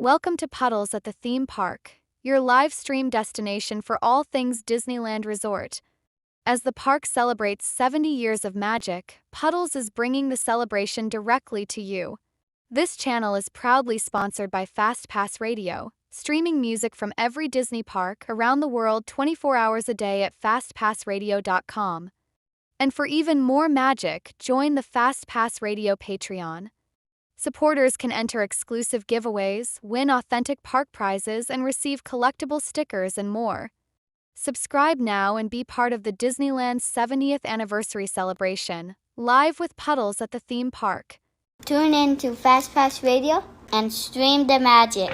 Welcome to Puddles at the Theme Park, your live stream destination for all things Disneyland Resort. As the park celebrates 70 years of magic, Puddles is bringing the celebration directly to you. This channel is proudly sponsored by FastPass Radio, streaming music from every Disney park around the world 24 hours a day at fastpassradio.com. And for even more magic, join the FastPass Radio Patreon. Supporters can enter exclusive giveaways, win authentic park prizes, and receive collectible stickers and more. Subscribe now and be part of the Disneyland's 70th anniversary celebration, live with Puddles at the theme park. Tune in to FastPass Radio and stream the magic.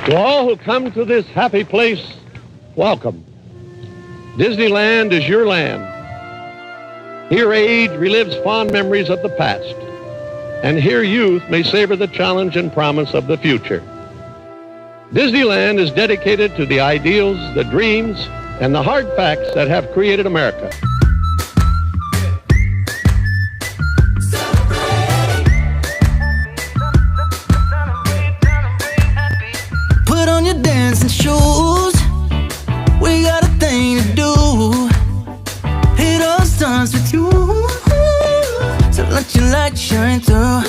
To all who come to this happy place, welcome. Disneyland is your land. Here age relives fond memories of the past, and here youth may savor the challenge and promise of the future. Disneyland is dedicated to the ideals, the dreams, and the hard facts that have created America. Put on your dancing shoes, we got a thing to do. It all starts with you, so let your light shine through.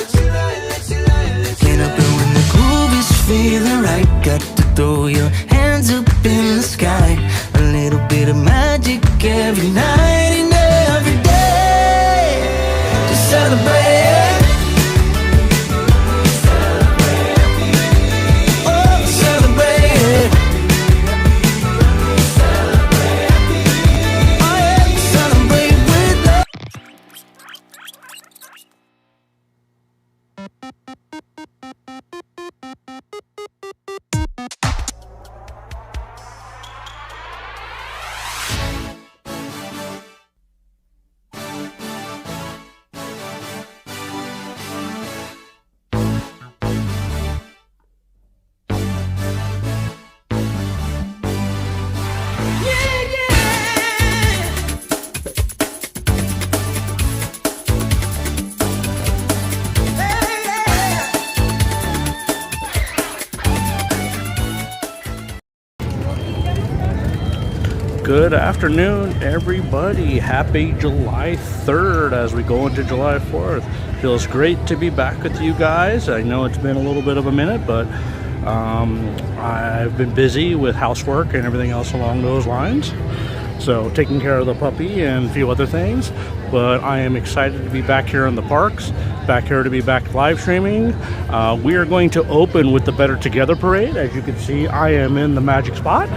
Get up and when the groove is feeling right, got to throw your hands up in the sky. A little bit of magic every night and every day to celebrate. Good afternoon, everybody. Happy July 3rd as we go into July 4th. Feels great to be back with you guys. I know it's been a little bit of a minute, but I've been busy with housework and everything else along those lines. So taking care of the puppy and a few other things. But I am excited to be back here in the parks, back here to be back live streaming. We are going to open with the Better Together Parade. As you can see, I am in the magic spot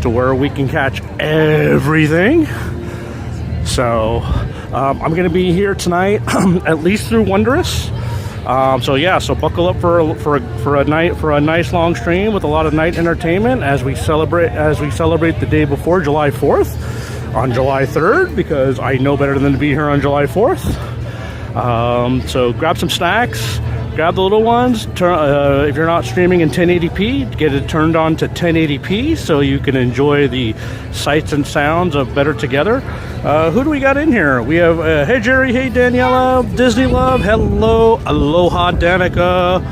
to where we can catch everything. So I'm going to be here tonight, at least through Wondrous. So buckle up for a nice long stream with a lot of night entertainment as we celebrate the day before July 4th on July 3rd, because I know better than to be here on July 4th. So grab some snacks. Grab the little ones. If you're not streaming in 1080p, get it turned on to 1080p so you can enjoy the sights and sounds of Better Together. Who do we got in here? We have, hey Jerry, hey Daniela, Disney Love, hello, aloha Danica,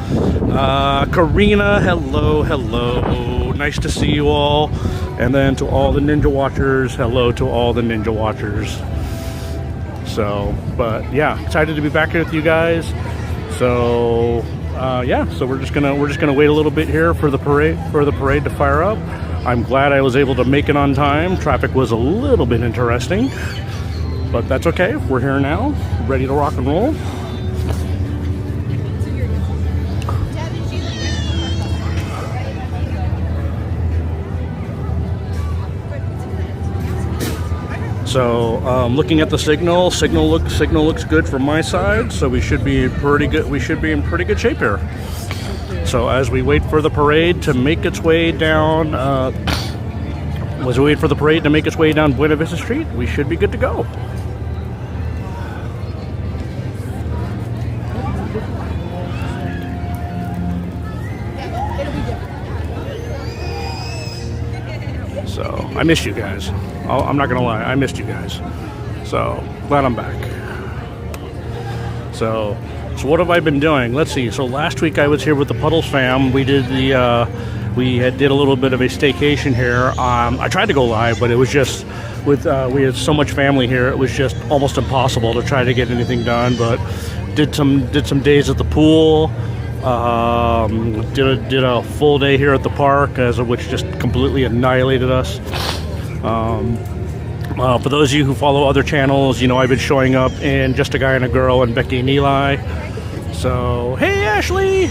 Karina, hello, nice to see you all. And then to all the Ninja Watchers, hello to all the Ninja Watchers. So, but yeah, excited to be back here with you guys. So so we're just gonna wait a little bit here for the parade to fire up. I'm glad I was able to make it on time. Traffic was a little bit interesting, but that's okay. We're here now, ready to rock and roll. So looking at the signal looks good from my side. So we should be pretty good. We should be in pretty good shape here. So as we wait for the parade to make its way down, Buena Vista Street, we should be good to go. So I missed you guys. I'm not gonna lie, I missed you guys. So glad I'm back. So what have I been doing? Let's see. So last week I was here with the Puddles fam. We did did a little bit of a staycation here. I tried to go live, but it was just with we had so much family here. It was just almost impossible to try to get anything done. But did some days at the pool. Did a full day here at the park, which just completely annihilated us. For those of you who follow other channels, you know I've been showing up in Just a Guy and a Girl and Becky and Eli. So, hey Ashley!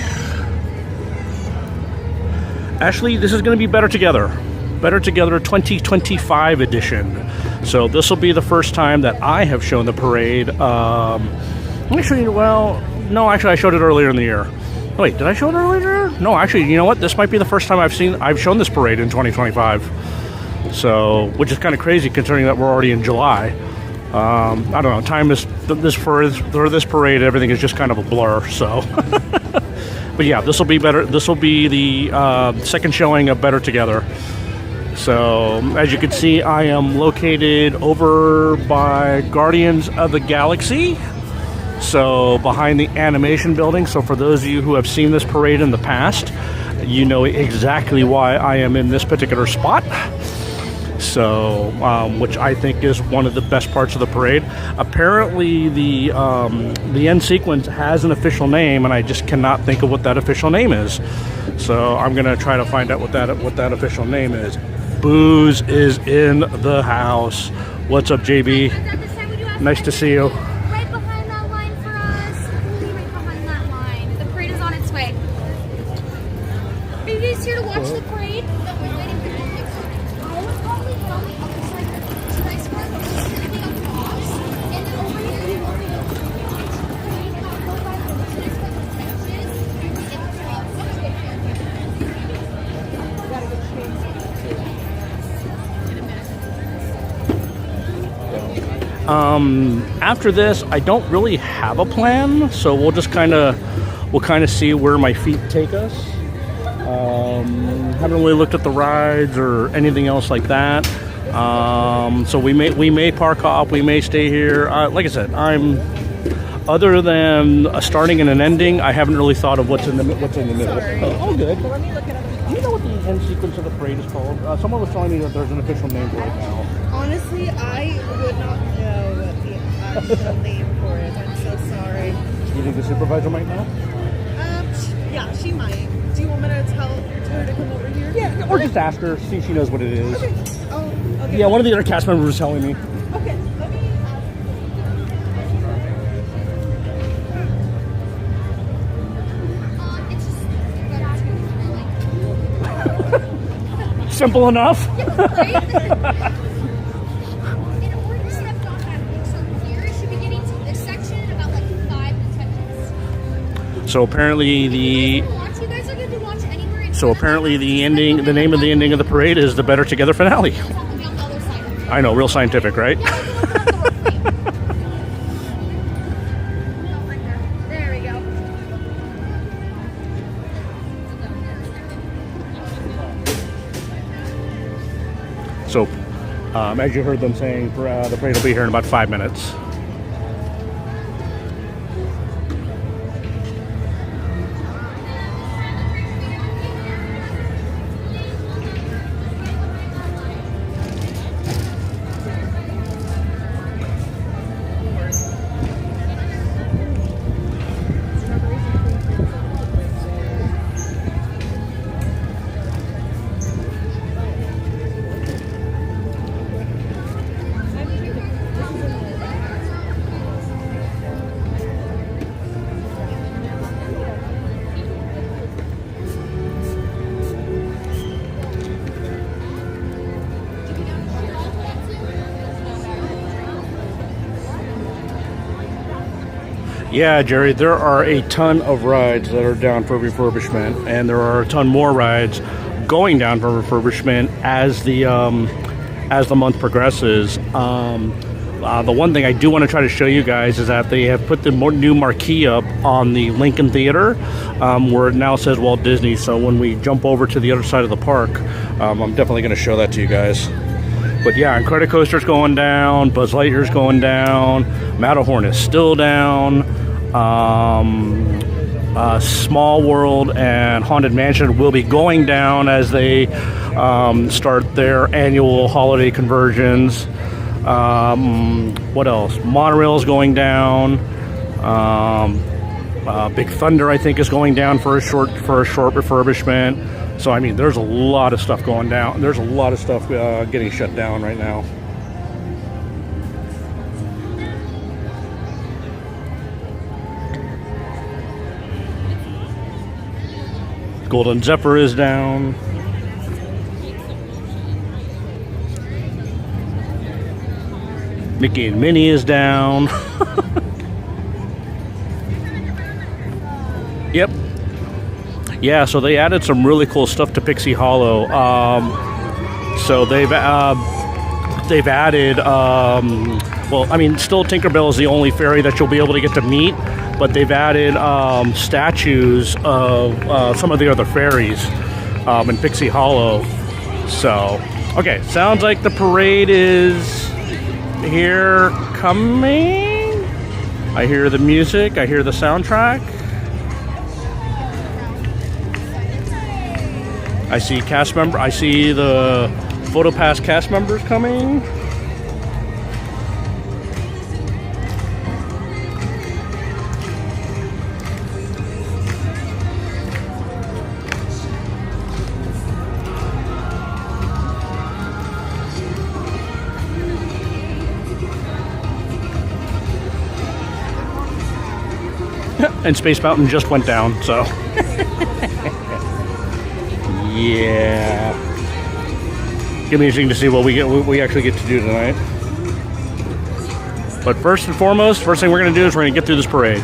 Ashley, this is going to be Better Together. Better Together 2025 edition. So this will be the first time that I have shown the parade. Actually, well, no, actually I showed it earlier in the year. Wait, did I show it earlier? No, actually, you know what? This might be the first time I've shown this parade in 2025. So, which is kind of crazy considering that we're already in July. I don't know. Time is for this parade. Everything is just kind of a blur. So, but yeah, this will be better. This will be the second showing of Better Together. So, as you can see, I am located over by Guardians of the Galaxy. So behind the animation building. So for those of you who have seen this parade in the past, you know exactly why I am in this particular spot. So, which I think is one of the best parts of the parade. Apparently, the end sequence has an official name, and I just cannot think of what that official name is. So I'm gonna try to find out what that official name is. Booze is in the house. What's up, JB? Nice to see you. Here to watch the parade. No, we're waiting for the next one. I was probably filming on the side of the nice part, but just standing across. And then over here, you will be able to go by the next one, the benches, and the After this, I don't really have a plan, so we'll kind of see where my feet take us. Haven't really looked at the rides or anything else like that. So we may park off, we may stay here. Like I said, other than a starting and an ending, I haven't really thought of what's in the middle. Oh, good. Let me look it up. Do you know what the end sequence of the parade is called? Someone was telling me that there's an official name for it now. Honestly, I would not know what the actual name for it. I'm so sorry. You think the supervisor might know? Yeah, she might. Do you want me to tell her to come over here? Yeah, or just ask her, see if she knows what it is. Okay. Oh, okay. Yeah, one of the other cast members was telling me. Okay, let me Simple enough. In order to step off that big circle here, you should be getting to this section in about like 5 to 10 minutes. So apparently the ending, the name of the ending of the parade is the Better Together finale. I know, real scientific, right? There we go. So, as you heard them saying, the parade will be here in about 5 minutes. Yeah, Jerry, there are a ton of rides that are down for refurbishment, and there are a ton more rides going down for refurbishment as the month progresses. The one thing I do want to try to show you guys is that they have put the new marquee up on the Lincoln Theater, where it now says Walt Disney. So when we jump over to the other side of the park, I'm definitely going to show that to you guys. But yeah, Incredicoaster's going down, Buzz Lightyear's going down, Matterhorn is still down. Small World and Haunted Mansion will be going down as they start their annual holiday conversions. What else? Monorail's going down. Big Thunder, I think, is going down for a short refurbishment. So I mean, there's a lot of stuff going down. There's a lot of stuff getting shut down right now. Golden Zephyr is down. Mickey and Minnie is down. Yep. Yeah, so they added some really cool stuff to Pixie Hollow. So they've added, well, I mean, still Tinkerbell is the only fairy that you'll be able to get to meet, but they've added statues of some of the other fairies in Pixie Hollow. So, okay, sounds like the parade is here coming. I hear the music, I hear the soundtrack. I see I see the PhotoPass cast members coming. And Space Mountain just went down, so. Yeah. It'll be interesting to see what we actually get to do tonight. But first and foremost, first thing we're going to do is we're going to get through this parade.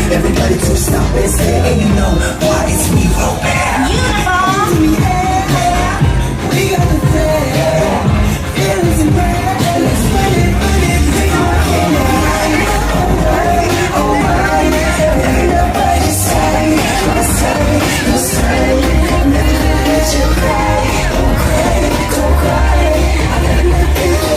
Everybody to stop and say, and you know why it's me, Uniform! We got the thing, feelings and breath. Let's put it, bring alright. Everybody say, never let you cry. Don't cry, I gotta let you go.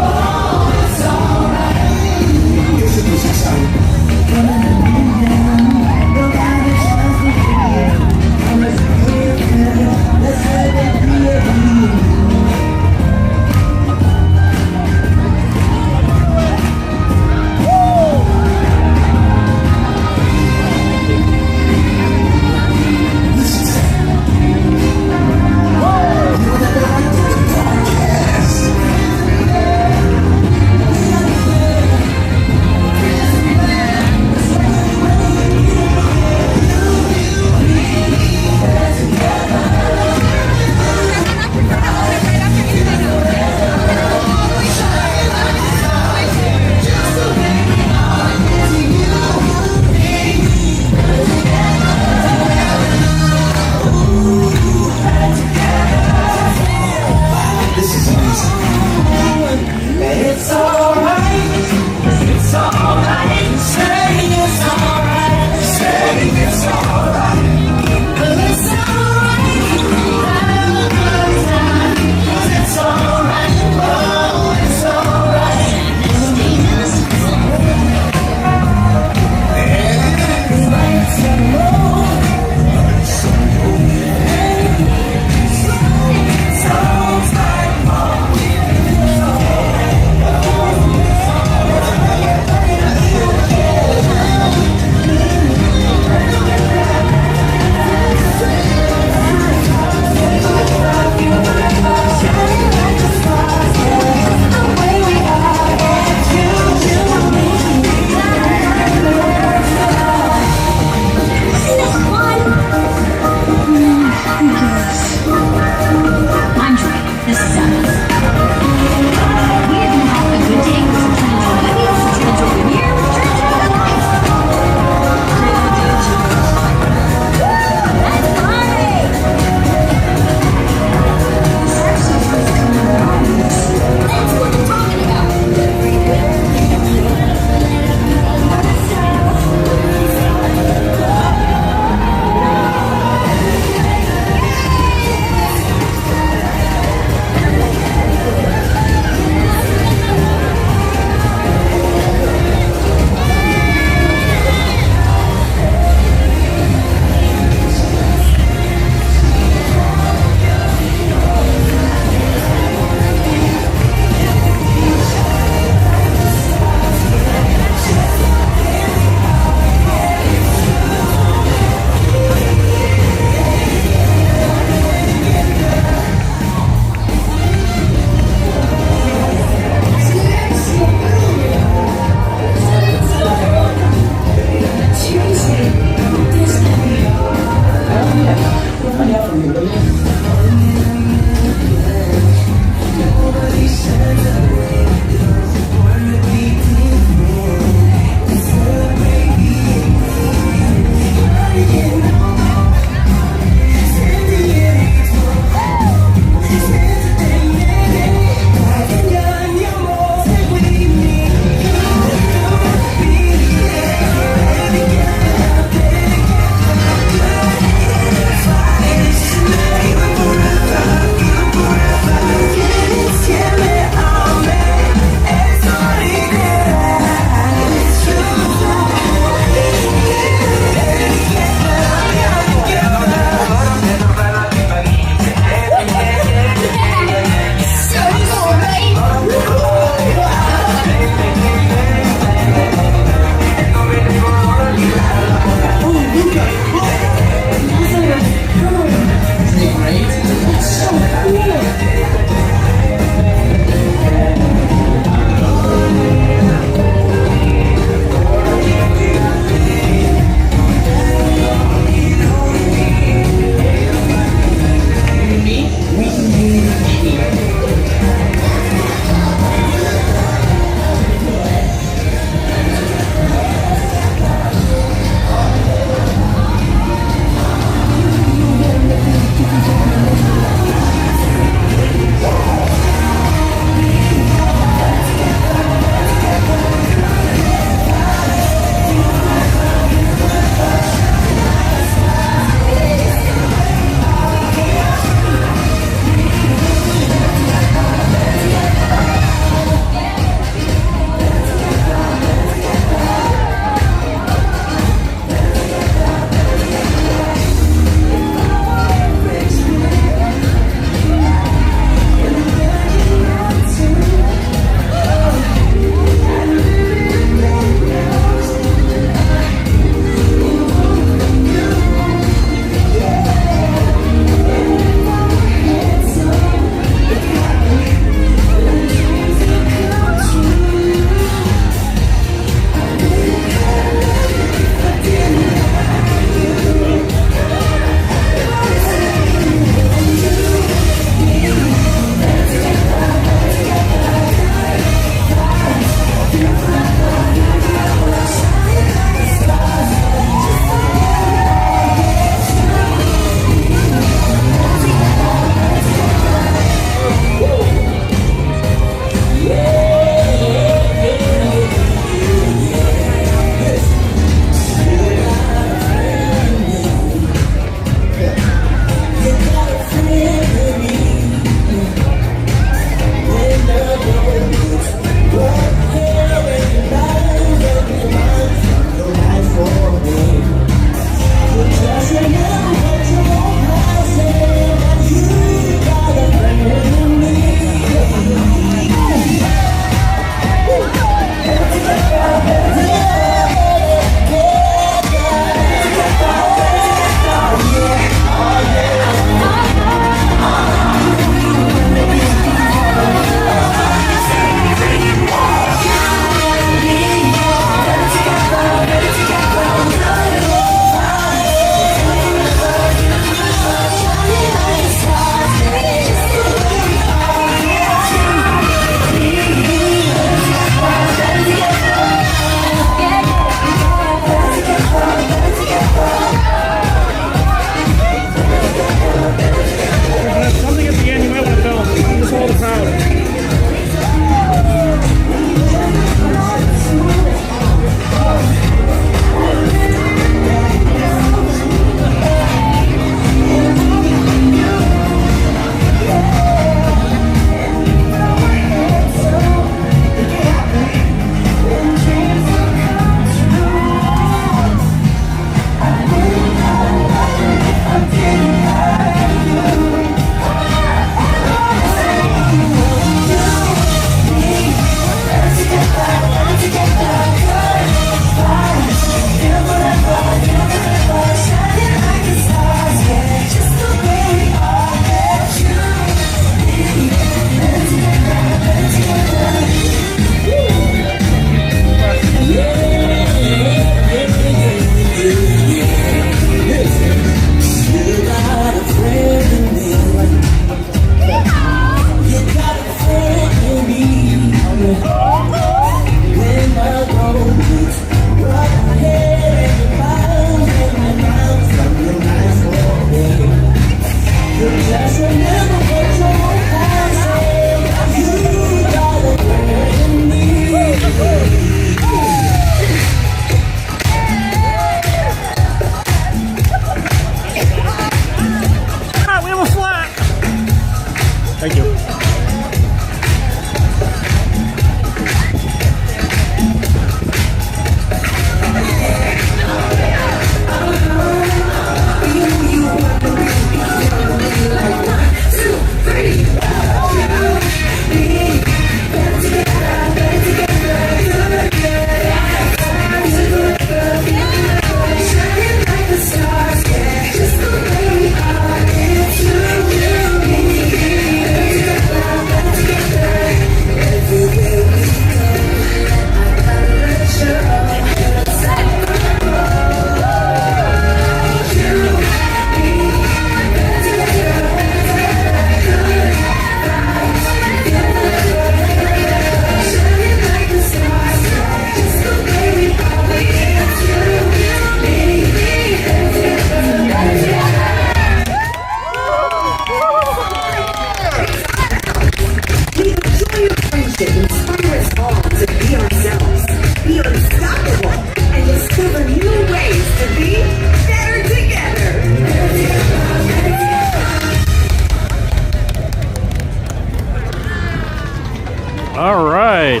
All right,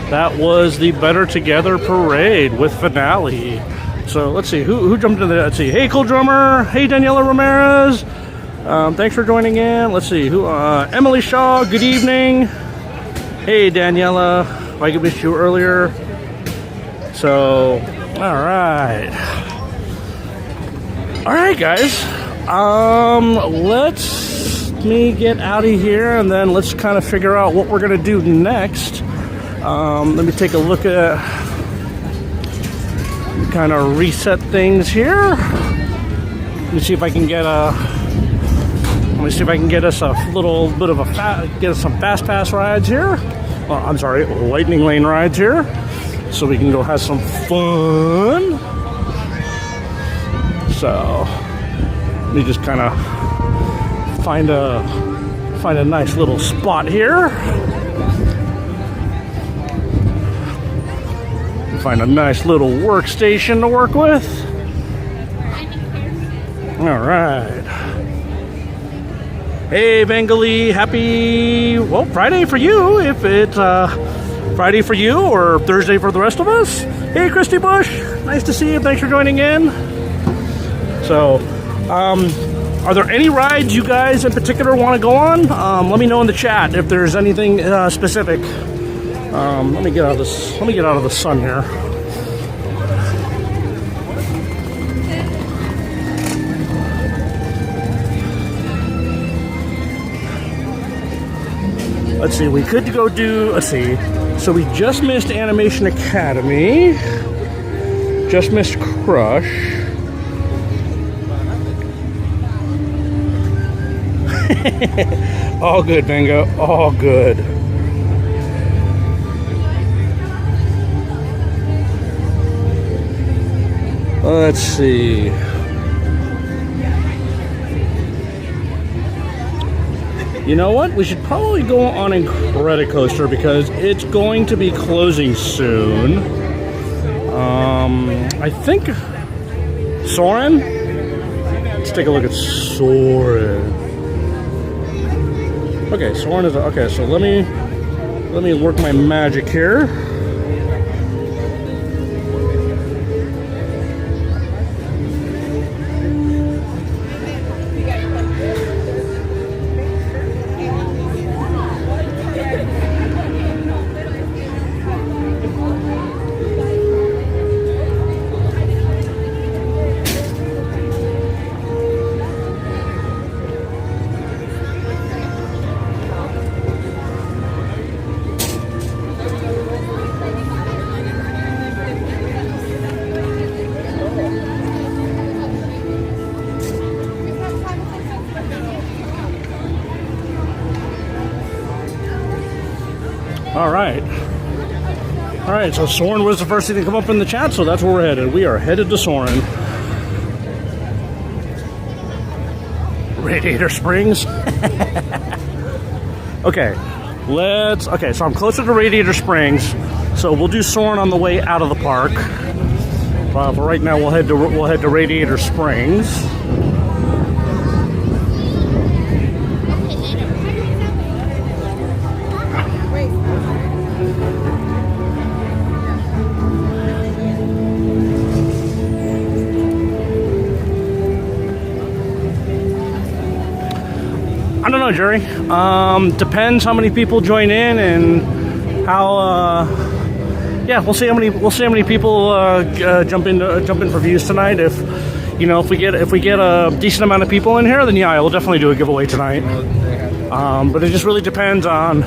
that was the Better Together Parade with finale. So let's see, who jumped into that? Let's see, hey, Cool Drummer. Hey, Daniela Ramirez. Thanks for joining in. Let's see, Emily Shaw, good evening. Hey, Daniela, I missed you earlier. So, all right, guys. Let me get out of here, and then let's kind of figure out what we're gonna do next. Let me take a look at, kind of reset things here. Let me see if I can get us a little bit of get us some fast pass rides here. Well, I'm sorry, lightning lane rides here, so we can go have some fun. So let me just kind of find a nice little spot here. Find a nice little workstation to work with. All right. Hey, Bengali, happy, well, Friday for you, if it's Friday for you or Thursday for the rest of us. Hey, Christy Bush, nice to see you. Thanks for joining in. So, are there any rides you guys in particular want to go on? Let me know in the chat if there's anything specific. Let me get out of this. Let me get out of the sun here. Let's see, we could go do, let's see, so we just missed Animation Academy, just missed Crush. All good, Bingo, all good. Let's see. You know what? We should probably go on Incredicoaster because it's going to be closing soon. I think Soarin'. Let's take a look at Soarin'. Okay, Soarin' is okay. So let me work my magic here. All right, so Soarin' was the first thing to come up in the chat, so that's where we're headed. We are headed to Soarin'. Radiator Springs. Okay, so I'm closer to Radiator Springs, so we'll do Soarin' on the way out of the park. But right now we'll head to Radiator Springs. I don't know, Jerry. Depends how many people join in and how. Yeah, we'll see how many people jump in for views tonight. If we get a decent amount of people in here, then yeah, I will definitely do a giveaway tonight. But it just really depends on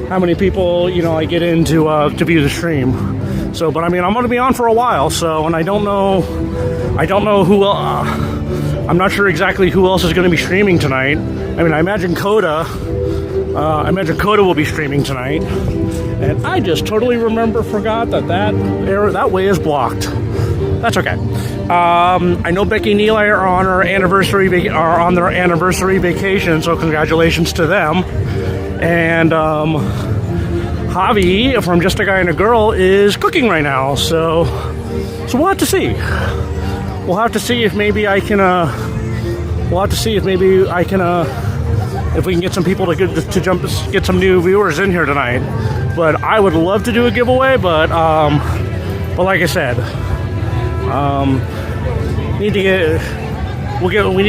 how many people I get in to view the stream. So, but I mean, I'm going to be on for a while. So, and I don't know who. I'm not sure exactly who else is going to be streaming tonight. I mean, I imagine Coda will be streaming tonight. And I just totally forgot that way is blocked. That's okay. I know Becky and Eli are on their anniversary vacation, so congratulations to them. And Javi from Just a Guy and a Girl is cooking right now, so we'll have to see. We'll have to see if maybe I can if we can get some people to get some new viewers in here tonight. But I would love to do a giveaway, but like I said, we need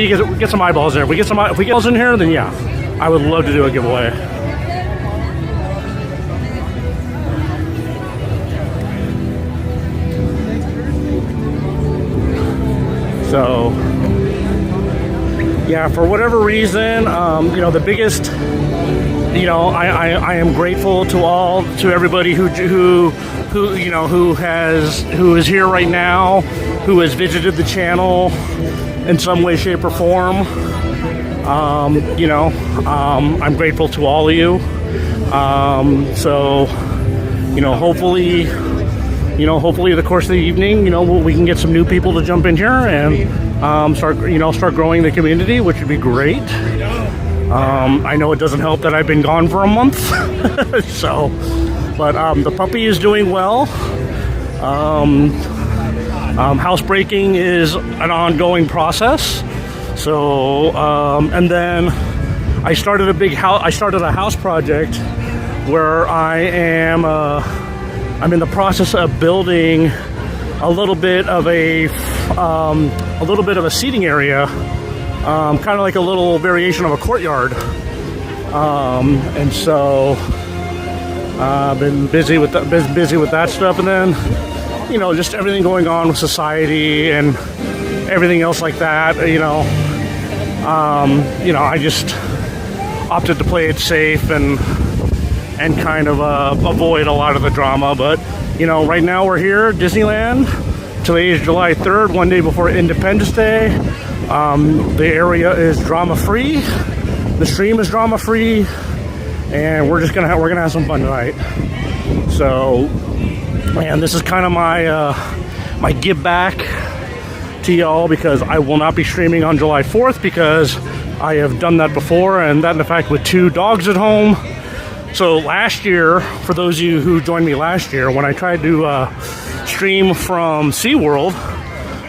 to get some eyeballs in. If we get eyeballs in here, then yeah, I would love to do a giveaway. So yeah, for whatever reason, the biggest, I am grateful to everybody who is here right now, who has visited the channel in some way, shape, or form. I'm grateful to all of you. Hopefully the course of the evening, we can get some new people to jump in here and start growing the community, which would be great. I know it doesn't help that I've been gone for a month. But the puppy is doing well. Housebreaking is an ongoing process. So, and then I started a house project where I'm in the process of building a little bit of a seating area, kind of like a little variation of a courtyard. And so I've been busy with that stuff, and then just everything going on with society and everything else like that. I just opted to play it safe and kind of avoid a lot of the drama. But right now we're here, Disneyland. Today is July 3rd, one day before Independence Day. The area is drama-free. The stream is drama-free, and we're gonna have some fun tonight. So, man, this is kind of my give back to y'all, because I will not be streaming on July 4th because I have done that before, and that in fact with 2 dogs at home. So last year, for those of you who joined me last year, when I tried to stream from SeaWorld,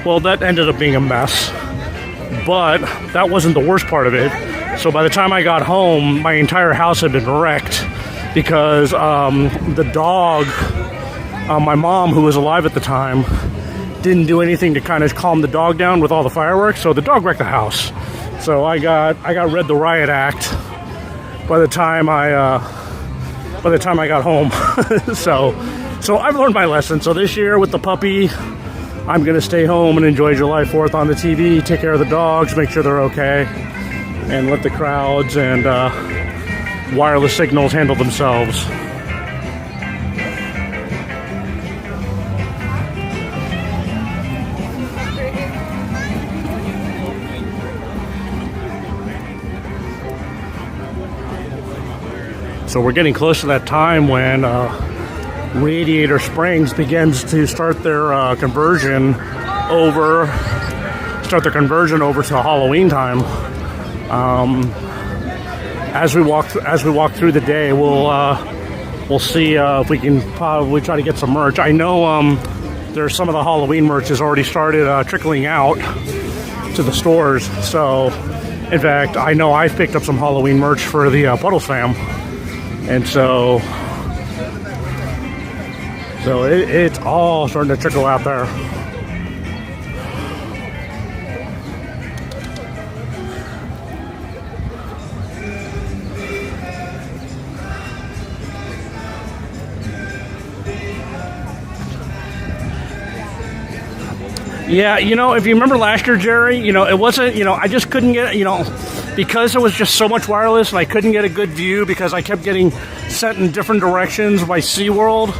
well, that ended up being a mess. But that wasn't the worst part of it. So by the time I got home, my entire house had been wrecked because the dog, my mom, who was alive at the time, didn't do anything to kind of calm the dog down with all the fireworks. So the dog wrecked the house. So I got read the riot act by the time I got home. so I've learned my lesson. So this year with the puppy, I'm gonna stay home and enjoy July 4th on the TV, take care of the dogs, make sure they're okay, and let the crowds and wireless signals handle themselves. So we're getting close to that time when Radiator Springs begins to start their conversion over to Halloween time. As we walk through the day, we'll see if we can probably try to get some merch. I know there's some of the Halloween merch has already started trickling out to the stores. So, in fact, I know I've picked up some Halloween merch for the Puddles fam. And so it's all starting to trickle out there. Yeah, if you remember last year, Jerry, it wasn't, I just couldn't get, because there was just so much wireless and I couldn't get a good view because I kept getting sent in different directions by SeaWorld.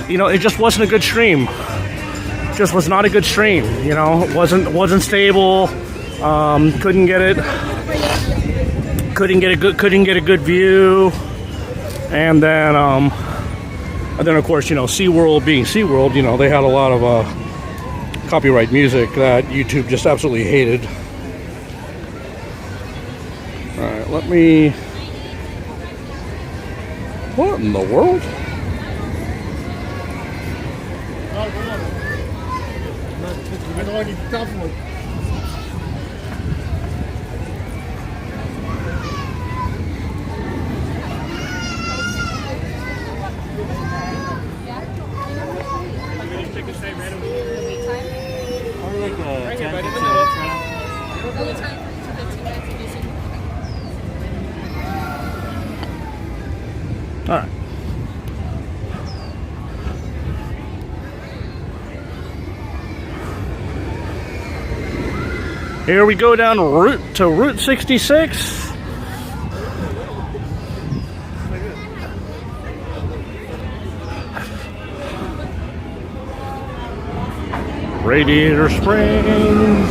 It just wasn't a good stream. It just was not a good stream. It wasn't stable. Couldn't get a good view. And then of course, SeaWorld being SeaWorld, they had a lot of copyright music that YouTube just absolutely hated. Alright, let me... What in the world? Here we go down Route 66. Radiator Springs.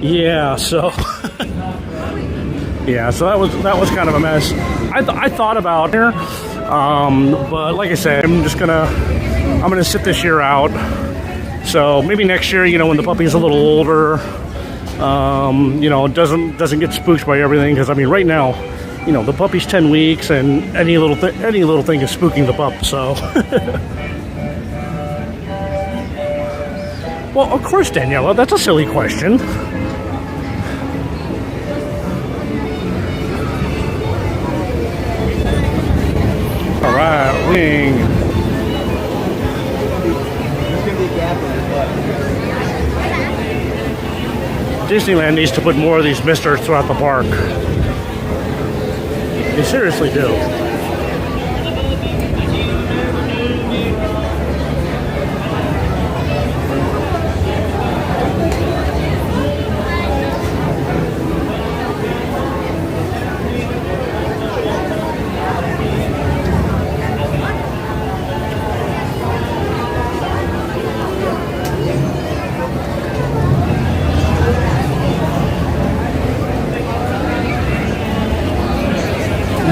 Yeah, so yeah, so that was kind of a mess. I thought about here, but like I said, I'm gonna sit this year out. So maybe next year, you know, when the puppy's a little older, you know, doesn't get spooked by everything. Because I mean, right now, you know, the puppy's 10 weeks, and any little thing is spooking the pup. So, well, of course, Daniela, that's a silly question. All right, wing. Disneyland needs to put more of these misters throughout the park. They seriously do.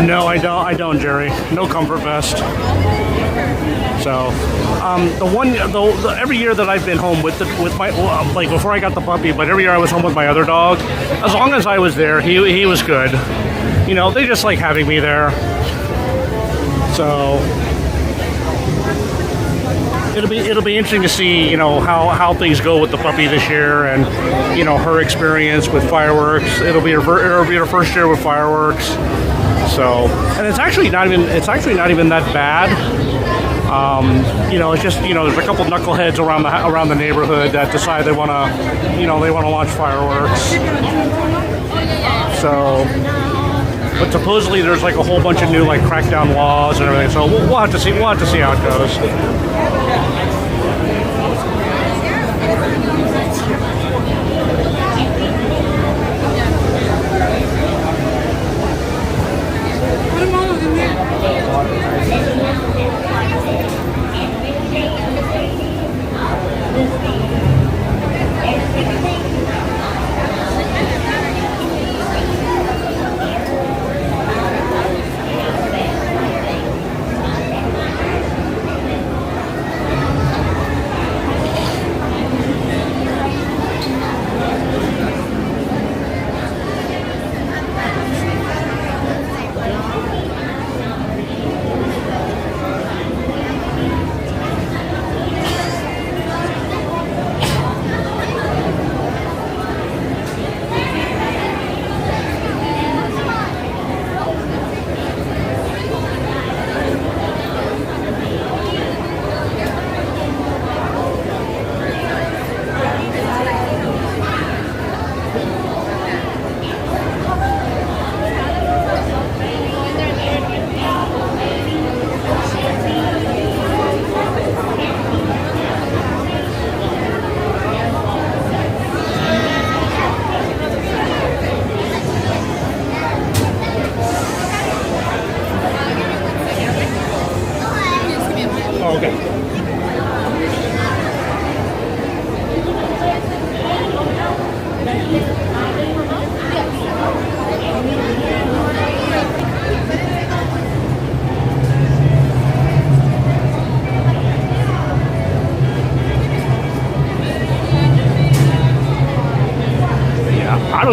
No, I don't, Jerry. No comfort vest. So, every year that I've been home with my like before I got the puppy, but every year I was home with my other dog. As long as I was there, he was good. You know, they just like having me there. So it'll be interesting to see, you know, how things go with the puppy this year, and you know, her experience with fireworks. It'll be her first year with fireworks. So, and it's actually not even that bad. You know, it's just, you know, there's a couple knuckleheads around the neighborhood that decide they want to launch fireworks. So, but supposedly there's like a whole bunch of new like crackdown laws and everything. So we'll have to see how it goes.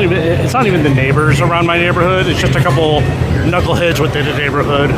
It's not even the neighbors around my neighborhood. It's just a couple knuckleheads within the neighborhood.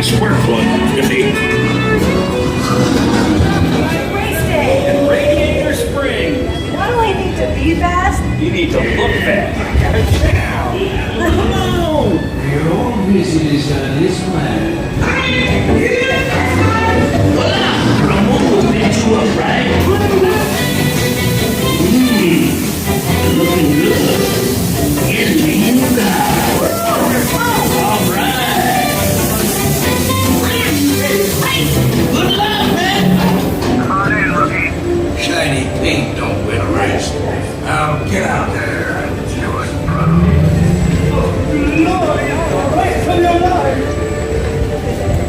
fast spark plug, you see. Race day. And radiator spring. Why do I need to be fast? You need to look fast. Come on. Your own visit is on this planet. Ramon will pick you up, right? Looking good. Isn't he? All right. Good luck, man. Come on in, rookie. Shiny paint don't win a race. Now get out there and do it, brother.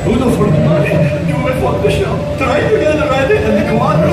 Uno fortunati, due foto show. Try together, right? And the quadro.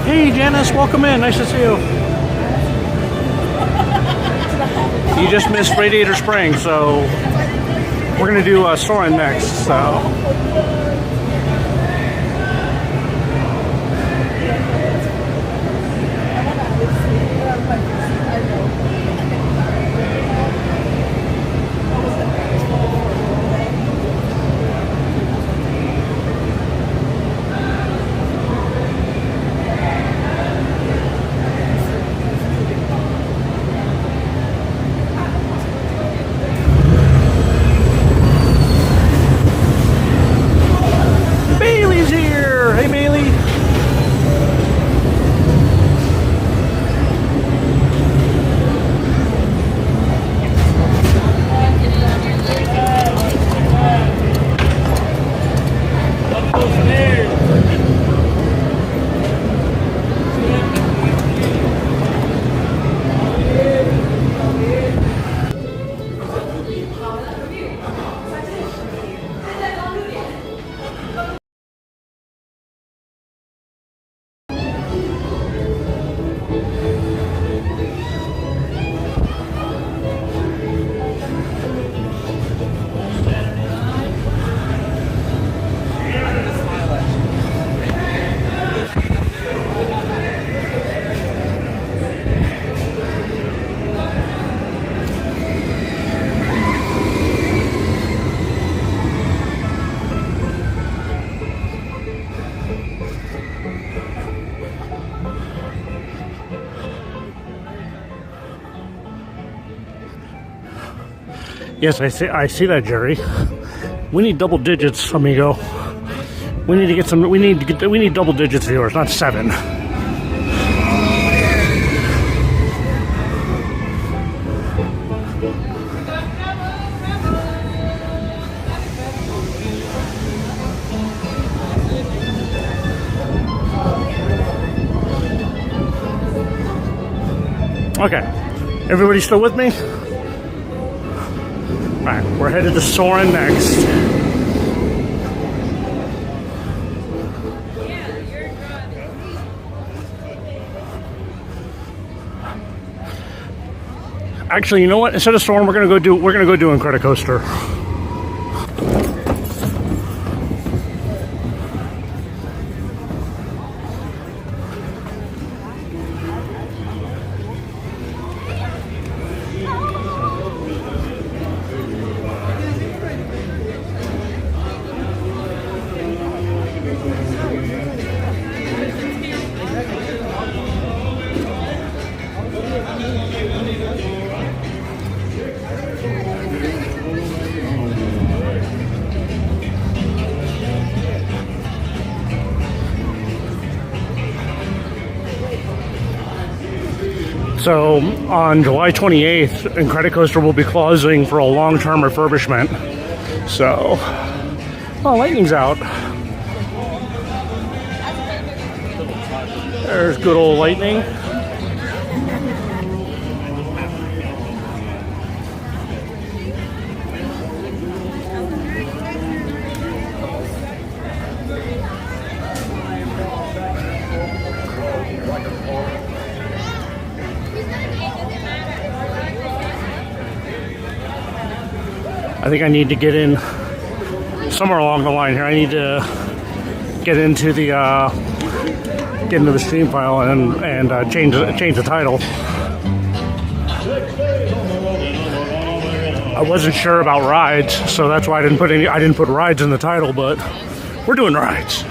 Hey Janice, welcome in. Nice to see you. You just missed Radiator Springs, so we're gonna do Soarin' next. So. Yes, I see that, Jerry. We need double digits, amigo. We need to get some. We need double digits viewers, not 7. Okay, everybody still with me? All right, we're headed to Soarin' next. Actually, you know what? Instead of Storm, we're gonna go do Incredicoaster. So on July 28th, Incredicoaster will be closing for a long-term refurbishment. So, oh, lightning's out. There's good old lightning. I think I need to get in somewhere along the line here. I need to get into the stream file and change the title. I wasn't sure about rides, so that's why I didn't put rides in the title, but we're doing rides.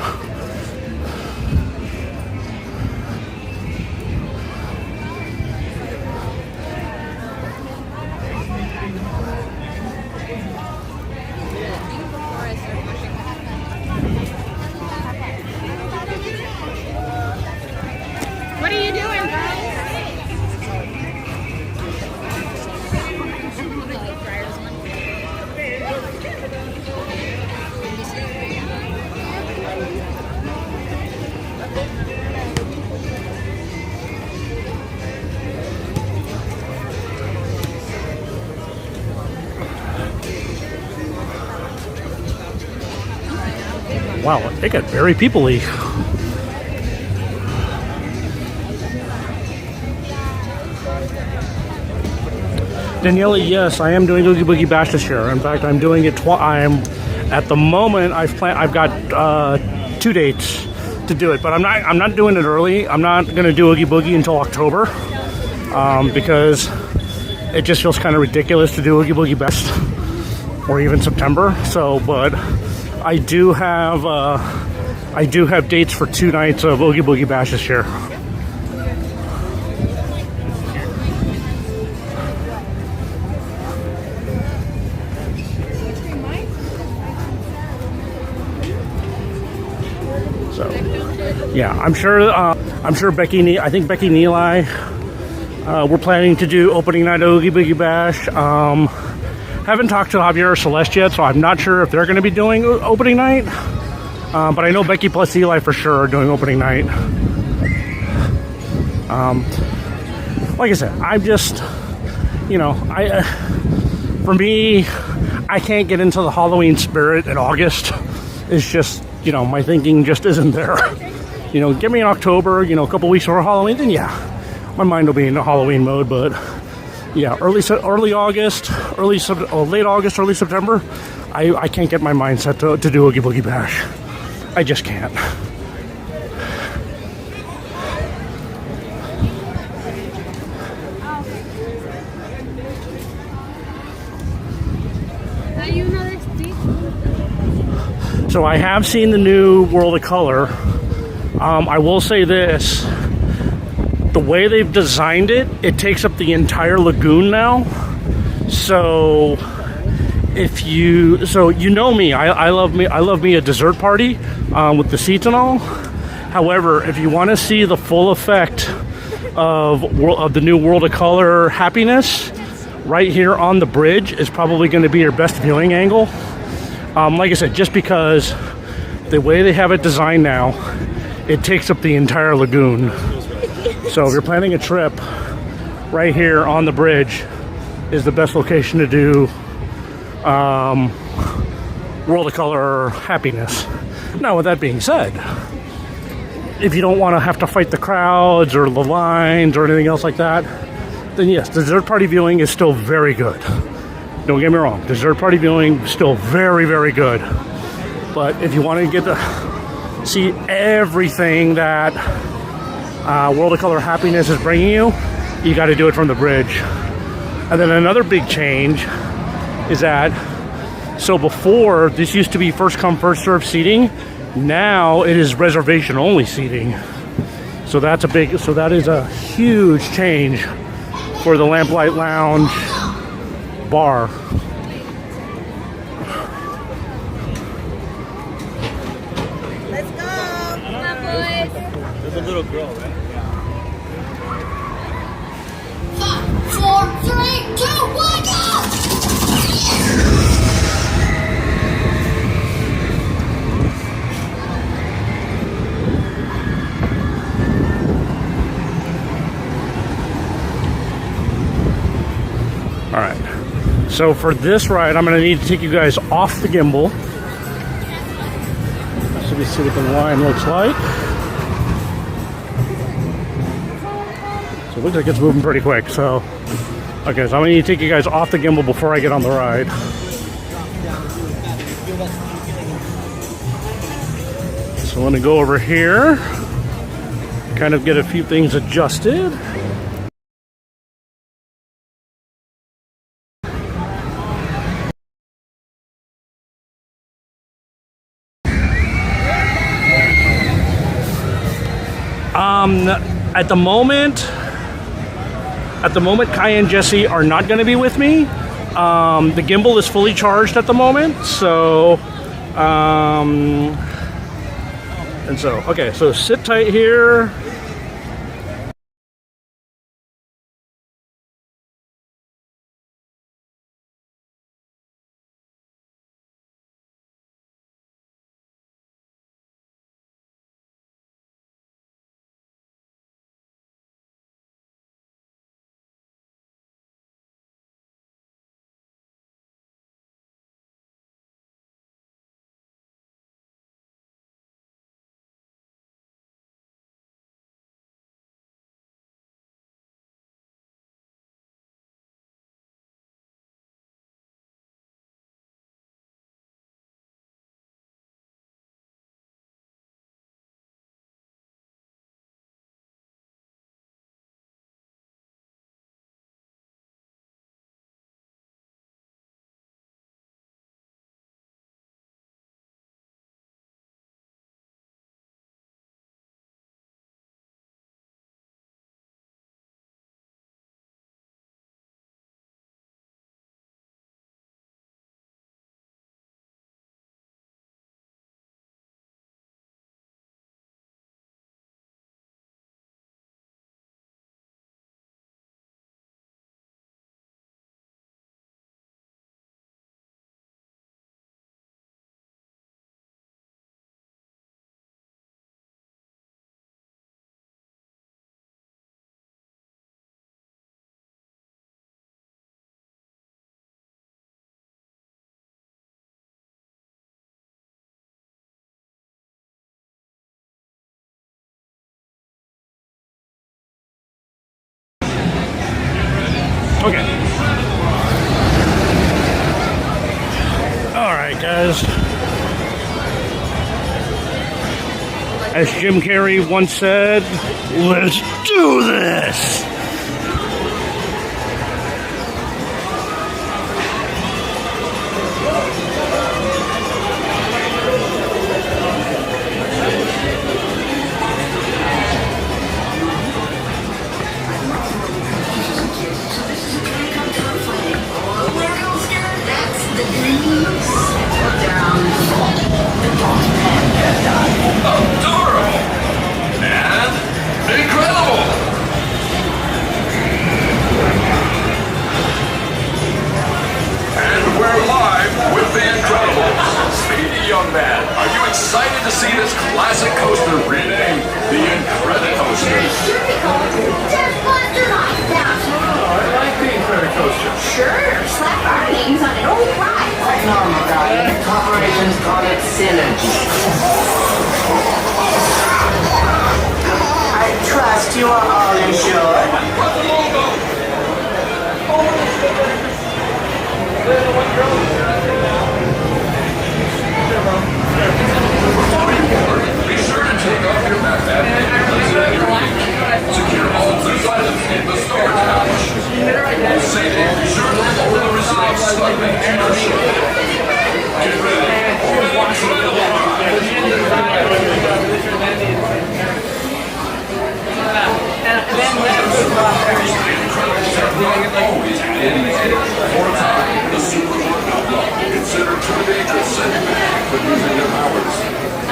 What are you doing, guys? Wow, they got very people-y. Daniela, yes, I am doing Oogie Boogie Bash this year. In fact, I'm doing it. At the moment, I've got 2 dates to do it, but I'm not doing it early. I'm not going to do Oogie Boogie until October because it just feels kind of ridiculous to do Oogie Boogie Bash or even September. So, but I do have dates for 2 nights of Oogie Boogie Bash this year. Yeah, I'm sure Becky. I think Becky Neely. We're planning to do opening night of Oogie Boogie Bash. Haven't talked to Javier or Celeste yet, so I'm not sure if they're going to be doing opening night. But I know Becky plus Eli for sure are doing opening night. Like I said, I'm just, for me, I can't get into the Halloween spirit in August. It's just, my thinking just isn't there. Give me in October, a couple weeks before Halloween, then yeah, my mind will be in the Halloween mode. But yeah, early August, late August, early September, I can't get my mind set to do Oogie Boogie Bash. I just can't. So I have seen the new World of Color. I will say this. The way they've designed it, it takes up the entire lagoon now. So you know me, I love me a dessert party with the seats and all. However, if you want to see the full effect of the new World of Color happiness, right here on the bridge is probably going to be your best viewing angle. Like I said, just because the way they have it designed now, it takes up the entire lagoon. So if you're planning a trip, right here on the bridge is the best location to do World of Color happiness. Now, with that being said, if you don't want to have to fight the crowds or the lines or anything else like that, then yes, dessert party viewing is still very good. Don't get me wrong, dessert party viewing still very, very good. But if you want to get to see everything that World of Color Happiness is bringing you, you got to do it from the bridge. And then another big change is that, so before this used to be first come first serve seating, now it is reservation only seating. So that is a huge change for the Lamplight Lounge bar. Let's go. Come on, boys. There's a little girl, right? 5, 4, 3, 2, 1, go! All right. So for this ride, I'm going to need to take you guys off the gimbal. So we see what the line looks like. So it looks like it's moving pretty quick. So, okay, so I'm going to need to take you guys off the gimbal before I get on the ride. So let me go over here, kind of get a few things adjusted. At the moment, Kai and Jesse are not going to be with me. The gimbal is fully charged at the moment, so okay, so sit tight here. Okay. All right, guys. As Jim Carrey once said, let's do this! Adorable! And incredible! And we're live with the Incredibles. Speedy, young man, are you excited to see this classic coaster renamed the Incredicoaster? Just bust your eyes down. Oh, I like the Incredicoaster. Sure, slap our names on an old ride. Normal, darling. Corporations call it synergy. I trust you are all insured. What the logo? For a time, the supergroup outlaw, considered too dangerous, sent back for using their powers.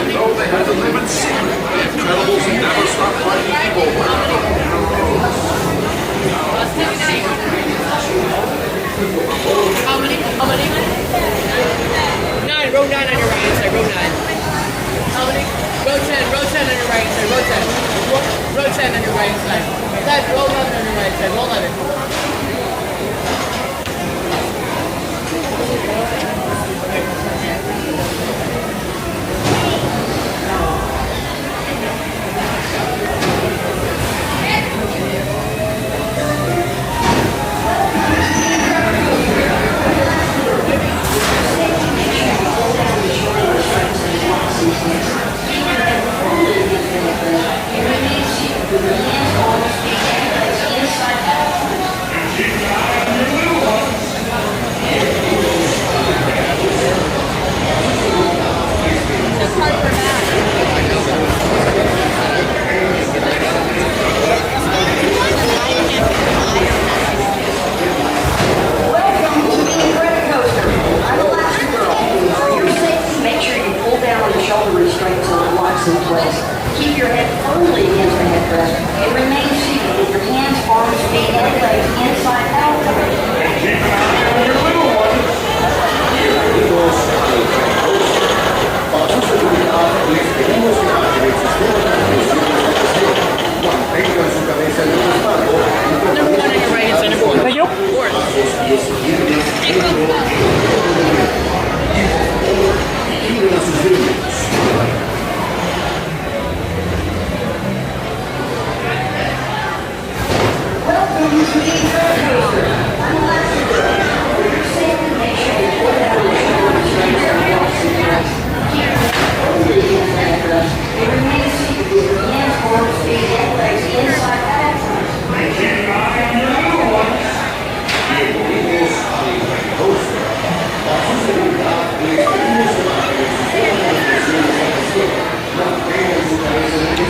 And though they had to live in secret, the Incredibles never stopped fighting evil wherever the hero goes. How many? 9, row 9 on your right side, row 9. How many? Row 10 on your right side, row 10. Row 10 on your right side. That's row 11 on your right side, row 11.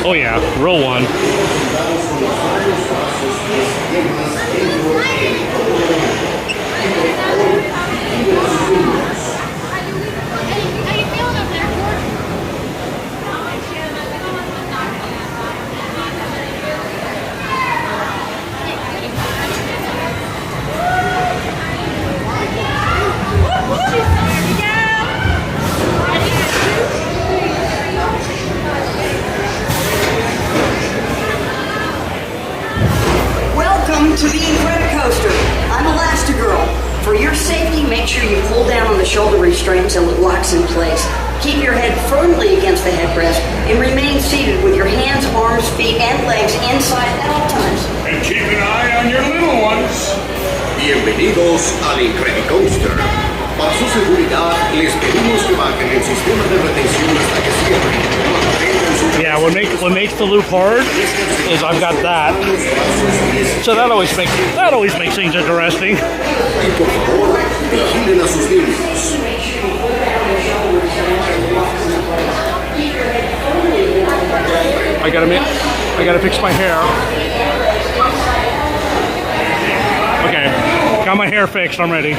Oh yeah, row 1. To the Incredicoaster. I'm Elastigirl. For your safety, make sure you pull down on the shoulder restraint until it locks in place. Keep your head firmly against the headrest and remain seated with your hands, arms, feet, and legs inside at all times. And keep an eye on your little ones. Bienvenidos al Incredicoaster. Para su seguridad, les pedimos que bajen el sistema de retención hasta que cierre. Yeah, what makes the loop hard is I've got that, so that always makes things interesting. I gotta fix my hair. Okay, got my hair fixed. I'm ready.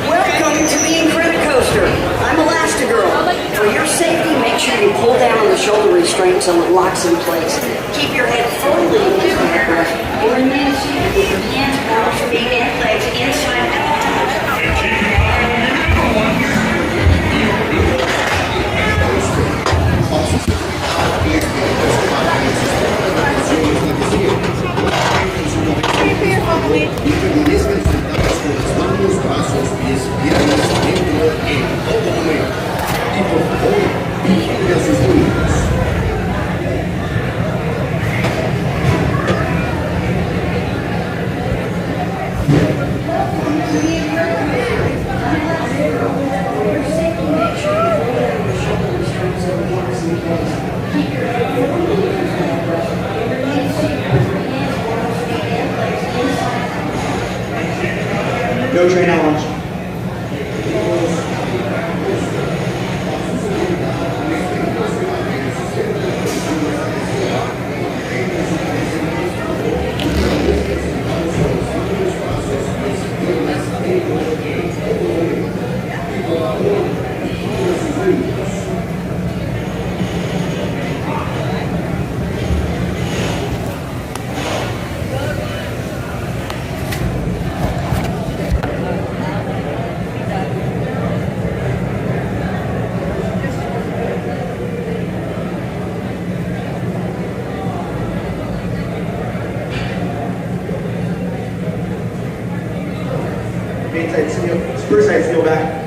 Welcome to the Incredicoaster. I'm Elastigirl. For your safety, make sure you pull down on the shoulder restraint until it locks in place. Keep your head firmly against the headrest and remain seated with your hands, arms, feet, and legs inside at all times. And keep an eye on your little ones. No train at launch. Main side seal, spur side seal back.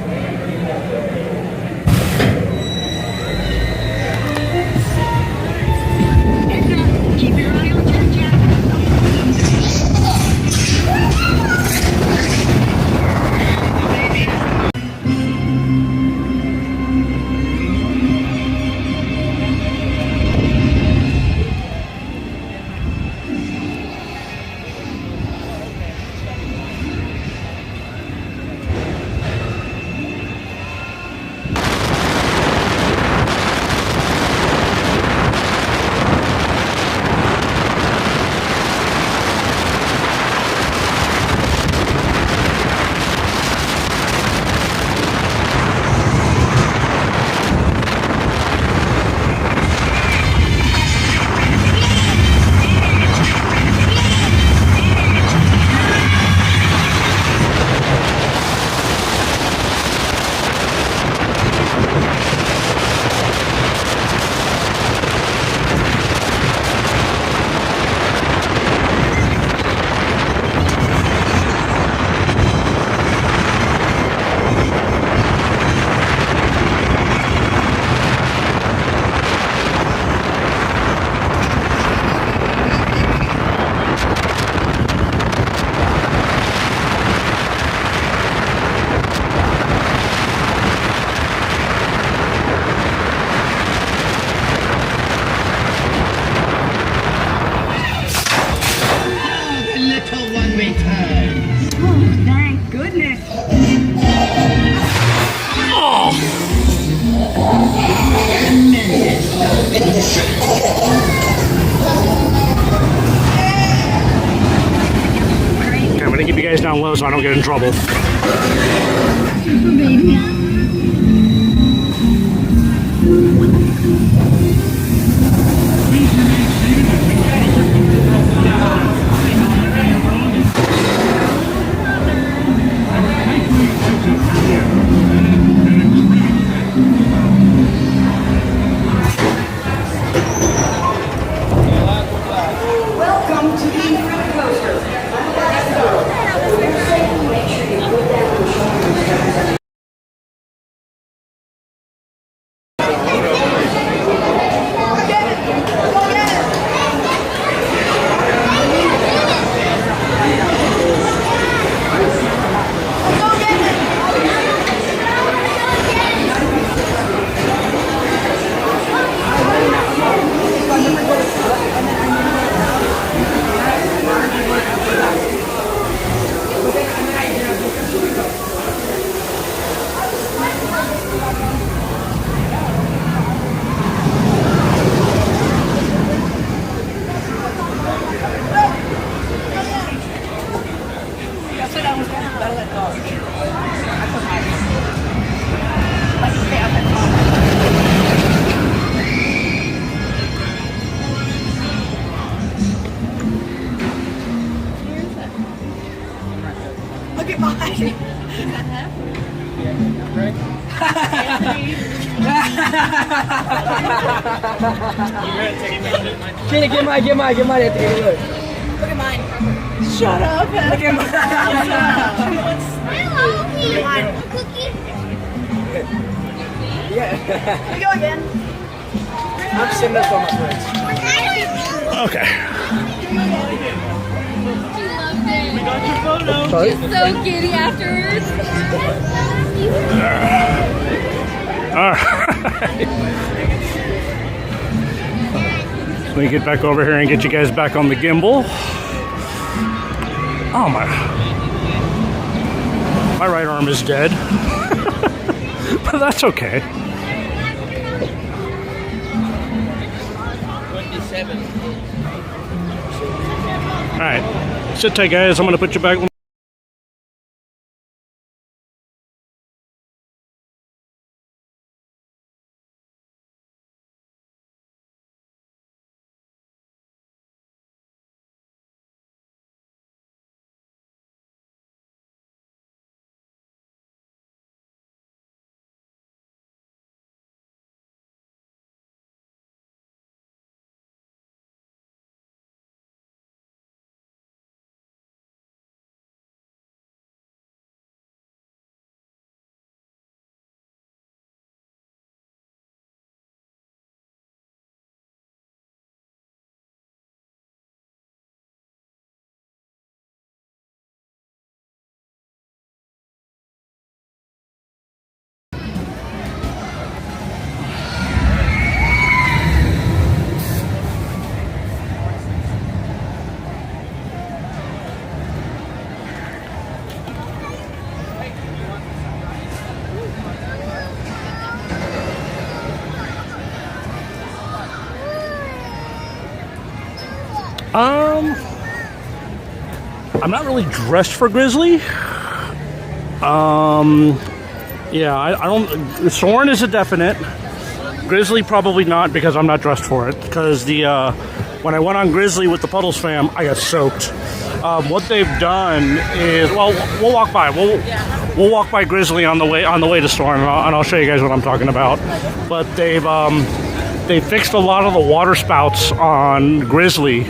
Okay, I'm gonna keep you guys down low so I don't get in trouble. Welcome to the Incredicoaster. I'm Elastigirl. For your safety, make sure you put down the shoulder restraints. Look at mine. Jenny, get mine, Anthony, look. Look at mine. Shut up. Look at mine. Hello, you want a cookie? Yeah. Here we go again. I'm sitting this on my friends. Okay. We got your photo. Sorry? So giddy afterwards. Alright. Let me get back over here and get you guys back on the gimbal. Oh my. My right arm is dead. But that's okay. 27. Alright. Sit tight, guys. I'm going to put you back. I'm not really dressed for Grizzly. Yeah, I don't. Soarin' is a definite. Grizzly probably not because I'm not dressed for it. Because when I went on Grizzly with the Puddles fam, I got soaked. What they've done is, well, we'll walk by. We'll walk by Grizzly on the way to Soarin', and I'll show you guys what I'm talking about. But they fixed a lot of the water spouts on Grizzly.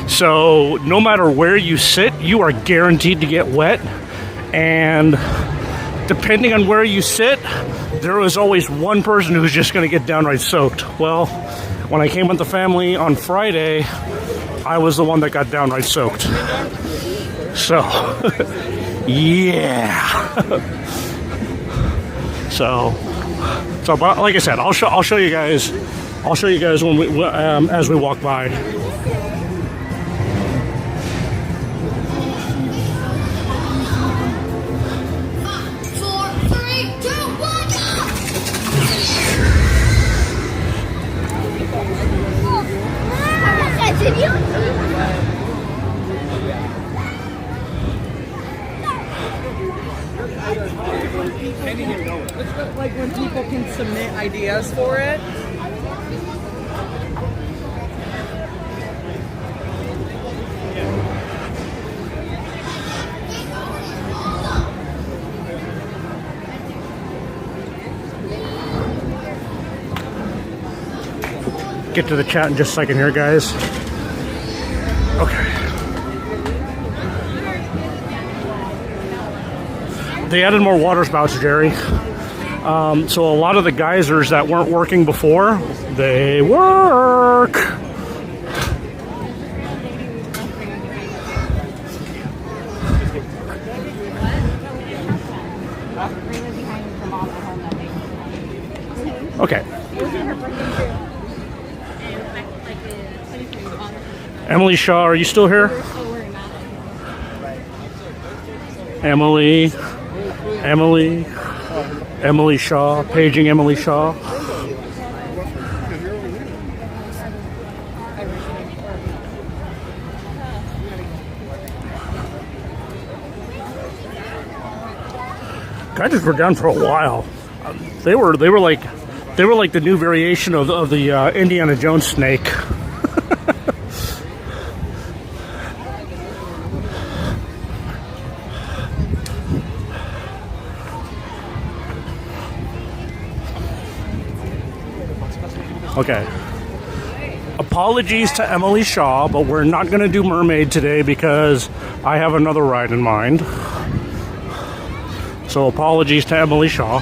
So no matter where you sit, you are guaranteed to get wet. And depending on where you sit, there is always one person who's just going to get downright soaked. Well, when I came with the family on Friday, I was the one that got downright soaked. So, yeah. So, but like I said, I'll show you guys. I'll show you guys when we as we walk by. Like when people can submit ideas for it. Get to the chat in just a second here, guys. Okay. They added more water spouts, Jerry. So a lot of the geysers that weren't working before, they work. Okay. Emily Shaw, are you still here? Emily Shaw, paging Emily Shaw. Geysers were down for a while. They were like the new variation of the Indiana Jones snake. Okay. Apologies to Emily Shaw, but we're not going to do Mermaid today because I have another ride in mind. So apologies to Emily Shaw.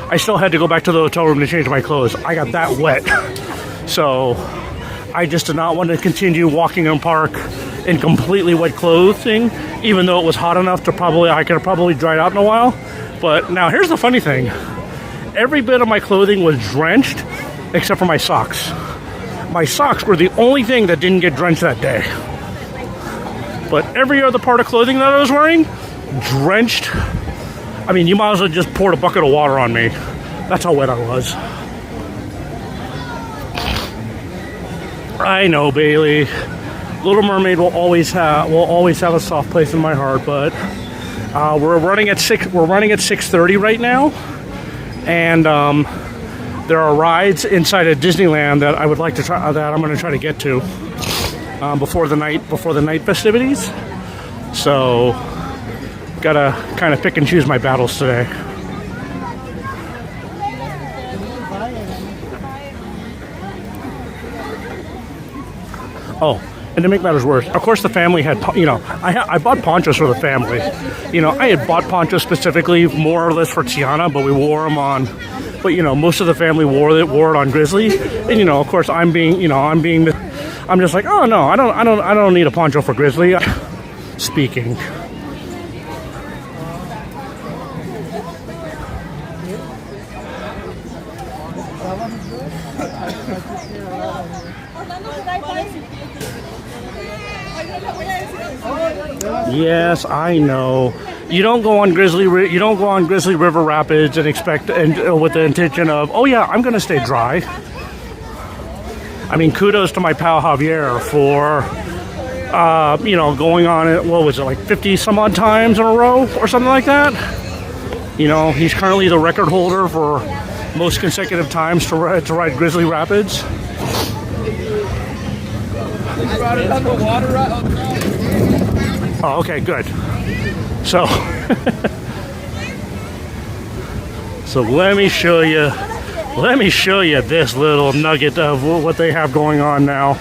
I still had to go back to the hotel room to change my clothes. I got that wet. So I just did not want to continue walking in park in completely wet clothing, even though it was hot enough to I could have probably dried out in a while. But now here's the funny thing. Every bit of my clothing was drenched except for my socks. My socks were the only thing that didn't get drenched that day. But every other part of clothing that I was wearing, drenched. I mean, you might as well just poured a bucket of water on me. That's how wet I was. I know, Bailey. Little Mermaid will always have a soft place in my heart, but we're running at 6:30 right now, and there are rides inside of Disneyland that I would like to try, that I'm going to try to get to before the night festivities. So, gotta kind of pick and choose my battles today. Oh, and to make matters worse, of course the family had, I bought ponchos for the family. I had bought ponchos specifically more or less for Tiana, but we wore them on, but most of the family wore it on Grizzly. And of course I'm just like, oh no, I don't need a poncho for Grizzly. Speaking. Yes, I know. You don't go on Grizzly River Rapids and expect with the intention of, oh yeah, I'm going to stay dry. I mean, kudos to my pal Javier for going on it. What was it, like 50 some odd times in a row or something like that? He's currently the record holder for most consecutive times to ride Grizzly Rapids. Oh, okay, good. So, let me show you this little nugget of what they have going on now.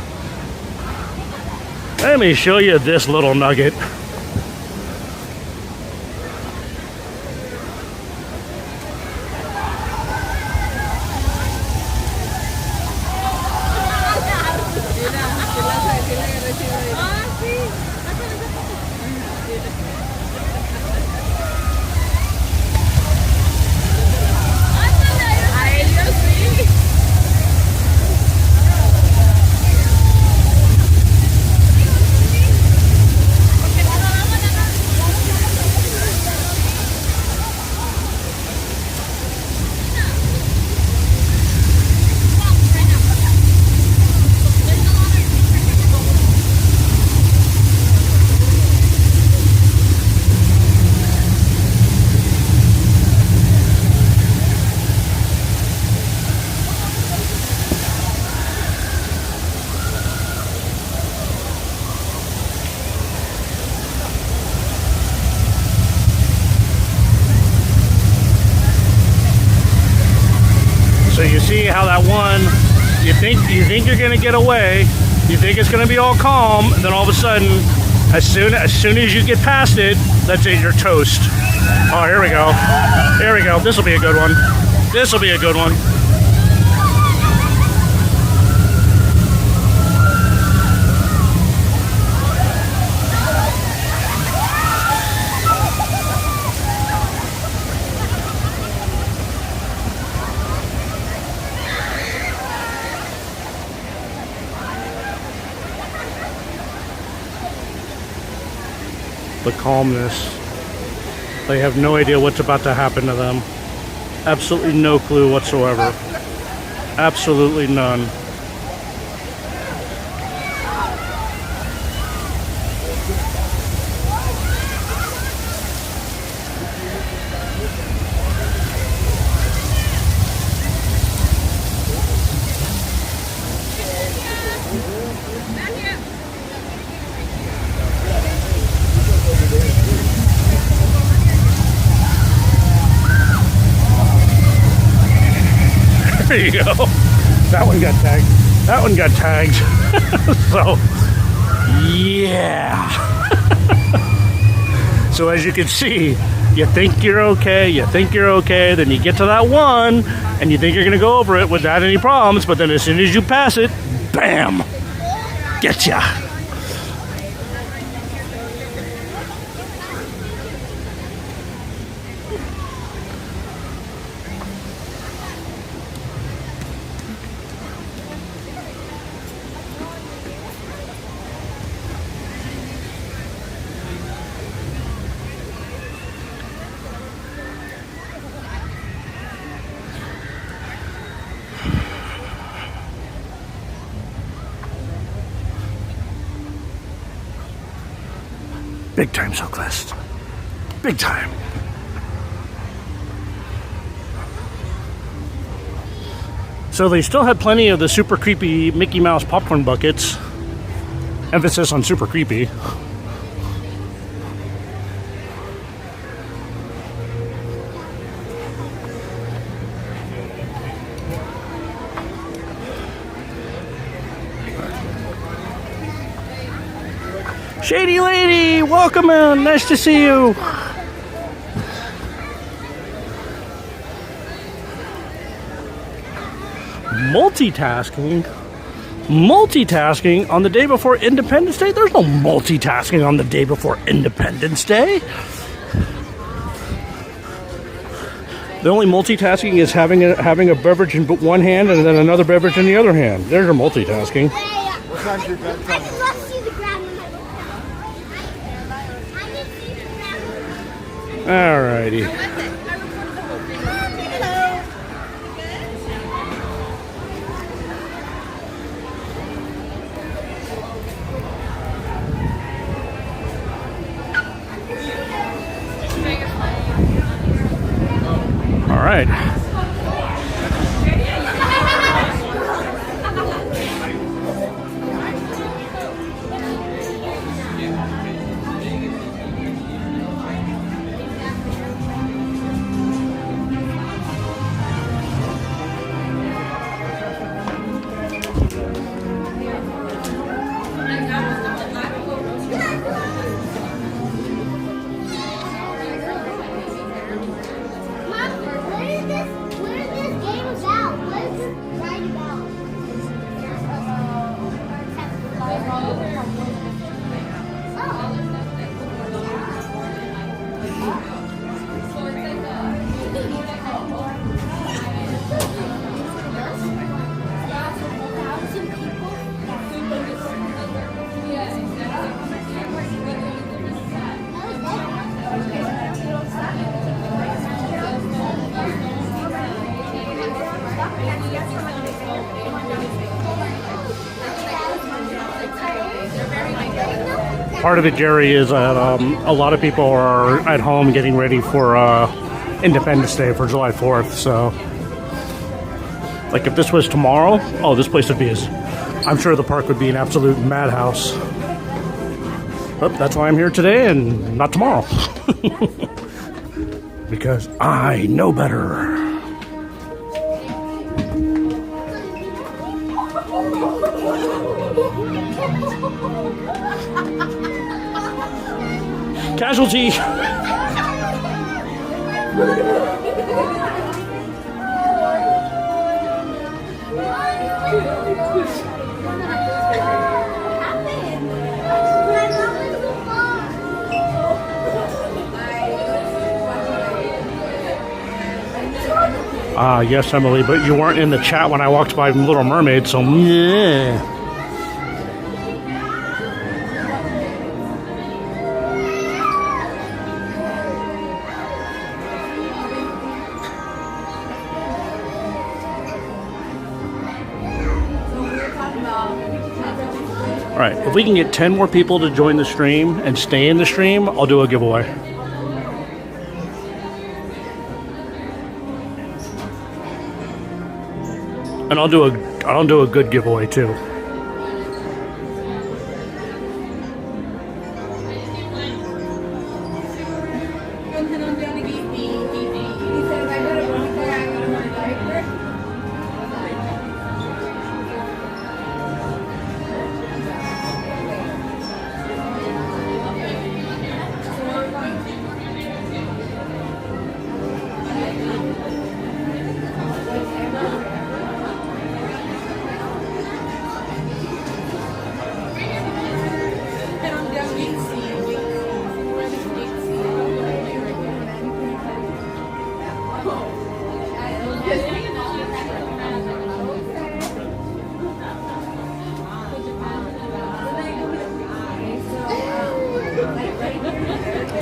Let me show you this little nugget. So you see how that one, you think you're gonna get away, you think it's gonna be all calm, and then all of a sudden, as soon as you get past it, that's it, you're toast. Oh, here we go. Here we go. This will be a good one. This will be a good one. The calmness. They have no idea what's about to happen to them. Absolutely no clue whatsoever. Absolutely none. There you go. That one got tagged. That one got tagged. So, yeah. So as you can see, you think you're okay, then you get to that one, and you think you're gonna go over it without any problems, but then as soon as you pass it, bam, getcha. Big time Silquest. Big time. So they still had plenty of the super creepy Mickey Mouse popcorn buckets. Emphasis on super creepy. Shady Lady, welcome in. Nice to see you. Multitasking on the day before Independence Day? There's no multitasking on the day before Independence Day. The only multitasking is having a beverage in one hand and then another beverage in the other hand. There's your multitasking. What time's your bedtime? Alrighty. All right. Part of it, Jerry, is that a lot of people are at home getting ready for Independence Day for July 4th. So, like, if this was tomorrow, oh, this place would be I'm sure the park would be an absolute madhouse. But that's why I'm here today and not tomorrow. Because I know better. Casualty. Yes, Emily, but you weren't in the chat when I walked by Little Mermaid, so yeah. All right, if we can get 10 more people to join the stream and stay in the stream, I'll do a giveaway. And I'll do a good giveaway too.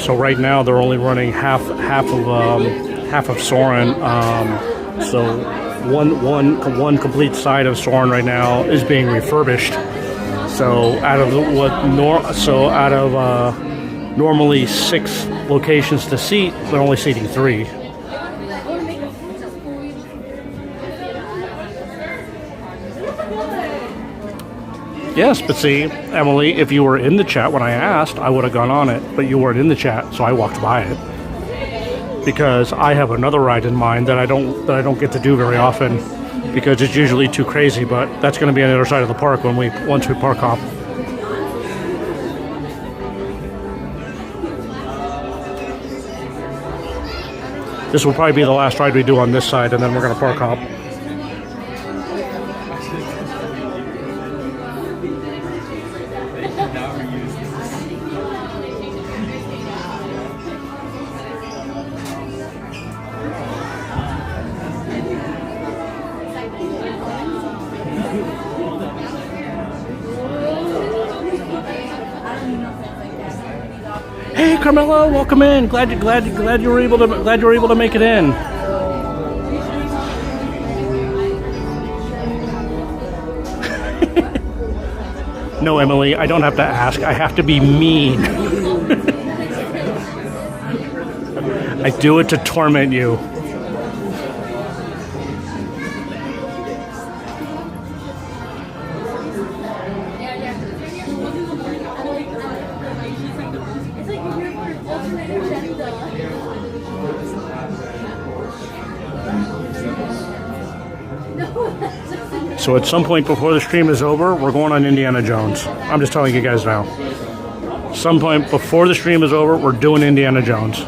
So right now they're only running half of Soarin'. So one complete side of Soarin' right now is being refurbished. So out of normally 6 locations to seat, they're only seating 3. Yes, but see, Emily, if you were in the chat when I asked, I would have gone on it, but you weren't in the chat, so I walked by it. Because I have another ride in mind that I don't get to do very often, because it's usually too crazy, but that's going to be on the other side of the park once we park hop. This will probably be the last ride we do on this side, and then we're going to park hop. Hey Carmelo, welcome in. Glad you were able to make it in. No, Emily, I don't have to ask. I have to be mean. I do it to torment you. So at some point before the stream is over, we're going on Indiana Jones. I'm just telling you guys now. Some point before the stream is over, we're doing Indiana Jones.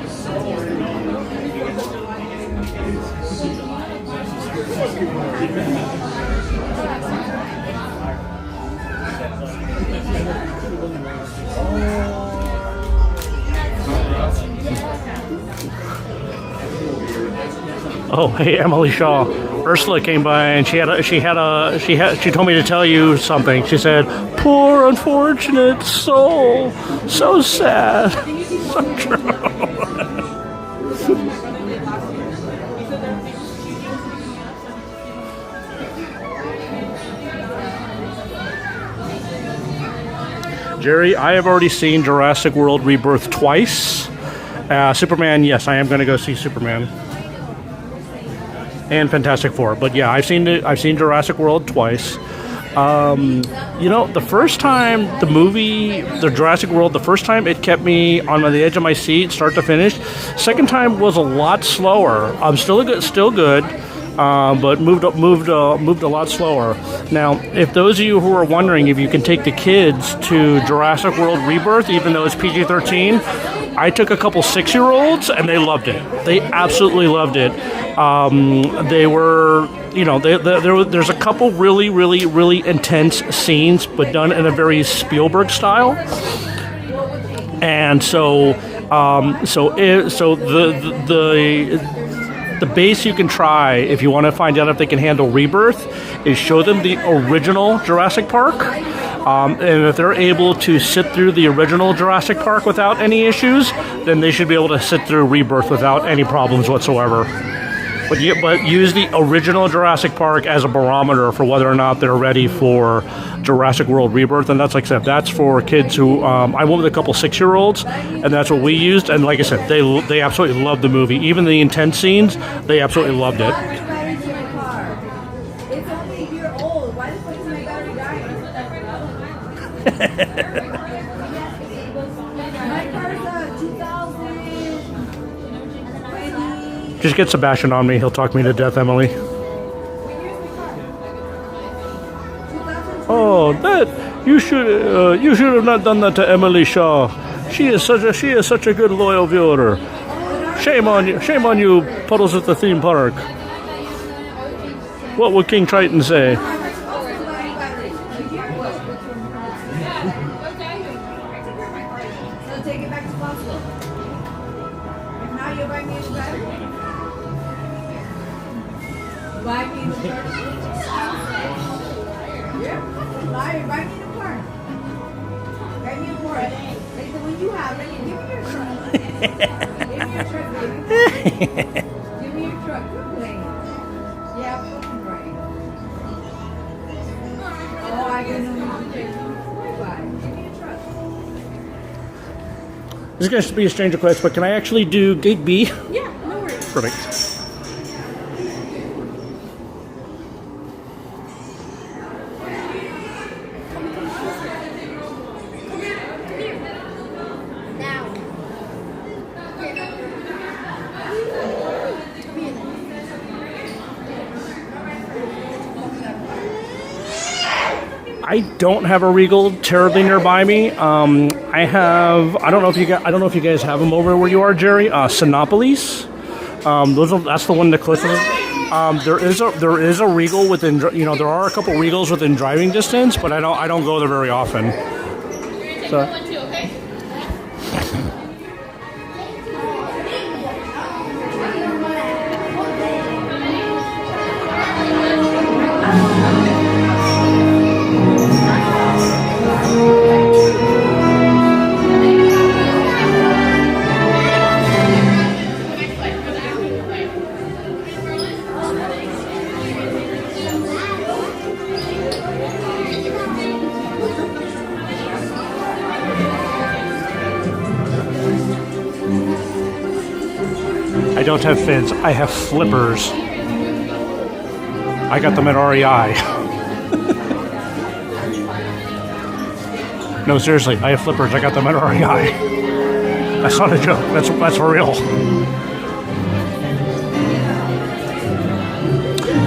Oh, hey, Emily Shaw. Ursula came by and she told me to tell you something. She said, "Poor unfortunate soul, so sad." So true. Jerry, I have already seen Jurassic World Rebirth twice. Superman, yes, I am going to go see Superman. And Fantastic Four, but yeah, I've seen Jurassic World twice. You know, the first time the Jurassic World, the first time it kept me on the edge of my seat, start to finish. Second time was a lot slower. Still good, but moved a lot slower. Now, if those of you who are wondering if you can take the kids to Jurassic World Rebirth, even though it's PG-13, I took a couple 6-year-olds and they loved it. They absolutely loved it. They were, you know, there's a couple really, really, really intense scenes, but done in a very Spielberg style. And so the base you can try if you want to find out if they can handle Rebirth is show them the original Jurassic Park. And if they're able to sit through the original Jurassic Park without any issues, then they should be able to sit through Rebirth without any problems whatsoever. But use the original Jurassic Park as a barometer for whether or not they're ready for Jurassic World Rebirth. And that's, like I said, that's for kids who, I went with a couple 6-year-olds, and that's what we used. And like I said, they absolutely loved the movie. Even the intense scenes, they absolutely loved it. It's only a year old. Why the fuck is my battery dying? My car's 2020. Just get Sebastian on me. He'll talk me to death, Emily. Oh, that you should have not done that to Emily Shaw. She is such a good loyal viewer. Shame on you, Puddles at the theme park. What would King Triton say? Take it back to Buffalo. If not, you'll buy me a battery. Buy me the car. Yeah, liar. Buy me the car. Buy me a car. Like the one you have. Give me your truck. Give me your truck, baby. Give me your truck. Quit playing. Yeah, fucking right. Oh, I got no money. Give me your truck. This is going to be a strange request, but can I actually do gate B? Yeah, no worries. Perfect. I don't have a Regal terribly nearby me. I don't know if you guys have them over where you are, Jerry. Sinopolis. That's the one the closest. There is a Regal within. There are a couple Regals within driving distance, but I don't go there very often. So. I don't have fins. I have flippers. I got them at REI. No, seriously, I have flippers. I got them at REI. That's not a joke. That's for real.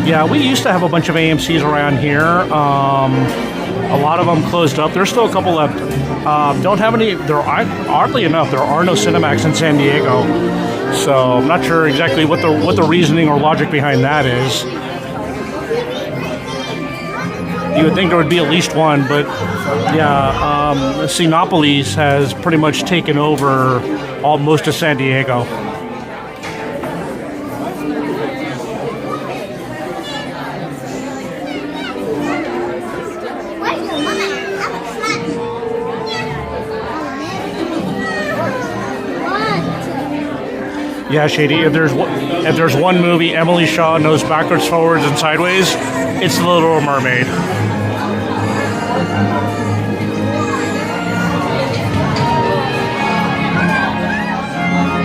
Yeah, we used to have a bunch of AMCs around here. A lot of them closed up. There's still a couple left. Don't have any. Oddly enough, there are no Cinemax in San Diego. So I'm not sure exactly what the reasoning or logic behind that is. You would think there would be at least one, but yeah, Sinopolis has pretty much taken over most of San Diego. Yeah, Shady, if there's one movie Emily Shaw knows backwards, forwards, and sideways, it's The Little Mermaid.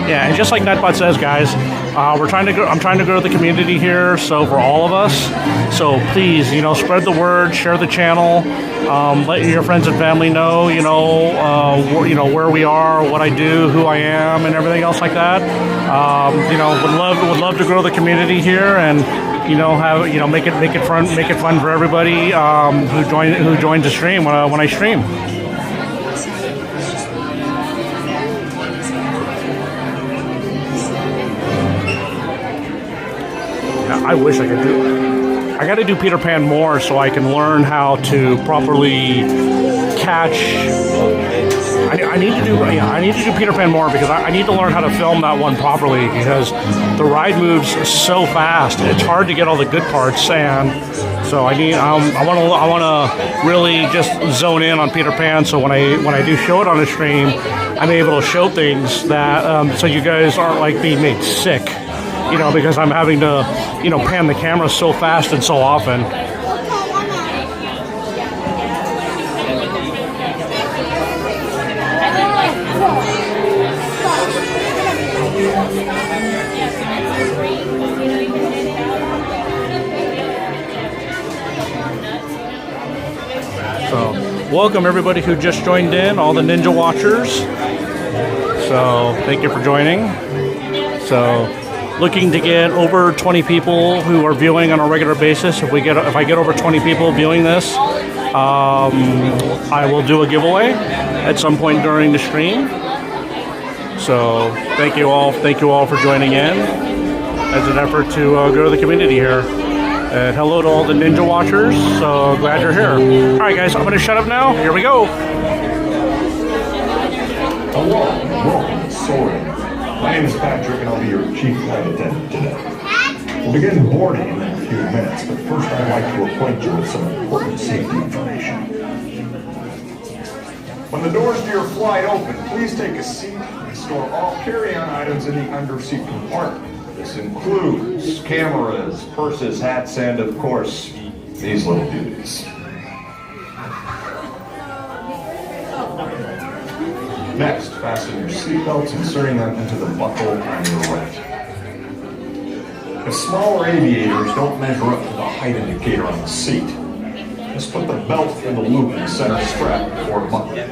Yeah, and just like Netbot says, guys, I'm trying to grow the community here, so for all of us. So please, spread the word, share the channel, let your friends and family know, where we are, what I do, who I am, and everything else like that. Would love to grow the community here, and make it fun for everybody who joins the stream when I stream. I wish I could do. I got to do Peter Pan more so I can learn how to properly catch. I need to do Peter Pan more because I need to learn how to film that one properly because the ride moves so fast. It's hard to get all the good parts, and so I want to really just zone in on Peter Pan. So when I do show it on the stream, I'm able to show things that so you guys aren't like being made sick. Because I'm having to, pan the camera so fast and so often. So, welcome everybody who just joined in, all the Ninja Watchers. So, thank you for joining. So, looking to get over 20 people who are viewing on a regular basis. If I get over 20 people viewing this, I will do a giveaway at some point during the stream. So thank you all for joining in as an effort to grow the community here. And hello to all the Ninja Watchers. So glad you're here. All right, guys, I'm going to shut up now. Here we go. Hello, sorry. My name is Patrick, and I'll be your chief flight attendant today. We'll begin boarding in a few minutes, but first I'd like to acquaint you with some important safety information. When the doors to your flight open, please take a seat and store all carry-on items in the underseat compartment. This includes cameras, purses, hats, and, of course, these little beauties. Next, fasten your seatbelts, inserting them into the buckle on your right. If smaller aviators don't measure up to the height indicator on the seat, just put the belt in the loop in the center strap before buckling.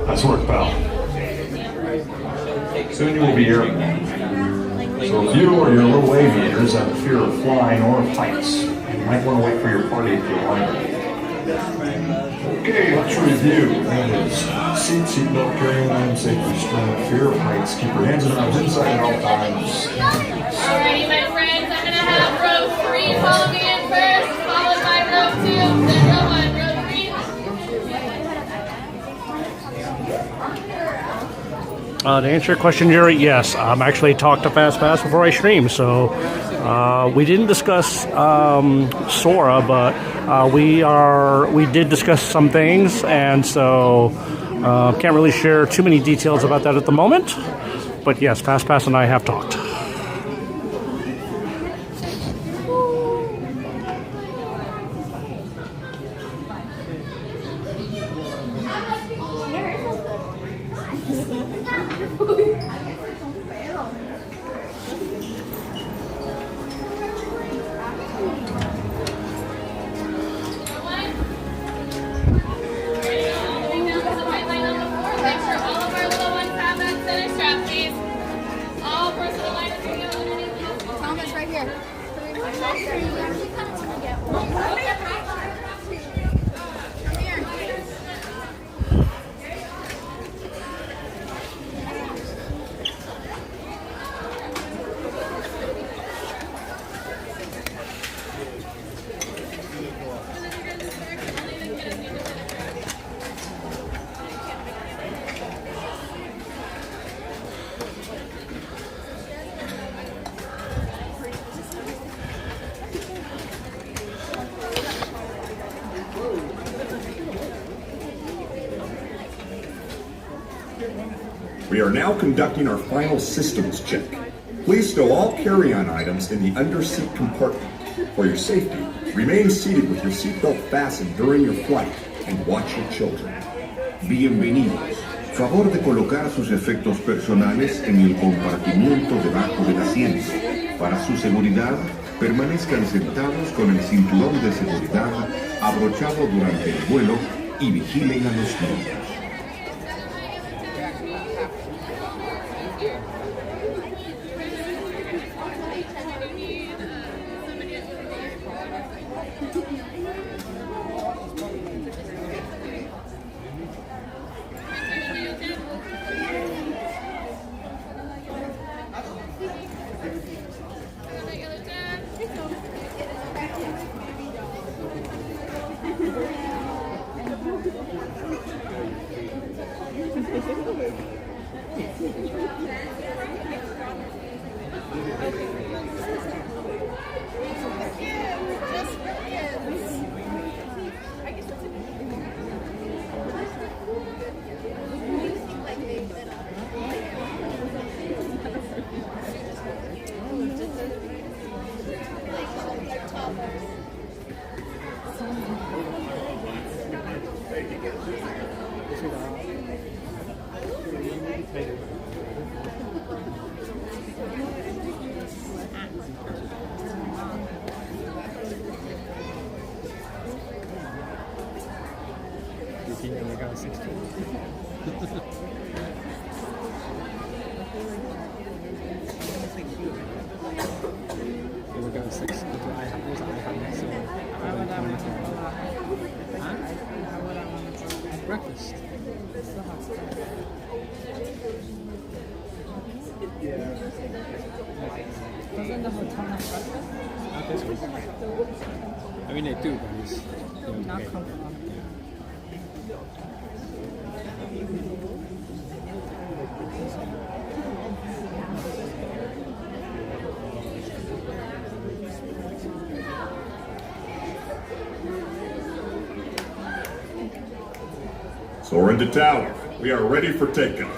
Nice work, pal. Soon you will be airborne. So if you or your little aviators have a fear of flying or of heights, you might want to wait for your party to align. Okay, let's review. That is seatbelt carrying on, safety restraint, fear of heights. Keep your hands and arms inside at all times. Alrighty, my friends, I'm gonna have row 3 follow me in first, followed by row 2, then row 1, row 3. To answer your question, Jerry, yes, I'm actually talked to Fast Pass before I stream, so we didn't discuss Sora, but we did discuss some things, and so can't really share too many details about that at the moment. But yes, Fast Pass and I have talked. Thomas, right here. We are now conducting our final systems check. Please stow all carry-on items in the under-seat compartment. For your safety, remain seated with your seatbelt fastened during your flight and watch your children. Bienvenidos. Favor de colocar sus efectos personales en el compartimiento debajo del asiento. Para su seguridad, permanezcan sentados con el cinturón de seguridad abrochado durante el vuelo y vigilen a los niños. Breakfast. Doesn't the hotel have breakfast? Not this week. I mean, they do, but it's not comfortable. Soaring to tower. We are ready for takeoff.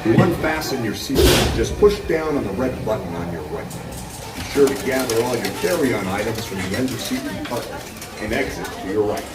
To unfasten your seatbelt, just push down on the red button on your right. Be sure to gather all your carry-on items from the under-seat compartment and exit to your right.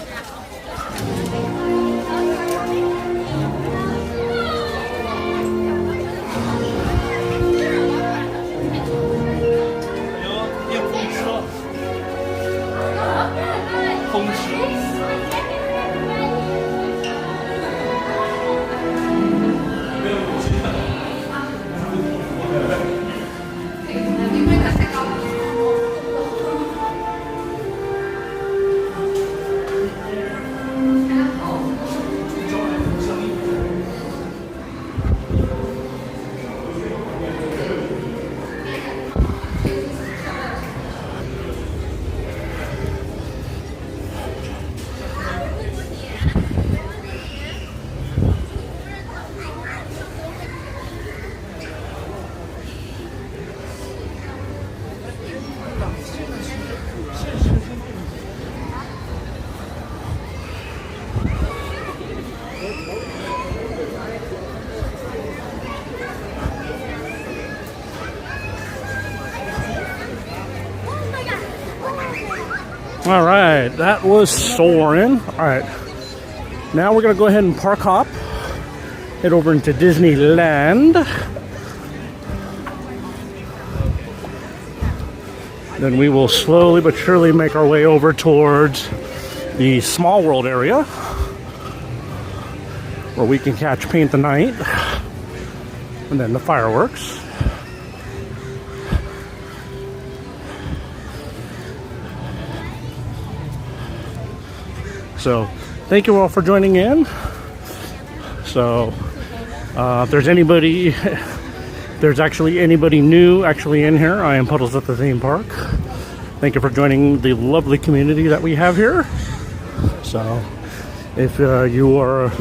All right, that was Soarin'. All right, now we're gonna go ahead and park hop, head over into Disneyland. Then we will slowly but surely make our way over towards the Small World area, where we can catch Paint the Night, and then the fireworks. So, thank you all for joining in. So, if there's actually anybody new actually in here, I am Puddles at the Theme Park. Thank you for joining the lovely community that we have here. So, if you are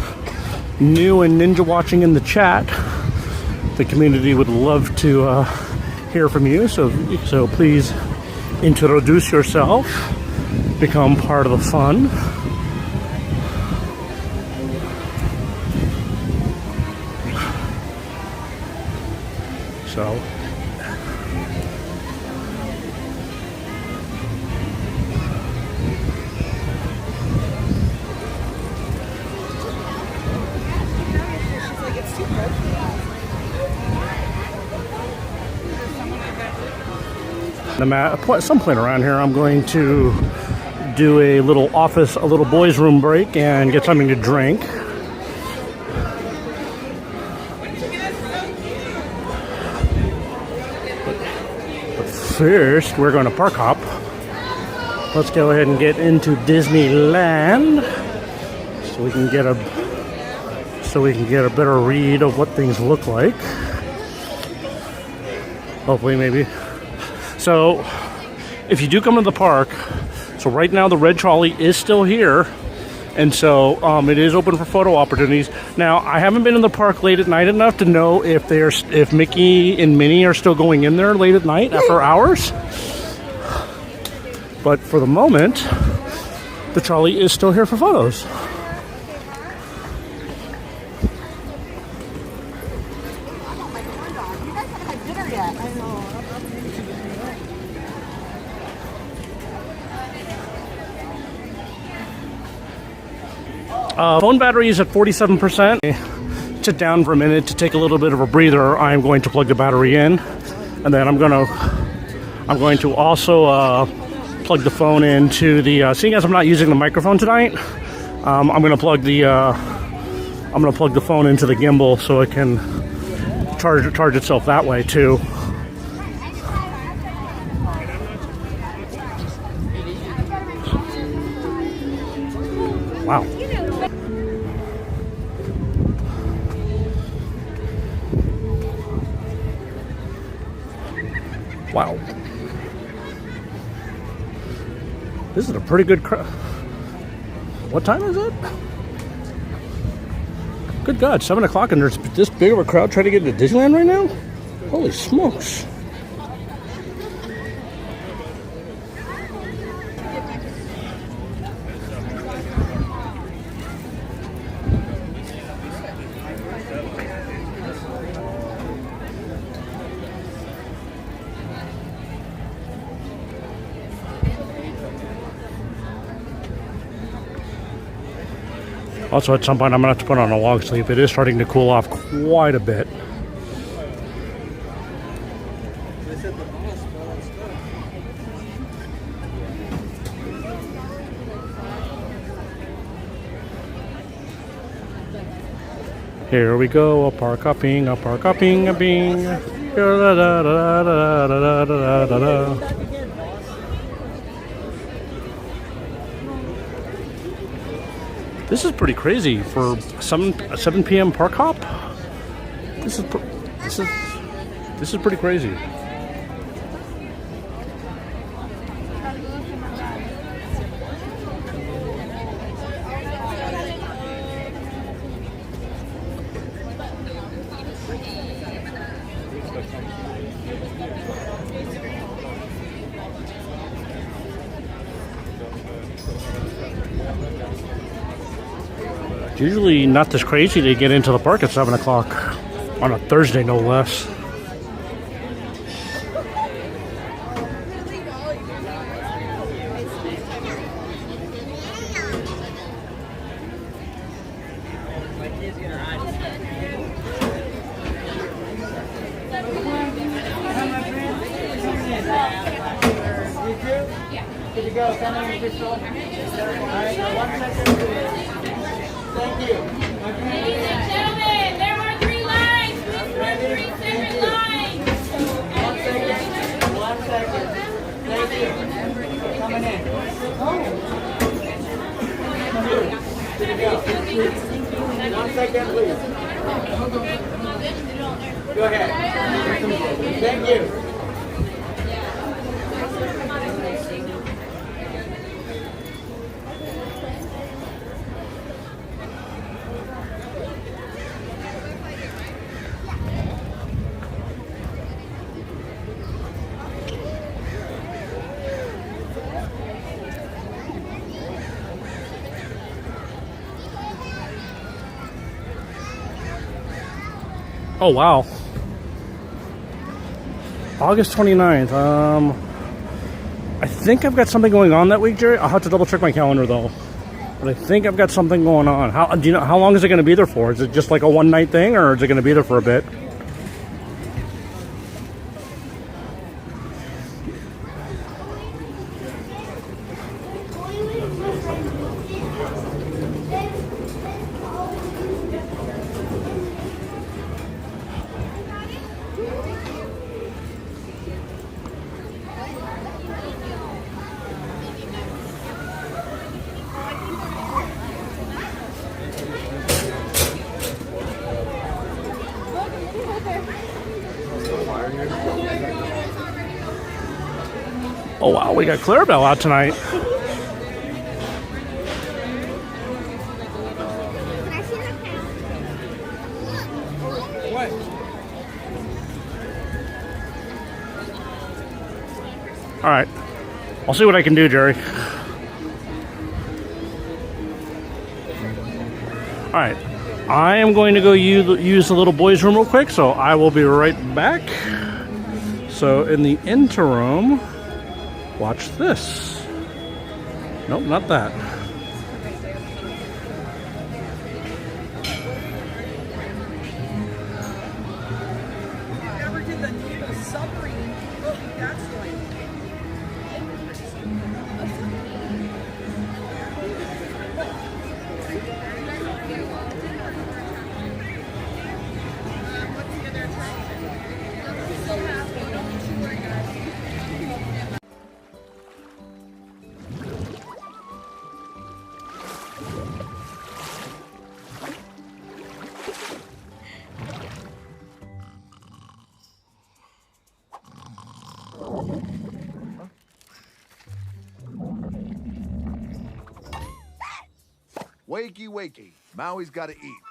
new and ninja watching in the chat, the community would love to hear from you. So please introduce yourself, become part of the fun. So, at some point around here, I'm going to do a little boys' room break and get something to drink. First, we're going to park hop. Let's go ahead and get into Disneyland so we can get a better read of what things look like. Hopefully, maybe. So, if you do come to the park, so right now the red trolley is still here, and so it is open for photo opportunities. Now, I haven't been in the park late at night enough to know if Mickey and Minnie are still going in there late at night after hours. But for the moment, the trolley is still here for photos. Phone battery is at 47%. Sit down for a minute to take a little bit of a breather. I'm going to plug the battery in, and then I'm going to also plug the phone into the. Seeing as I'm not using the microphone tonight, I'm going to plug the phone into the gimbal so it can charge itself that way too. Wow. Wow. This is a pretty good crowd. What time is it? Good God, 7 o'clock and there's this big of a crowd trying to get into Disneyland right now? Holy smokes. Also, at some point, I'm going to have to put on a long sleeve. It is starting to cool off quite a bit. Here we go, a park hopping, a park hopping, a bing. This is pretty crazy for 7 p.m. park hop. This is pretty crazy. Usually not this crazy to get into the park at 7 o'clock on a Thursday, no less. Good to go. Come on, your shoulder. All right, 1 second. Thank you. Ladies and gentlemen, there are 3 lines. Please run 3 separate lines. 1 second. 1 second. Thank you. Coming in. Good to go. 1 second, please. Go ahead. Thank you. Oh, wow. August 29th. I think I've got something going on that week, Jerry. I'll have to double check my calendar though. But I think I've got something going on. How do you know how long is it going to be there for? Is it just like a one night thing, or is it going to be there for a bit? Oh wow, we got Clarabelle out tonight. All right, I'll see what I can do, Jerry. All right, I am going to go use the little boys' room real quick, so I will be right back. So in the interim, watch this. Nope, not that. Never did the submarine. That's like. Wakey, wakey. Maui's got to eat.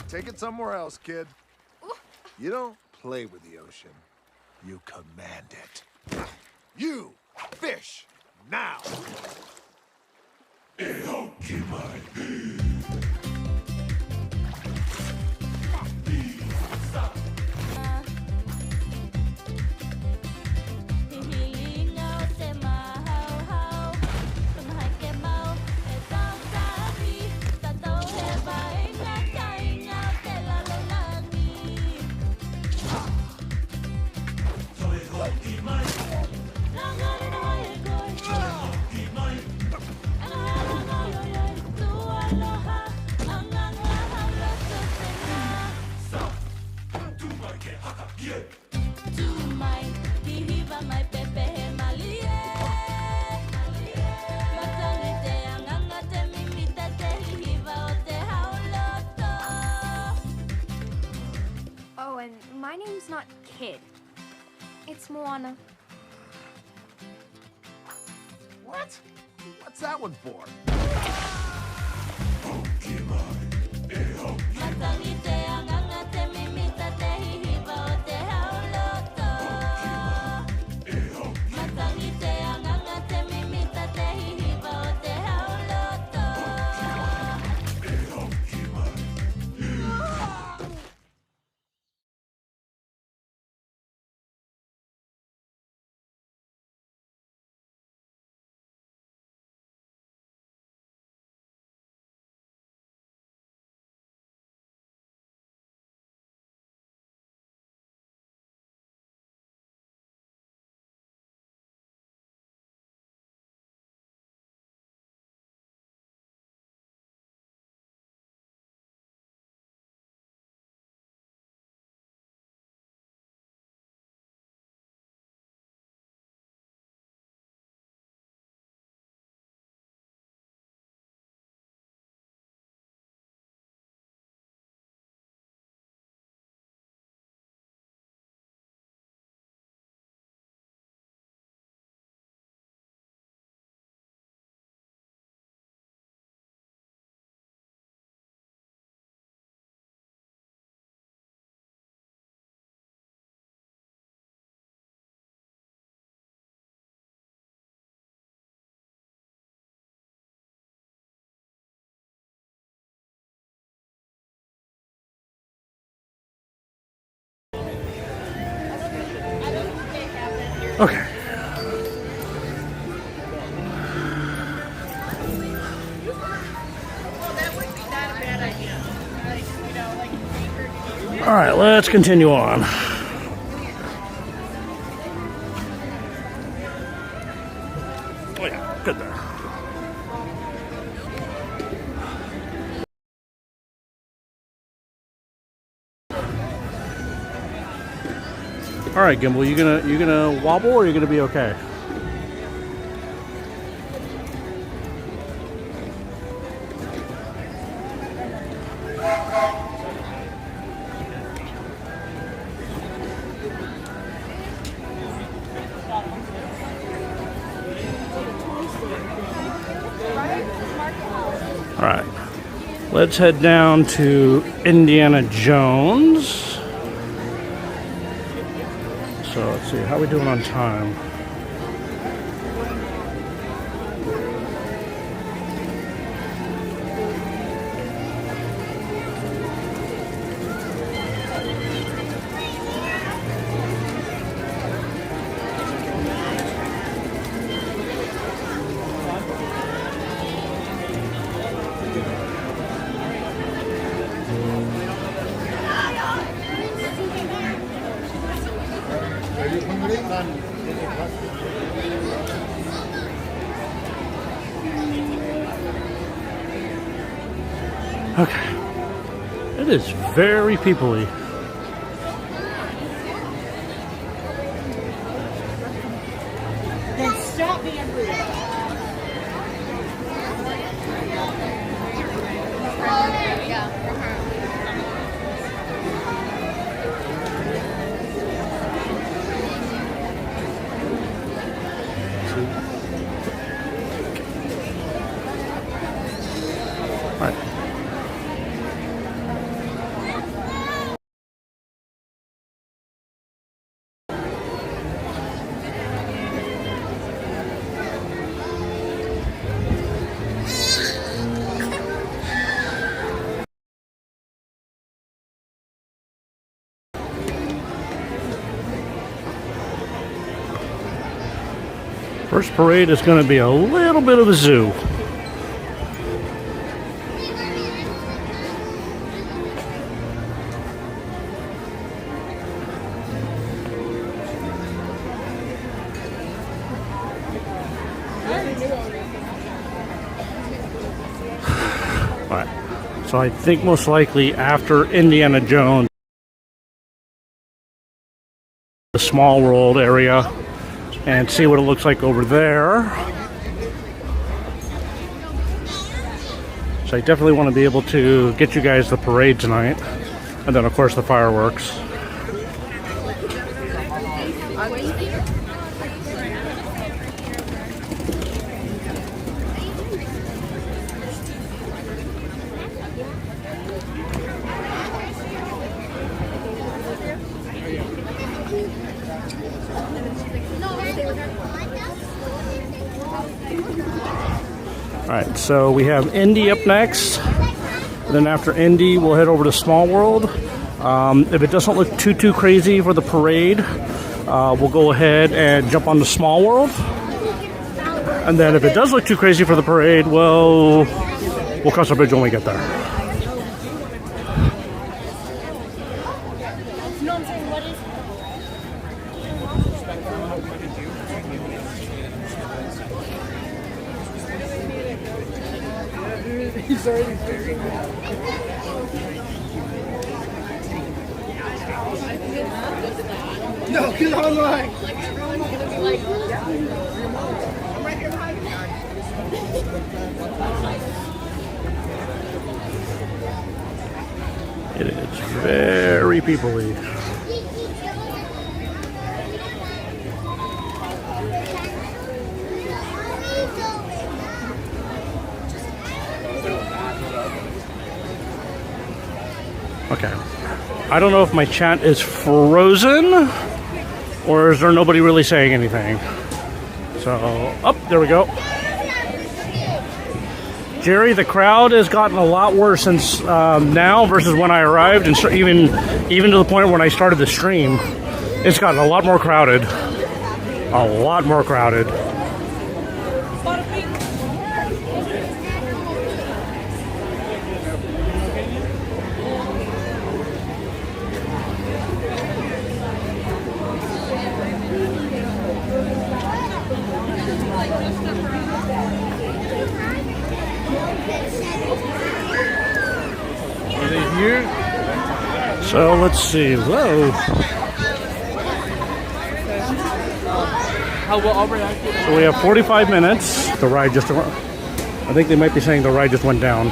Take it somewhere else, kid. You don't play with the ocean. You command it. You fish now. name's not Kid. It's Moana. What? What's that one for? Okay. All right, let's continue on. Oh yeah, good there. All right, Gimbal, you gonna wobble or are you gonna be okay? All right, let's head down to Indiana Jones. So let's see, how are we doing on time? Okay. It is very people-y. Then stop being rude. First parade is going to be a little bit of a zoo. Alright, so I think most likely after Indiana Jones, the Small World area, and see what it looks like over there. So I definitely want to be able to get you guys the parade tonight, and then of course the fireworks. Alright, so we have Indy up next. Then after Indy, we'll head over to Small World. If it doesn't look too crazy for the parade, we'll go ahead and jump on the Small World. And then if it does look too crazy for the parade, well, we'll cross the bridge when we get there. He's already very No, because I was like... It is very people-y. Okay. I don't know if my chat is frozen or is there nobody really saying anything. So, there we go. Jerry, the crowd has gotten a lot worse since now versus when I arrived, and so even to the point when I started the stream, it's gotten a lot more crowded. A lot more crowded. So let's see. Whoa. So we have 45 minutes. The ride just, I think they might be saying the ride just went down.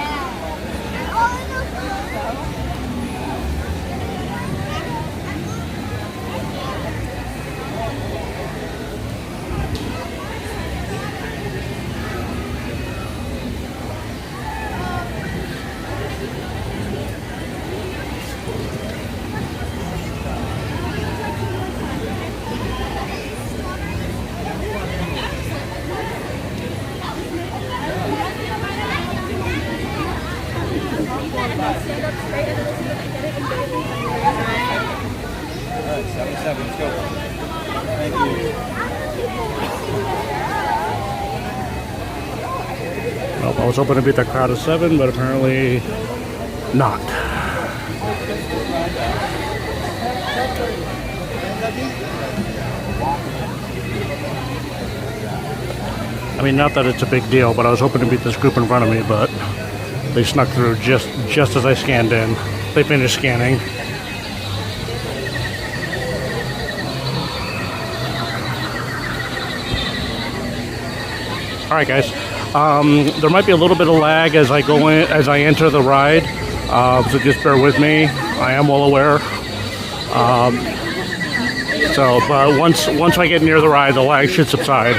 Well, I was hoping to beat that crowd of 7, but apparently not. I mean, not that it's a big deal, but I was hoping to beat this group in front of me, but they snuck through just as I scanned in. They finished scanning. All right, guys. There might be a little bit of lag as I go in, as I enter the ride, so just bear with me. I am well aware. But once I get near the ride, the lag should subside.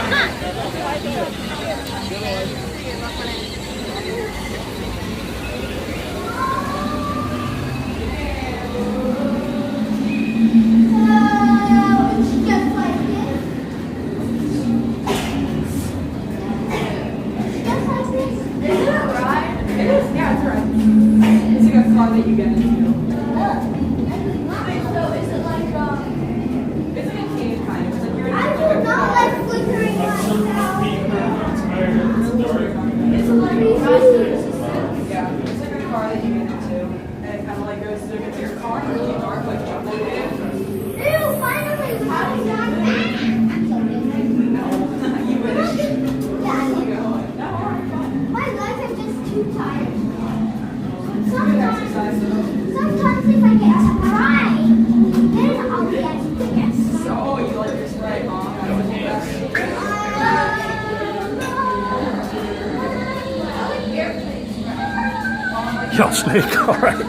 Yo, Snake, all right.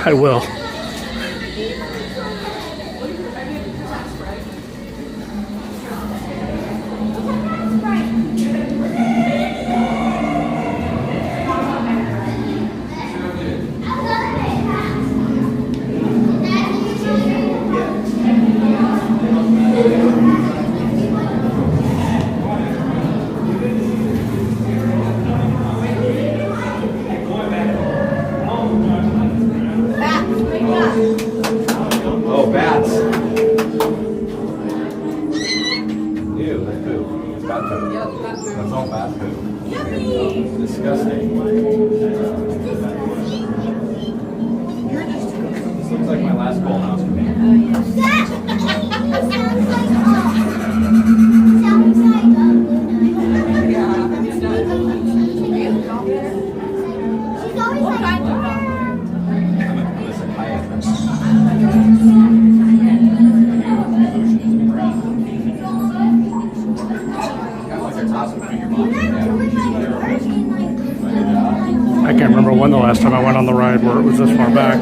I will. That's all bad food. Disgusting. This looks like my last colonoscopy. I can't remember when the last time I went on the ride where it was this far back.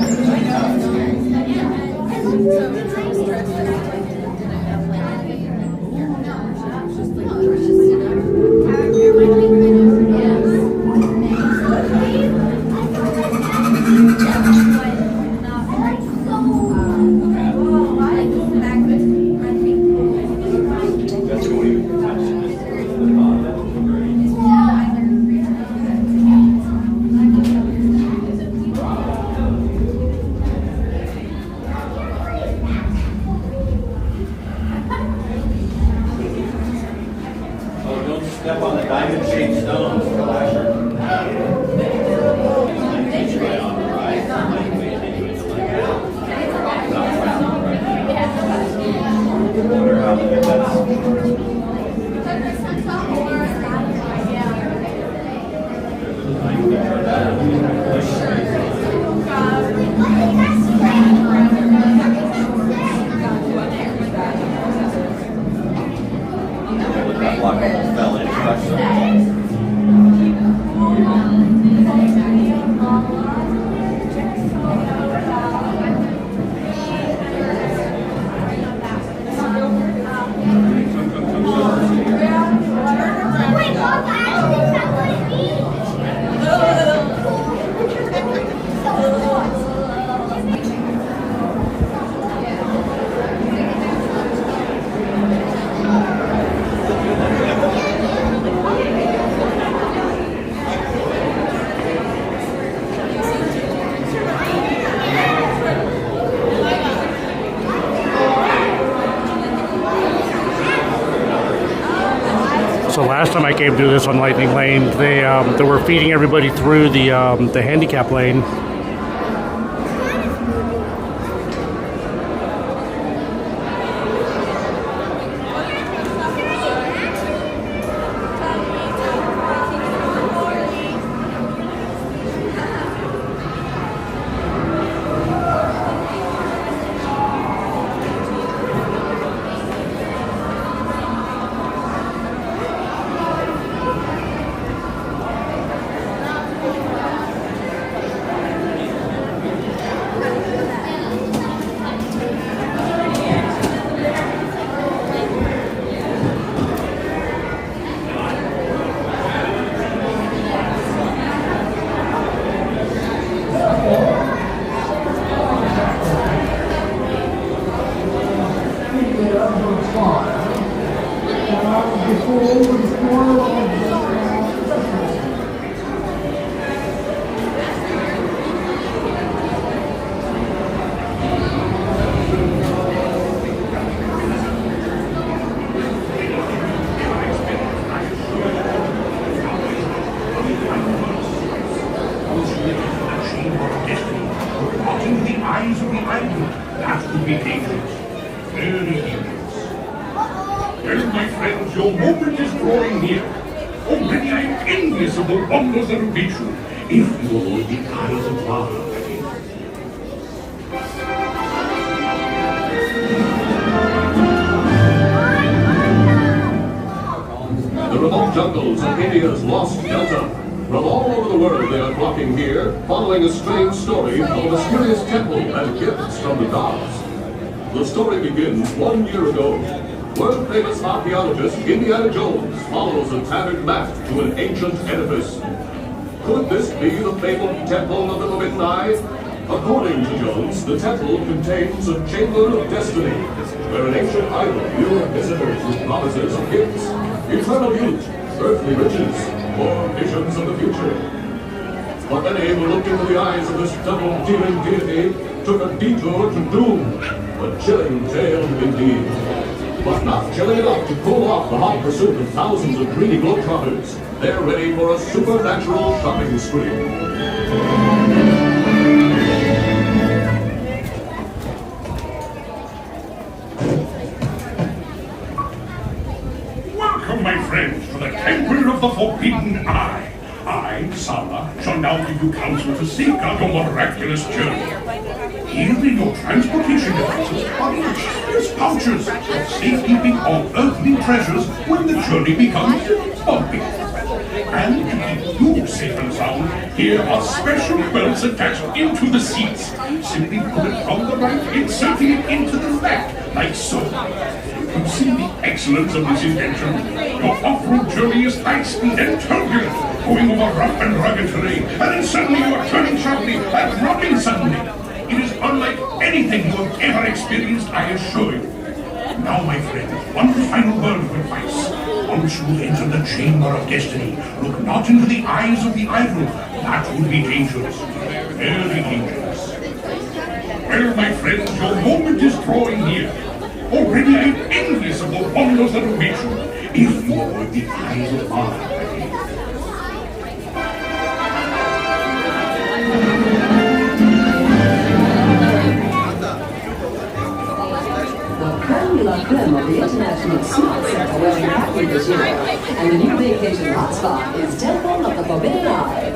Step on the diamond-shaped stones, Flasher. That block almost fell in. So last time I came to this on Lightning Lane, they were feeding everybody through the handicap lane. Well, my friends, your moment is drawing near. Already I am envious of the wonders that await you, if you avoid the eyes of love. The remote jungles of India's lost delta. From all over the world they are flocking here, following a strange story of a mysterious temple and gifts from the gods. The story begins 1 year ago. World-famous archaeologist Indiana Jones follows a tattered map to an ancient edifice. Could this be the fabled Temple of the Forbidden Eye? According to Jones, the temple contains a chamber of destiny, where an ancient idol lured visitors with promises of gifts, eternal youth, earthly riches, or visions of the future. But many who looked into the eyes of this double-dealing deity took a detour to doom, a chilling tale indeed. but not chilly enough to cool off the hot pursuit of thousands of greedy globetrotters. They're ready for a supernatural shopping spree. Welcome, my friends, to the Temple of the Forbidden Eye. I, Sala, shall now give you counsel to seek out your miraculous journey. Here in your transportation devices are ingenious pouches for safekeeping all earthly treasures when the journey becomes bumpy. And to keep you safe and sound, here are special belts attached into the seats. Simply pull it from the right, inserting it into the left, like so. You see the excellence of this invention? Your off-road journey is high-speed and turbulent, going over rough and rugged terrain, and then suddenly you are turning sharply and dropping suddenly. It is unlike anything you have ever experienced, I assure you. Now, my friends, one final word of advice. Once you enter the Chamber of Destiny, look not into the eyes of the idol. That would be dangerous. Very dangerous. Well, my friends, your moment is drawing near. Already I am envious of the wonders that await you, if you were the eyes of mine. The creme de la creme of the International Super Center will be happy this year, and the new vacation hotspot is Temple of the Forbidden Eye.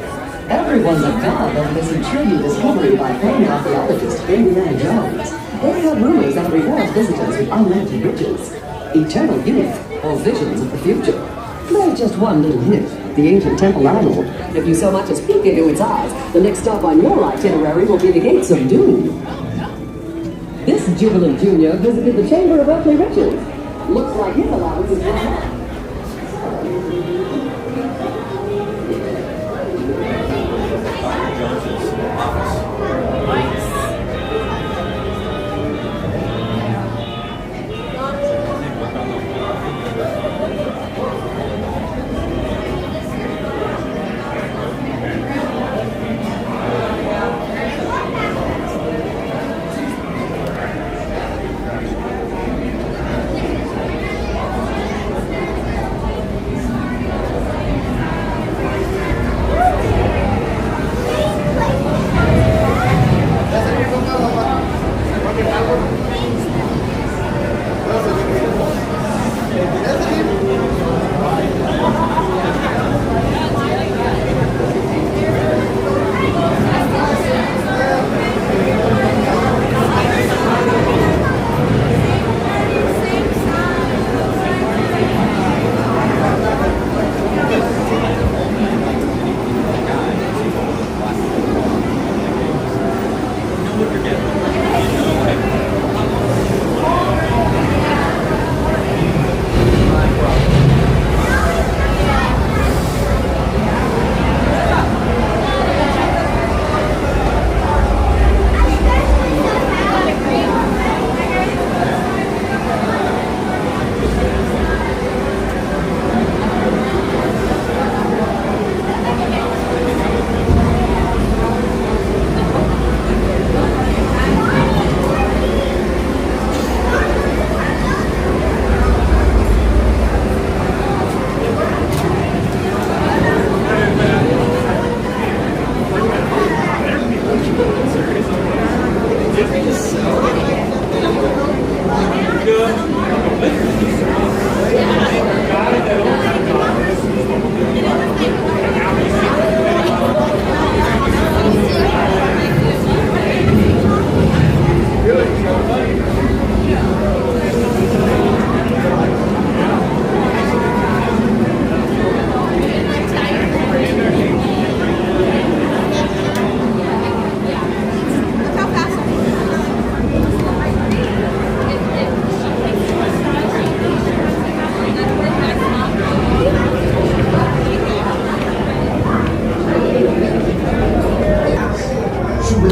Everyone's agog over this intriguing discovery by famous archaeologist Indiana Jones. They have rumors that reward visitors with unlimited riches, eternal youth, or visions of the future. There's just one little hint, the ancient temple idol. If you so much as peek into its eyes, the next stop on your itinerary will be the Gates of Doom. This jubilant junior visited the Chamber of Earthly Riches. Looks like his allowance is run out.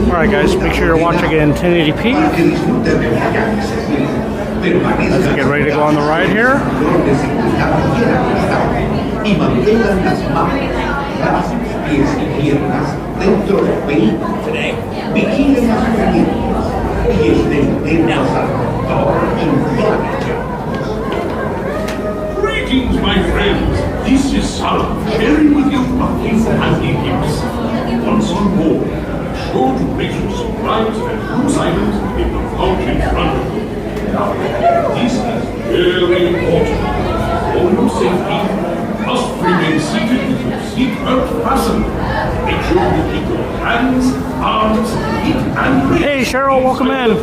Alright guys, make sure you're watching it in 1080p as we get ready to go on the ride here. This is Salah, sharing with you puppies and idiots. Once on board, be sure to place your supplies and cruise items in the pouch in front of you. Now, this is very important. For your safety, you must remain seated with your seatbelt fastened. Make sure you keep your hands, arms, feet, and legs. Hey, Cheryl, welcome in.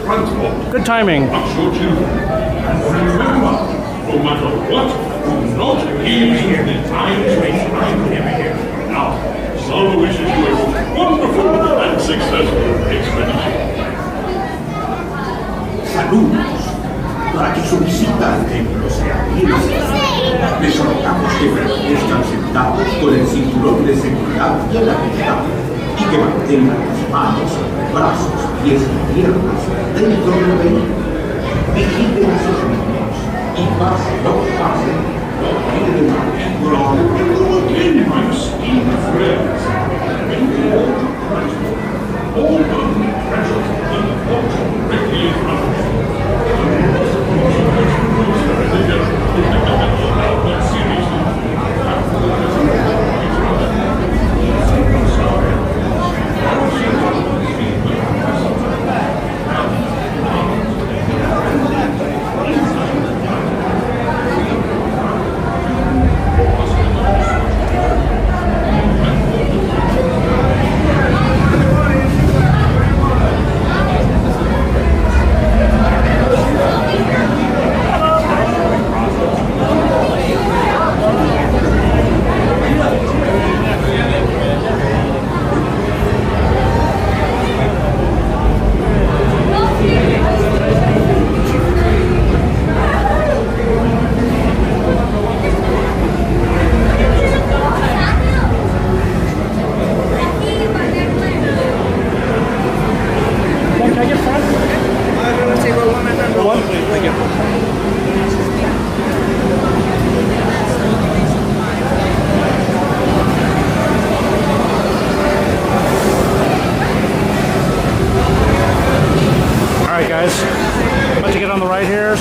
Good timing. Watch your children. And remember, no matter what, do not leave the time train. Now, Salah wishes you a wonderful and successful expedition. Saludos. Para que su visita al templo sea bien. Les rogamos que permanezcan sentados con el cinturón de seguridad bien apretado y que mantengan las manos, brazos, pies y piernas dentro del vehículo. Vigilen a sus niños y pase lo que pase, no olviden el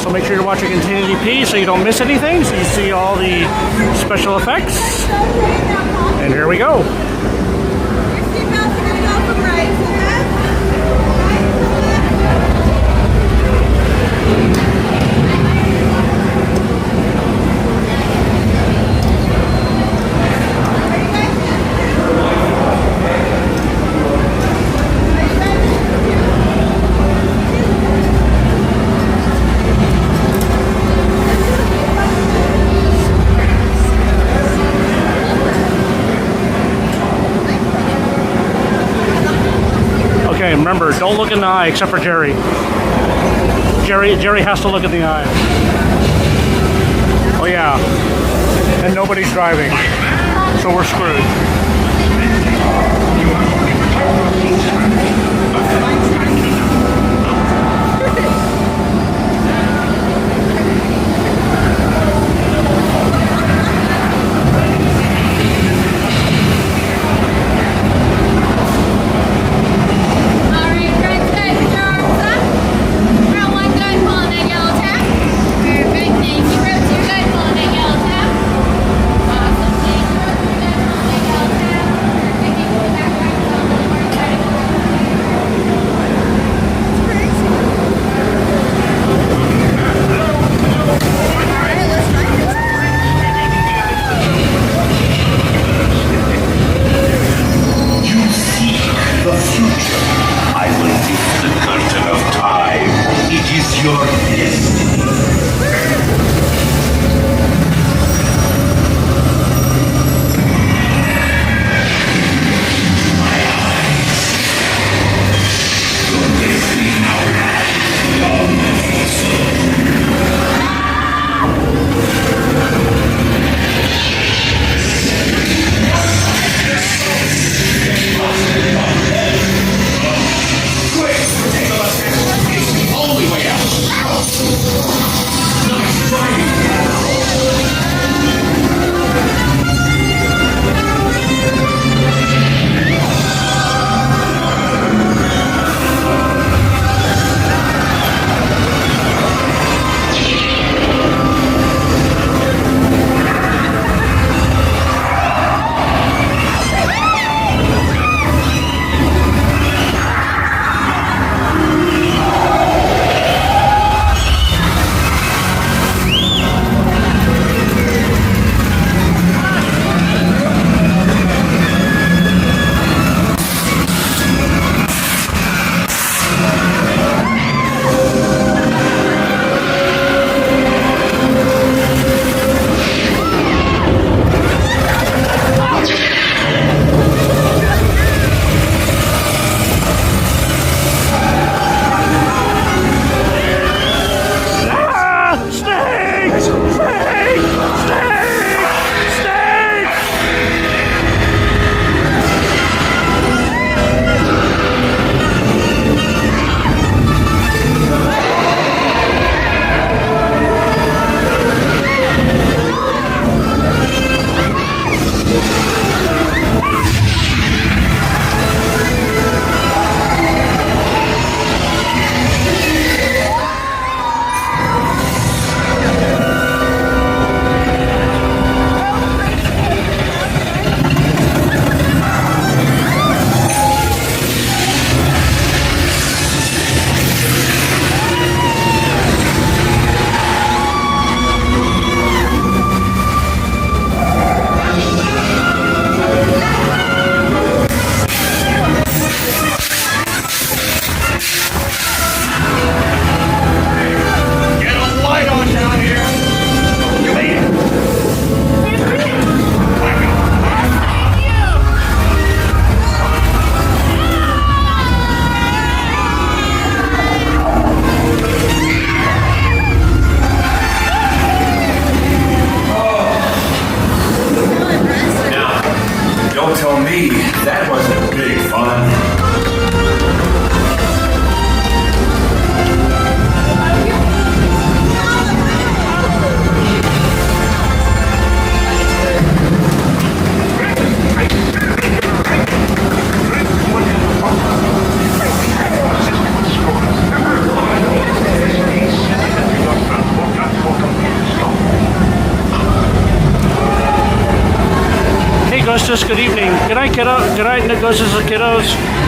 So make sure you're watching Infinity P so you don't miss anything, so you see all the special effects. And here we go. Okay, remember, don't look in the eye except for Jerry. Jerry has to look in the eye. Oh yeah, and nobody's driving, so we're screwed. Negosis, good evening. Good night, kiddo. Good night, Negosis and kiddos.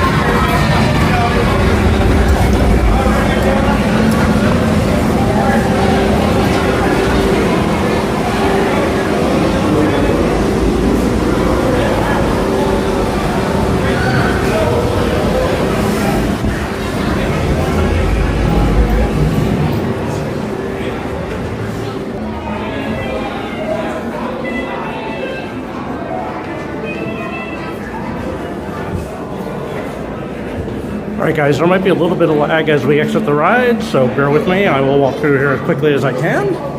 Alright guys, there might be a little bit of lag as we exit the ride, so bear with me. I will walk through here as quickly as I can.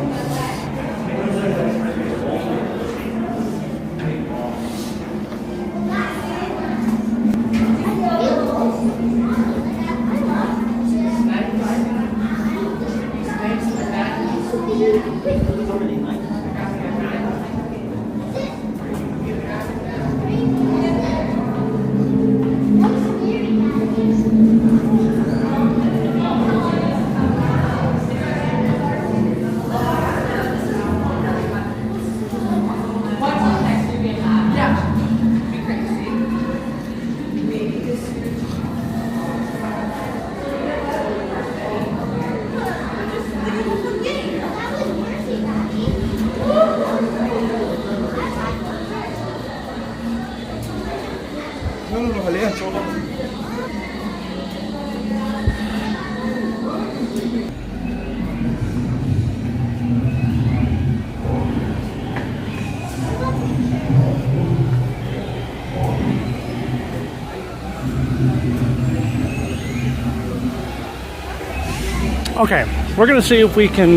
Okay, we're going to see if we can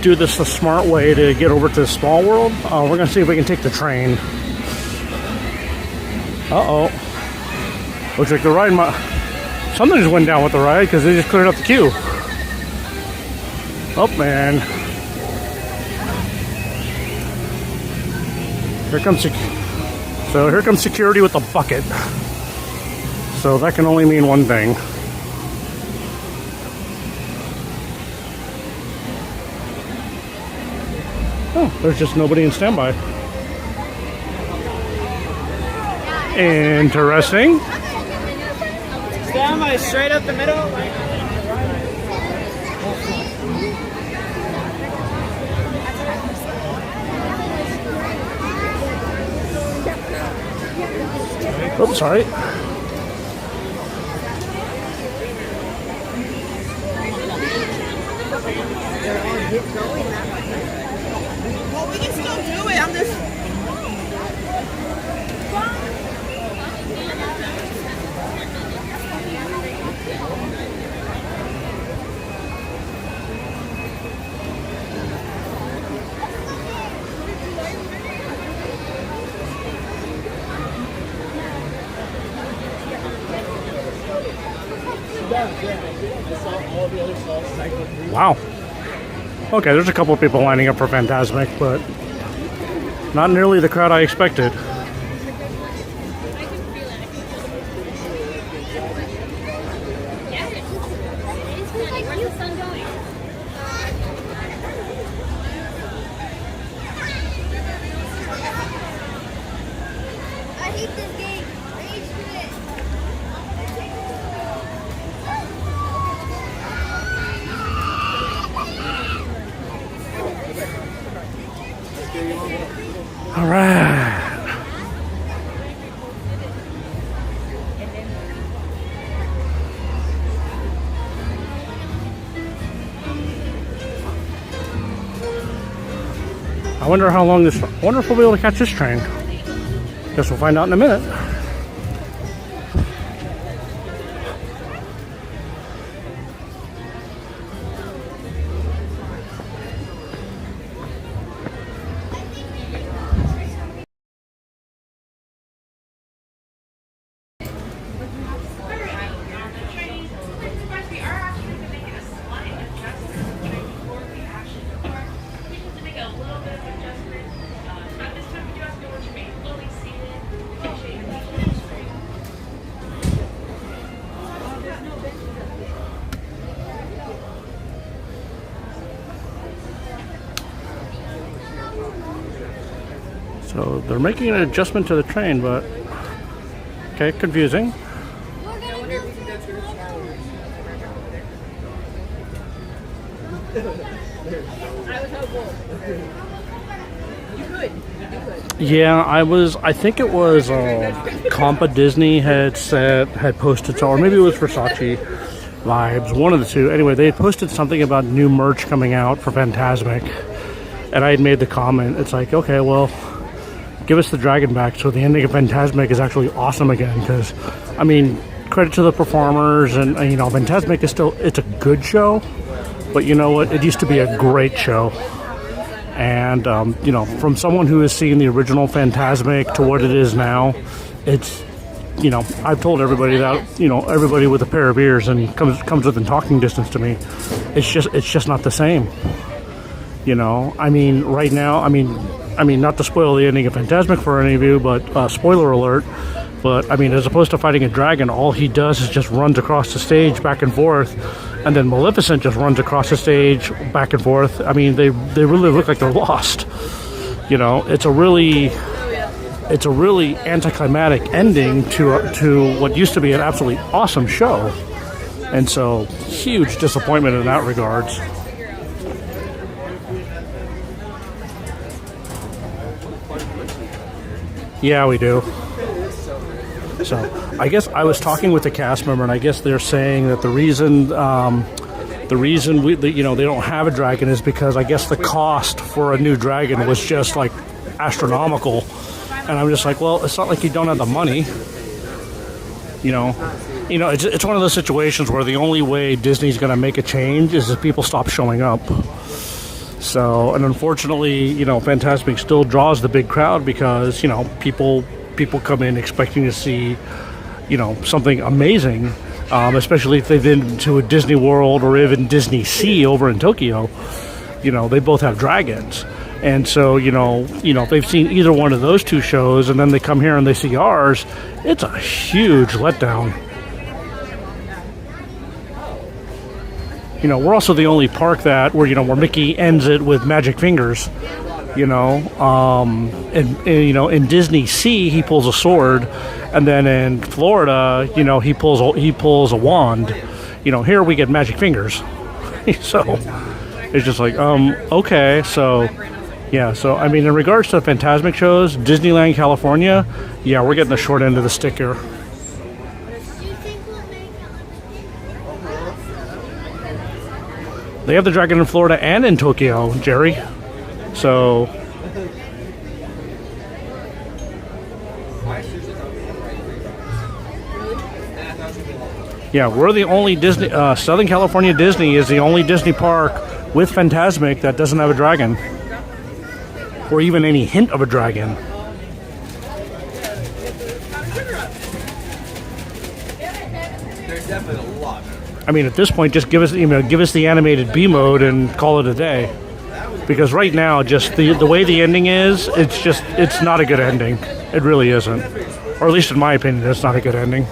do this the smart way to get over to the small world. We're going to see if we can take the train. Uh-oh. Looks like the ride something just went down with the ride because they just cleared up the queue. Oh, man. Here comes security with a bucket. So that can only mean one thing. Oh, there's just nobody in standby. Interesting. Standby straight up the middle. Oops, sorry. Well, we can still do it. I'm just. Wow. Okay, there's a couple of people lining up for Fantasmic, but not nearly the crowd I expected. I hate this game. Rage quit. All right. I wonder how long this. I wonder if we'll be able to catch this train. Guess we'll find out in a minute. So they're making an adjustment to the train, but okay, confusing. Yeah, I think it was Compa Disney had posted, or maybe it was Versace Vibes, one of the two. Anyway, they had posted something about new merch coming out for Fantasmic, and I had made the comment. It's like, okay, well, give us the dragon back so the ending of Fantasmic is actually awesome again. Because, I mean, credit to the performers, and you know, Fantasmic is still, it's a good show, but you know what? It used to be a great show. And, you know, from someone who has seen the original Fantasmic to what it is now, it's, you know, I've told everybody that, you know, everybody with a pair of ears and comes within talking distance to me, it's just not the same. You know, I mean, right now, I mean, not to spoil the ending of Fantasmic for any of you, but spoiler alert. But I mean, as opposed to fighting a dragon, all he does is just runs across the stage back and forth, and then Maleficent just runs across the stage back and forth. I mean, they really look like they're lost. You know, it's a really anticlimactic ending to what used to be an absolutely awesome show, and so huge disappointment in that regards. Yeah, we do. So I guess I was talking with the cast member, and I guess they're saying that the reason they don't have a dragon is because I guess the cost for a new dragon was just like astronomical. And I'm just like, well, it's not like you don't have the money. You know, it's one of those situations where the only way Disney's going to make a change is if people stop showing up. So, and unfortunately, you know, Fantasmic still draws the big crowd because, you know, people come in expecting to see, you know, something amazing, especially if they've been to a Disney World or even Disney Sea over in Tokyo. You know, they both have dragons. And so, you know, if they've seen either one of those two shows and then they come here and they see ours, it's a huge letdown. You know, we're also the only park where Mickey ends it with magic fingers. You know, and you know, in Disney Sea he pulls a sword, and then in Florida, you know, he pulls a wand. You know, here we get magic fingers. So it's just like, okay, so yeah, so I mean, in regards to Fantasmic shows, Disneyland California, yeah, we're getting the short end of the stick here. They have the dragon in Florida and in Tokyo, Jerry. So, yeah, we're the only Disney, Southern California Disney is the only Disney park with Fantasmic that doesn't have a dragon. Or even any hint of a dragon. There's definitely a lot. I mean, at this point, just give us the animated B mode and call it a day. Because right now, just the way the ending is, it's not a good ending. It really isn't. Or at least in my opinion, it's not a good ending.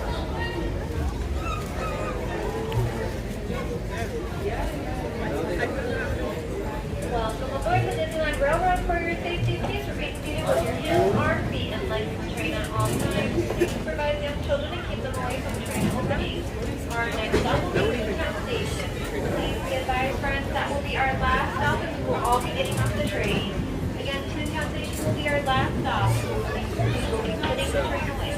Welcome aboard the Disneyland Railroad. For your safety, please remain seated with your hands, arms, feet, and legs in the train at all times. Please supervise young children and keep them away from the train openings. Our next stop will be Newtown Station. Please be advised, friends, that will be our last stop, and we will all be getting off the train. Again, Newtown Station will be our last stop. We will be putting the train away.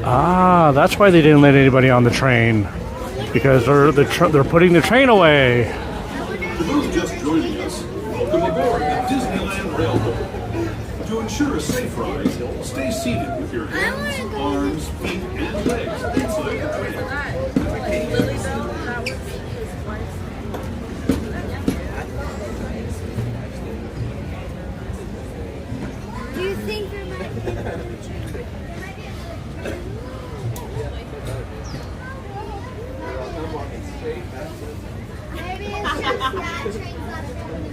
Ah, that's why they didn't let anybody on the train. Because they're putting the train away. For those just joining us, welcome aboard the Disneyland Railroad. To ensure a safe ride, stay seated with your hands, arms, feet, and legs inside the train. Do you think there might maybe it's just that train's not going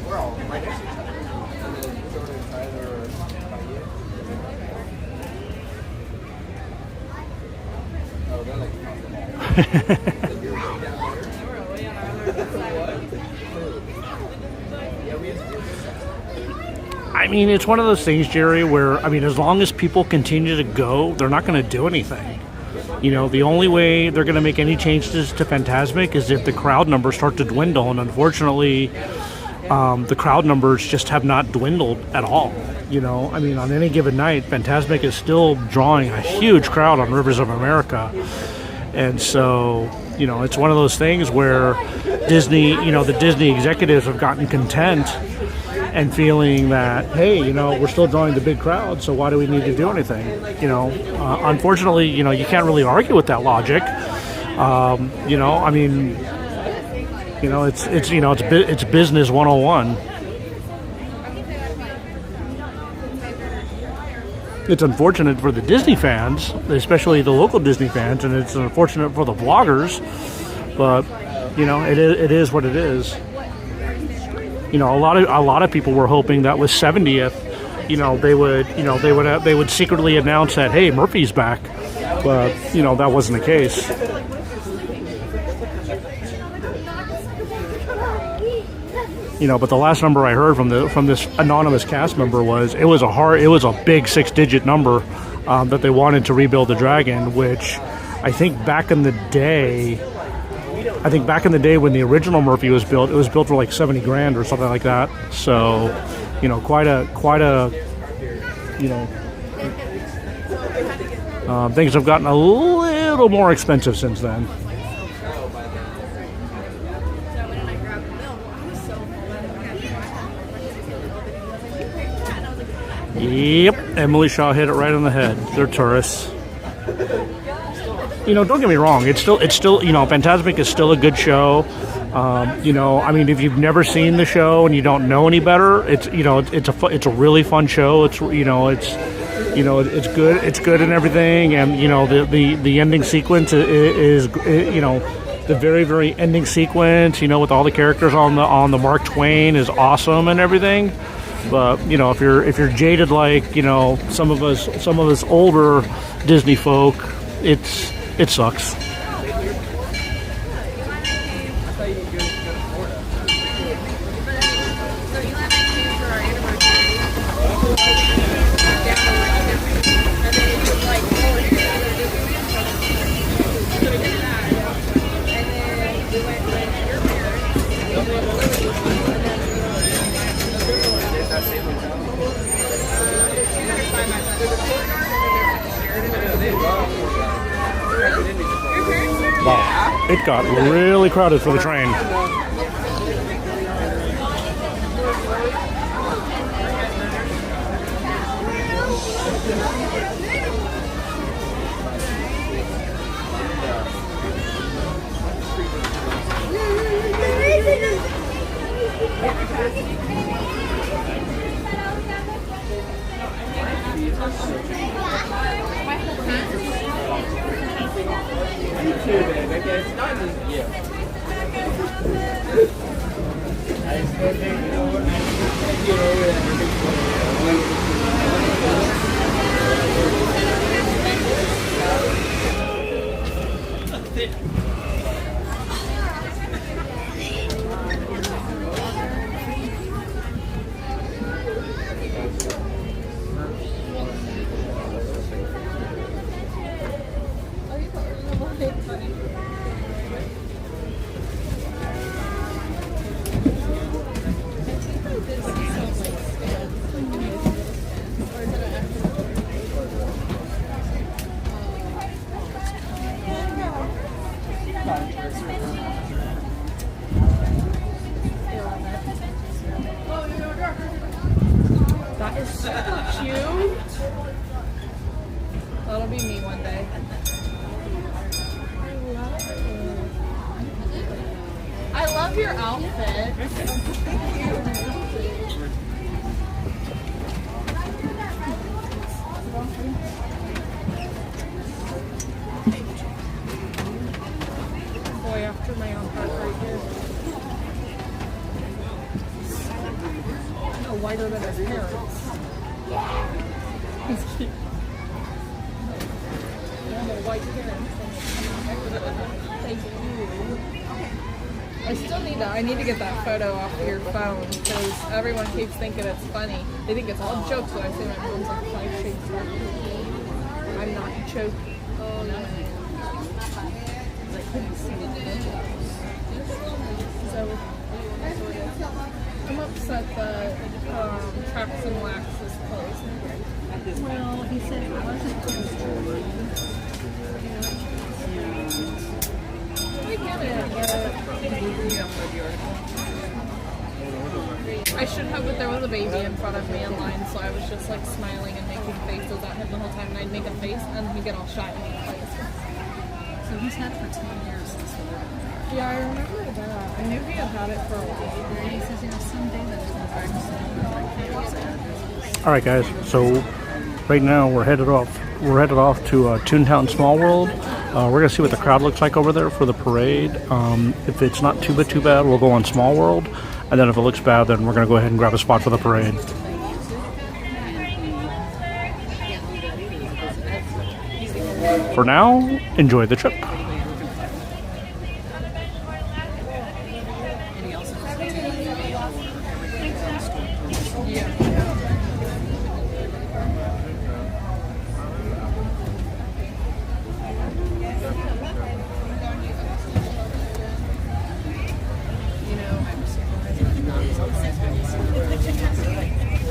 We're all right next to each other. And then Jordan and Tyler are by you. I mean, it's one of those things, Jerry, where, I mean, as long as people continue to go, they're not going to do anything. You know, the only way they're going to make any changes to Fantasmic is if the crowd numbers start to dwindle, and unfortunately, the crowd numbers just have not dwindled at all. You know, I mean, on any given night, Fantasmic is still drawing a huge crowd on Rivers of America. And so, you know, it's one of those things where Disney, you know, the Disney executives have gotten content and feeling that, hey, you know, we're still drawing the big crowd, so why do we need to do anything? You know, unfortunately, you know, you can't really argue with that logic. You know, I mean, you know, it's business 101. It's unfortunate for the Disney fans, especially the local Disney fans, and it's unfortunate for the vloggers, but, you know, it is what it is. You know, a lot of people were hoping that with 70th, you know, they would secretly announce that, hey, Murphy's back, but, you know, that wasn't the case. You know, but the last number I heard from this anonymous cast member was it was a big 6-digit number that they wanted to rebuild the dragon, which I think back in the day when the original Murphy was built, it was built for like 70 grand or something like that. So, you know, quite a you know, things have gotten a little more expensive since then. Yep, Emily Shaw hit it right on the head. They're tourists. You know, don't get me wrong. It's still, you know, Fantasmic is still a good show. You know, I mean, if you've never seen the show and you don't know any better, it's, you know, it's a really fun show. It's, you know, it's good and everything. And, you know, the ending sequence is you know, the very, very ending sequence, you know, with all the characters on the Mark Twain is awesome and everything. But, you know, if you're jaded like, you know, some of us older Disney folk, it sucks. Wow, it got really crowded for the train. That is so cute. That'll be me one day. I love your outfit. Boy, after my own heart right here. No, whiter than his parents. He's cute. Yeah, the white parents. I still need to. I need to get that photo off of your phone because everyone keeps thinking it's funny. They think it's all jokes when I say my mom's like 5 shades darker. I'm not joking. Oh no. So I'm upset that Trax and Wax is closed. Well, he said it wasn't closed. I get it. I should have, but there was a baby in front of me in line, so I was just like smiling and making faces at him the whole time, and I'd make a face and he'd get all shy in my face. So he's had for 10 years. Yeah, I remember that. I knew he had had it for a while. And he says, you know, someday that's going to All right, guys. So right now we're headed off. We're headed off to Toontown Small World. We're gonna see what the crowd looks like over there for the parade. If it's not too bad, we'll go on Small World, and then if it looks bad, then we're gonna go ahead and grab a spot for the parade. For now, enjoy the trip.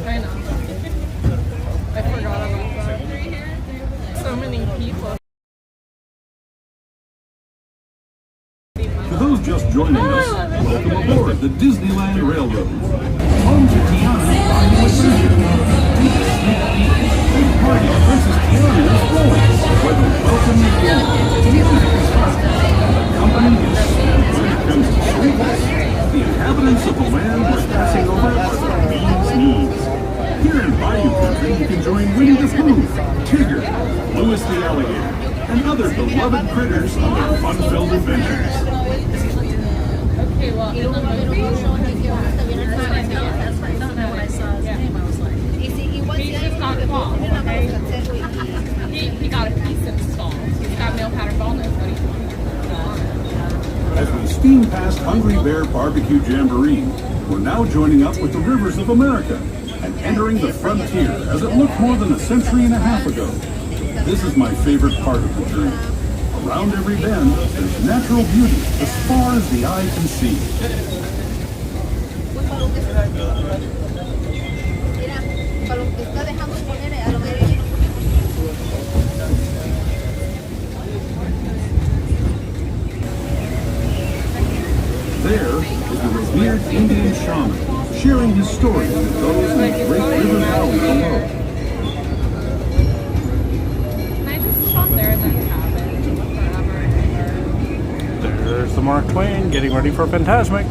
I know. I forgot about that. So many people. For those just joining us, welcome aboard the Disneyland Railroad. Home to Tiana Riding Adventure. Big party at Princess Tiana's going, where the welcome is warm, the music is hot, the company is sweet when it comes to sweetness. The inhabitants of the land we're passing over are the bees' knees. Here in Bayou Country, you can join Winnie the Pooh, Tigger, Louis the Alligator, and other beloved critters on their fun-filled adventures. Okay, well, in the movie, he just got cloth, okay? He got a piece installed. He's got male pattern baldness, but he's As we steam past Hungry Bear Barbecue Jamboree, we're now joining up with the rivers of America and entering the frontier as it looked more than a century and a half ago. This is my favorite part of the journey. Around every bend, there's natural beauty as far as the eye can see. There is the revered Indian shaman, sharing his story with those in the great river valley below. Can I just stop there in that cabin forever? There's the Mark Twain getting ready for Fantasmic.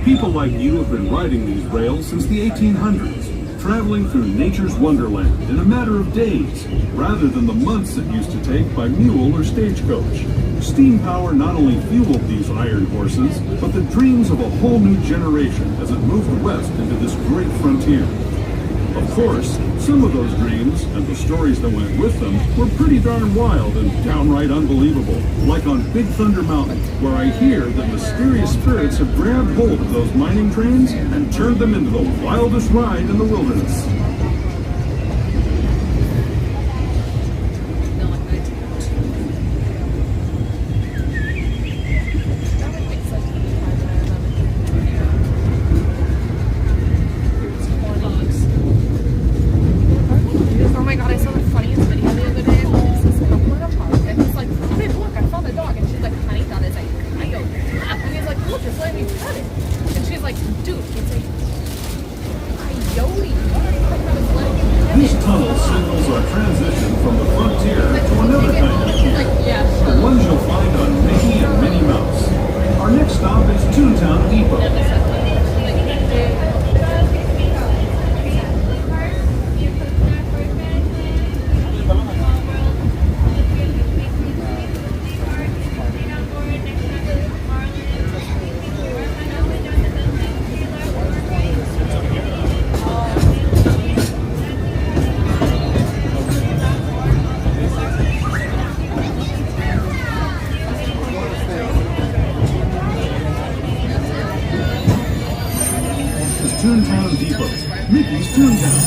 People like you have been riding these rails since the 1800s, traveling through nature's wonderland in a matter of days, rather than the months it used to take by mule or stagecoach. Steam power not only fueled these iron horses, but the dreams of a whole new generation as it moved west into this great frontier. Of course, some of those dreams, and the stories that went with them, were pretty darn wild and downright unbelievable, like on Big Thunder Mountain, where I hear that mysterious spirits have grabbed hold of those mining trains and turned them into the wildest ride in the wilderness. Oh my god, I saw the funniest video the other day. It's this couple in a park, and he's like, babe, look, I found a dog. And she's like, honey, that is a coyote. And he's like, look, it's letting me pet it. And she's like, dude, it's a coyote. This tunnel signals our transition from the frontier to another kind of camp. The ones you'll find on Mickey and Minnie Mouse. Our next stop is Toontown Depot. Toontown Depot. Mickey's Toontown.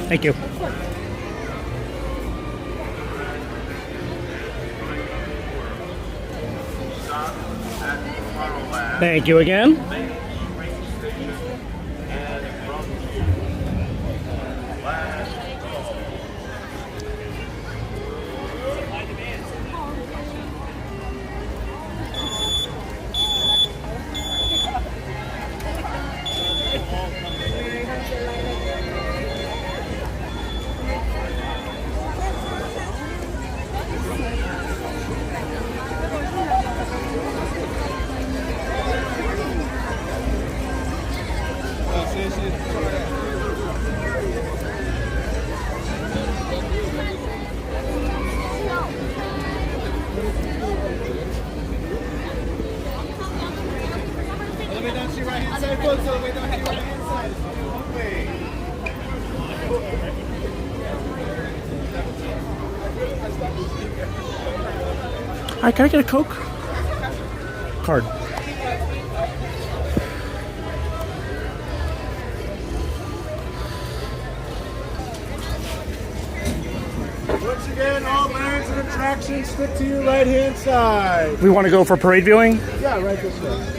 Thank you. Thank you again. Hi, can I get a Coke? Card. Once again, all lands and attractions stick to your right-hand side. We want to go for parade viewing? Yeah, right this way.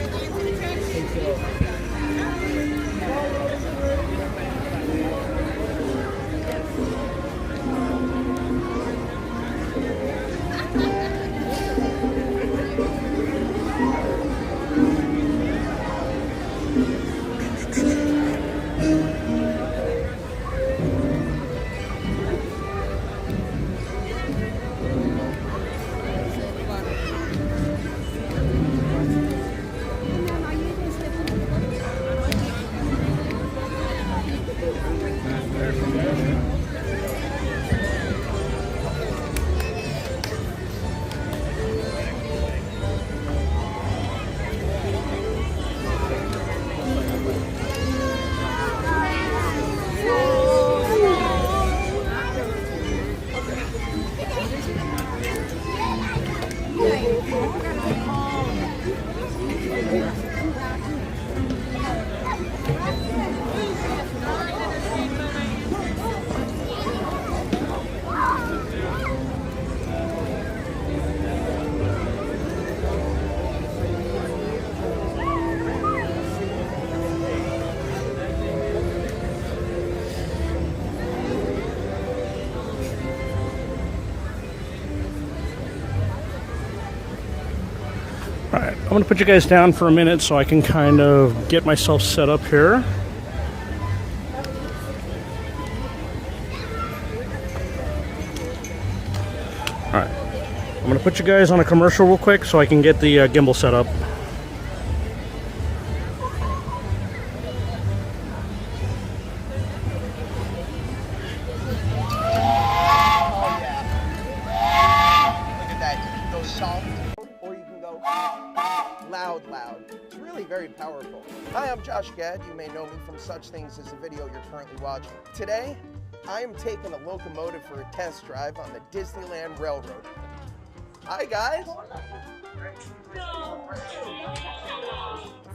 Alright, I'm going to put you guys down for a minute so I can kind of get myself set up here. Alright, I'm going to put you guys on a commercial real quick so I can get the gimbal set up. Loud. It's really very powerful. Hi, I'm Josh Gad. You may know me from such things as the video you're currently watching. Today, I am taking a locomotive for a test drive on the Disneyland Railroad. Hi, guys.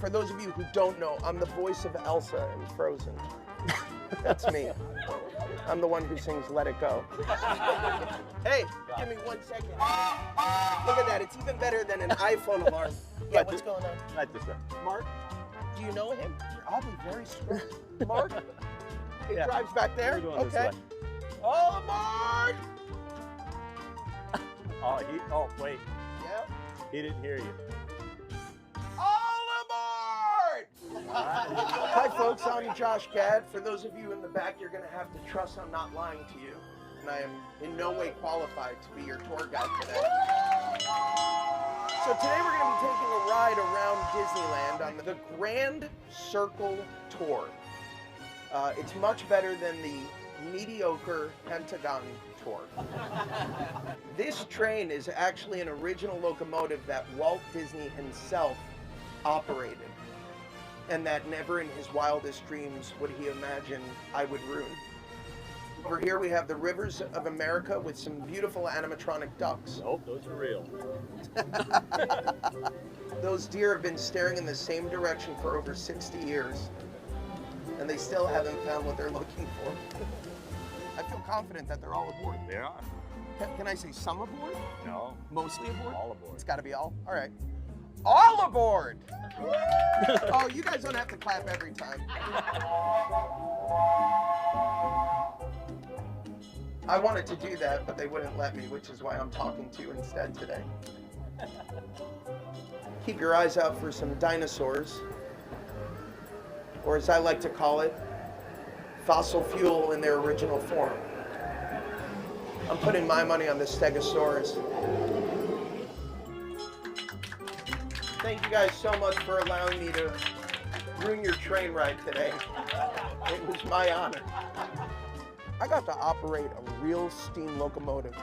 For those of you who don't know, I'm the voice of Elsa in Frozen. That's me. I'm the one who sings Let It Go. Hey, give me 1 second. Look at that. It's even better than an iPhone alarm. Yeah, what's going on? Right this way. Mark, do you know him? You're oddly very strong. Mark? He drives back there? Okay. Oh, Mark! Oh, wait. Yeah? He didn't hear you. Hi folks, I'm Josh Gad. For those of you in the back, you're going to have to trust I'm not lying to you. And I am in no way qualified to be your tour guide today. So today we're going to be taking a ride around Disneyland on the Grand Circle Tour. It's much better than the mediocre Pentagon Tour. This train is actually an original locomotive that Walt Disney himself operated, and that never in his wildest dreams would he imagine I would ruin. Over here we have the rivers of America with some beautiful animatronic ducks. Nope, those are real. Those deer have been staring in the same direction for over 60 years, and they still haven't found what they're looking for. I feel confident that they're all aboard. They are. Can I say some aboard? No. Mostly aboard? All aboard. It's got to be all? All right. All aboard! Oh, you guys don't have to clap every time. I wanted to do that, but they wouldn't let me, which is why I'm talking to you instead today. Keep your eyes out for some dinosaurs, or as I like to call it, fossil fuel in their original form. I'm putting my money on the Stegosaurus. Thank you guys so much for allowing me to ruin your train ride today. It was my honor. I got to operate a real steam locomotive,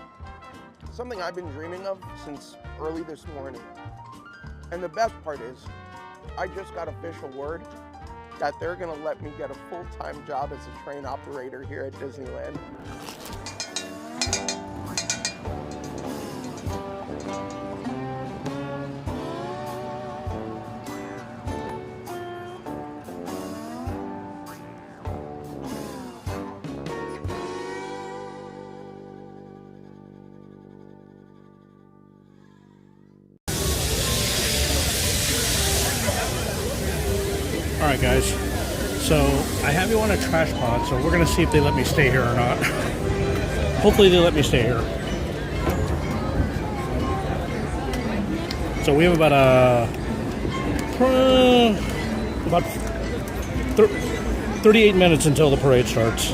something I've been dreaming of since early this morning. And the best part is, I just got official word that they're gonna let me get a full-time job as a train operator here at Disneyland. Alright guys, so I have you on a trash pod, so we're going to see if they let me stay here or not. Hopefully they let me stay here. So we have about 38 minutes until the parade starts.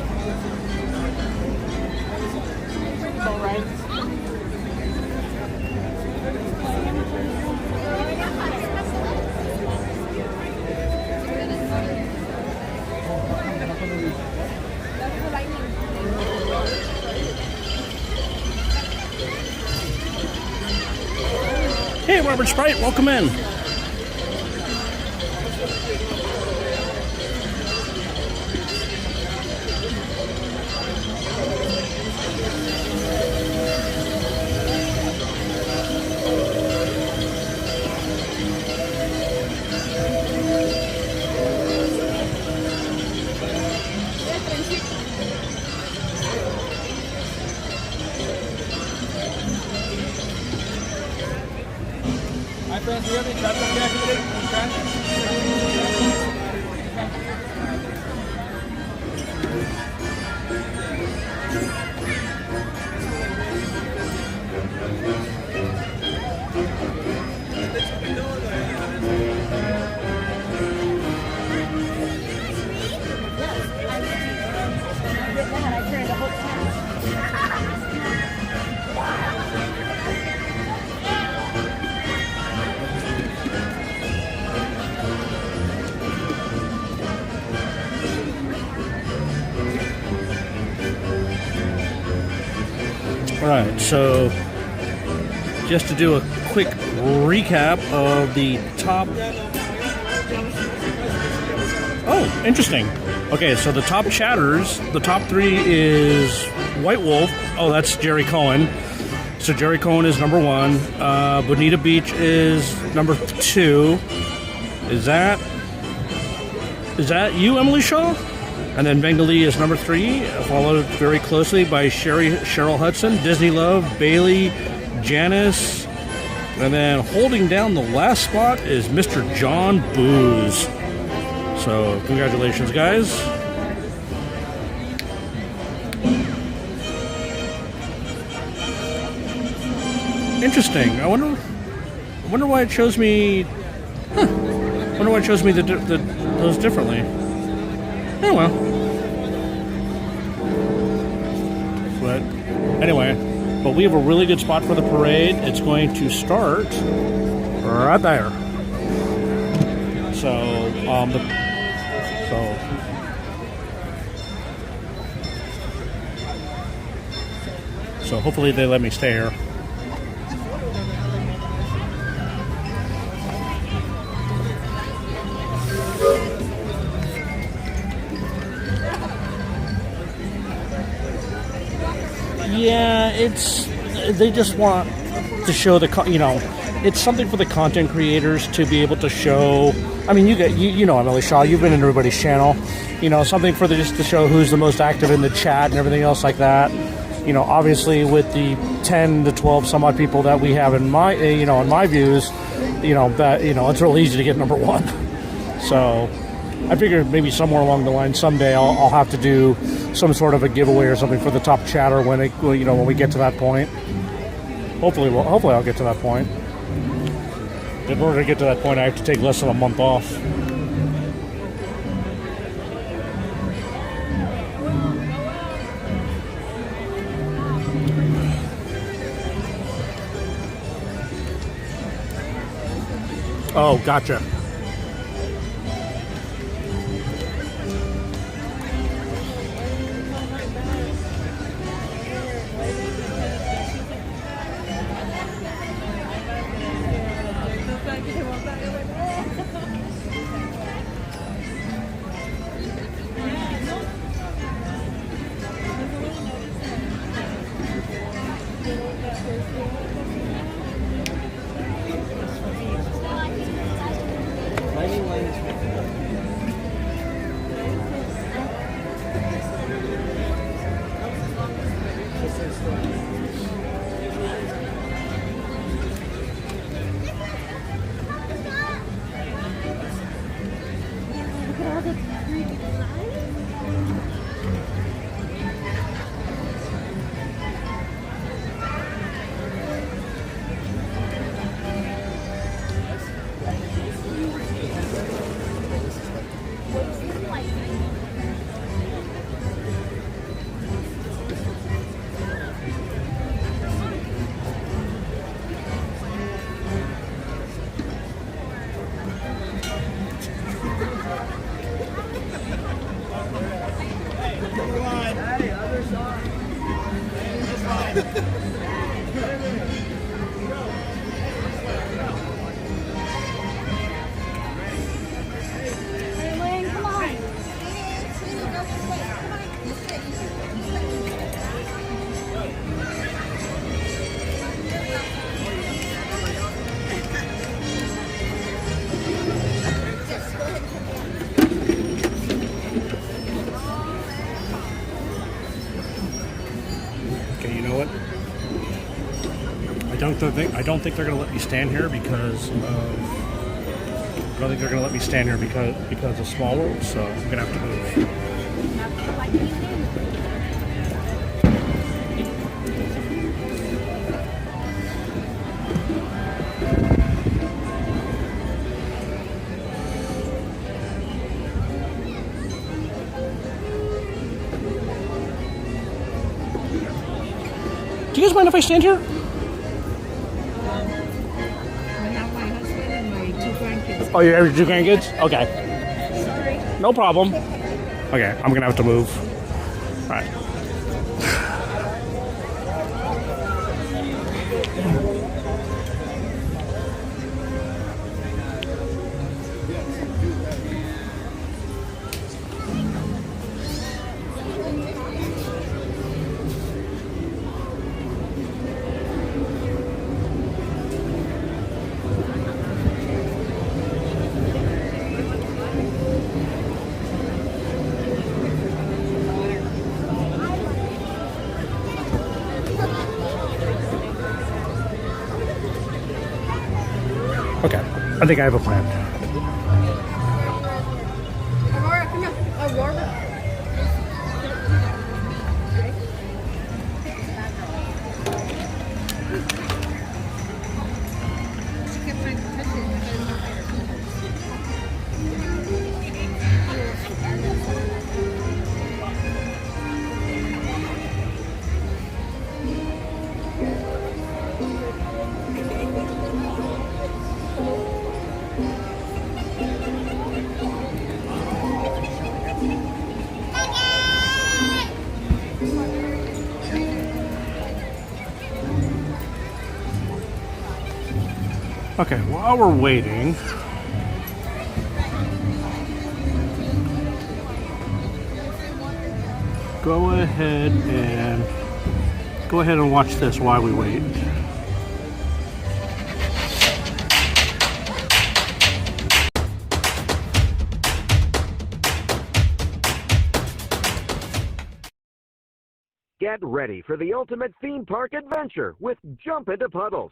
Hey, Robert Sprite, welcome in. Hi friends, do you have any trash activity? Alright, so just to do a quick recap of the top... Oh, interesting. Okay, so the top chatters, the top three is White Wolf. Oh, that's Jerry Cohen. So Jerry Cohen is number one. Bonita Beach is number two. Is that you, Emily Shaw? And then Bengali is number three, followed very closely by Cheryl Hudson, Disney Love, Bailey, Janice, and then holding down the last spot is Mr. John Booze. So congratulations, guys. Interesting. I wonder why it shows me. I wonder why it shows me those differently. Oh well. But anyway, but we have a really good spot for the parade. It's going to start right there. So hopefully they let me stay here. Yeah, they just want to show it's something for the content creators to be able to show. I mean, you know Emily Shaw, you've been in everybody's channel. Something for just to show who's the most active in the chat and everything else like that. Obviously with the 10 to 12 some odd people that we have in my in my views, that it's really easy to get number one. So I figured maybe somewhere along the line someday I'll have to do some sort of a giveaway or something for the top chatter when we get to that point. Hopefully I'll get to that point. In order to get to that point, I have to take less than a month off. Oh, gotcha. I don't think they're going to let me stand here because of Small World, so I'm going to have to move. Do you guys mind if I stand here? Oh, you have your 2 grandkids? Okay. Sorry. No problem. Okay, I'm gonna have to move. All right. Okay, I think I have a plan. Aurora, come here. Aurora. Okay, while we're waiting, go ahead and go ahead and watch this while we wait. Get ready for the ultimate theme park adventure with Jump Into Puddles.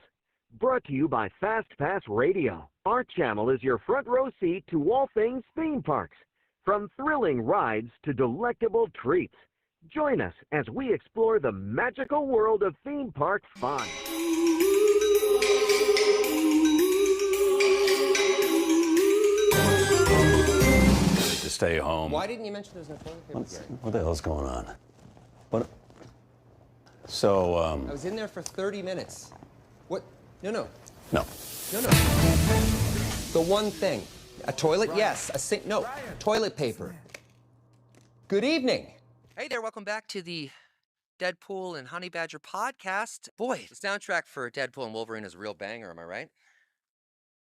Brought to you by Fast Pass Radio. Our channel is your front row seat to all things theme parks, from thrilling rides to delectable treats. Join us as we explore the magical world of theme park fun. To stay home. Why didn't you mention there's no toilet paper, Gary? What the hell's going on? What? So, I was in there for 30 minutes. What? No. No. No. The one thing. A toilet? Yes. A sink? No. Toilet paper. Good evening. Hey there, welcome back to the Deadpool and Honey Badger podcast. Boy, the soundtrack for Deadpool and Wolverine is a real banger, am I right?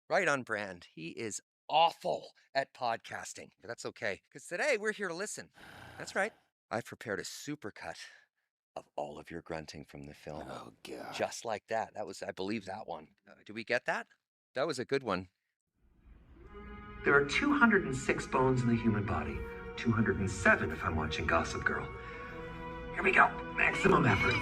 Right on brand. He is awful at podcasting, but that's okay, because today we're here to listen. That's right. I've prepared a supercut of all of your grunting from the film. Oh, God. Just like that. That was, I believe, that one. Did we get that? That was a good one. There are 206 bones in the human body. 207 if I'm watching Gossip Girl. Here we go. Maximum effort.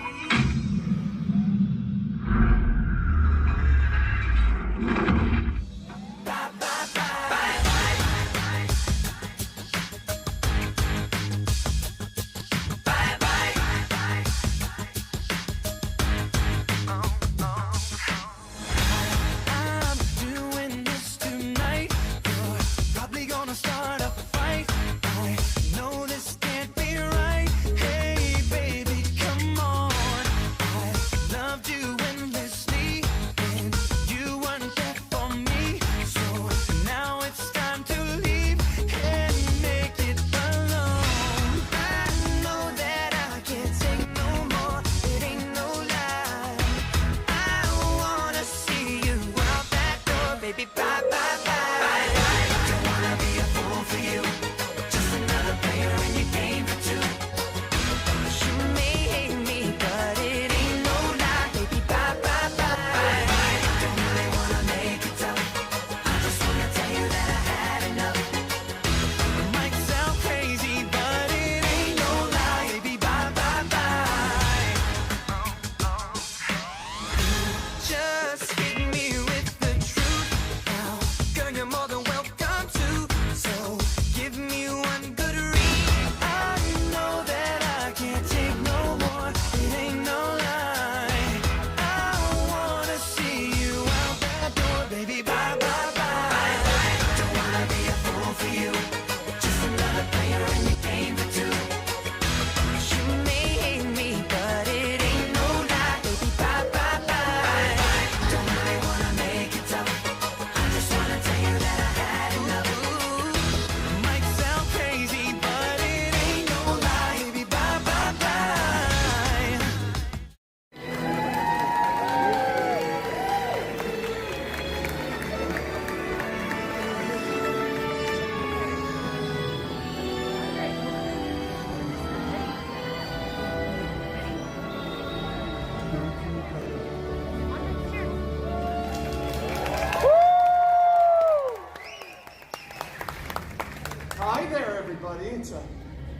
Hi there, everybody. It's a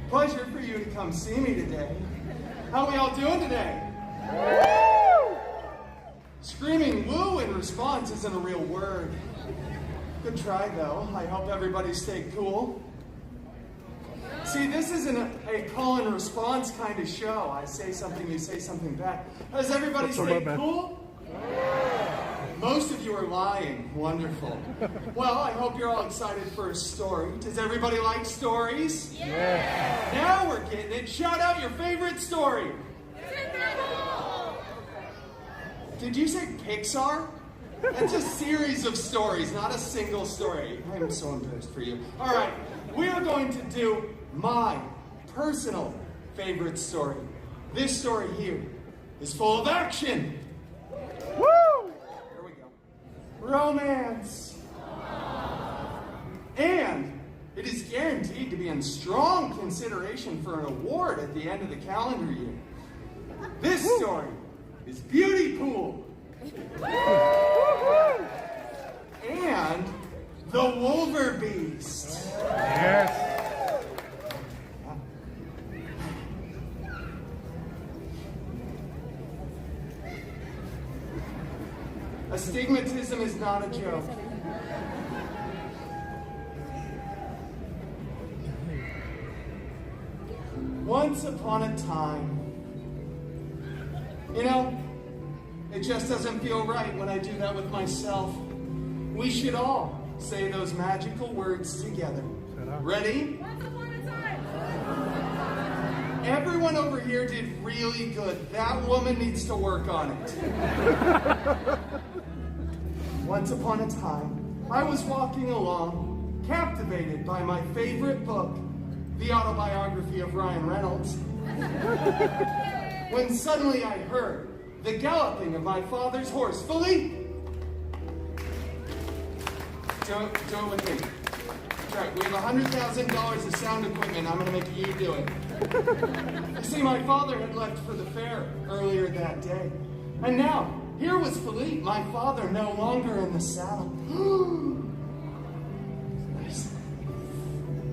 pleasure for you to come see me today. How are we all doing today? Woo! Screaming woo in response isn't a real word. Good try, though. I hope everybody stayed cool. See, this isn't a call and response kind of show. I say something, you say something back. Does everybody stay cool? Most of you are lying. Wonderful. Well, I hope you're all excited for a story. Does everybody like stories? Yeah. Now we're getting it. Shout out your favorite story. Did you say Pixar? That's a series of stories, not a single story. I'm so embarrassed for you. All right, we are going to do my personal favorite story. This story here is full of action. Woo! Here we go. Romance. And it is guaranteed to be in strong consideration for an award at the end of the calendar year. This story is Beauty Pool. And the Wolverbeast. Yes. Astigmatism is not a joke. Once upon a time. You know, it just doesn't feel right when I do that with myself. We should all say those magical words together. Ready? Everyone over here did really good. That woman needs to work on it. Once upon a time, I was walking along, captivated by my favorite book, the autobiography of Ryan Reynolds, when suddenly I heard the galloping of my father's horse. Philippe! Do it with me. Right, we have $100,000 of sound equipment. I'm gonna make you do it. You see, my father had left for the fair earlier that day. And now, here was Philippe, my father, no longer in the saddle.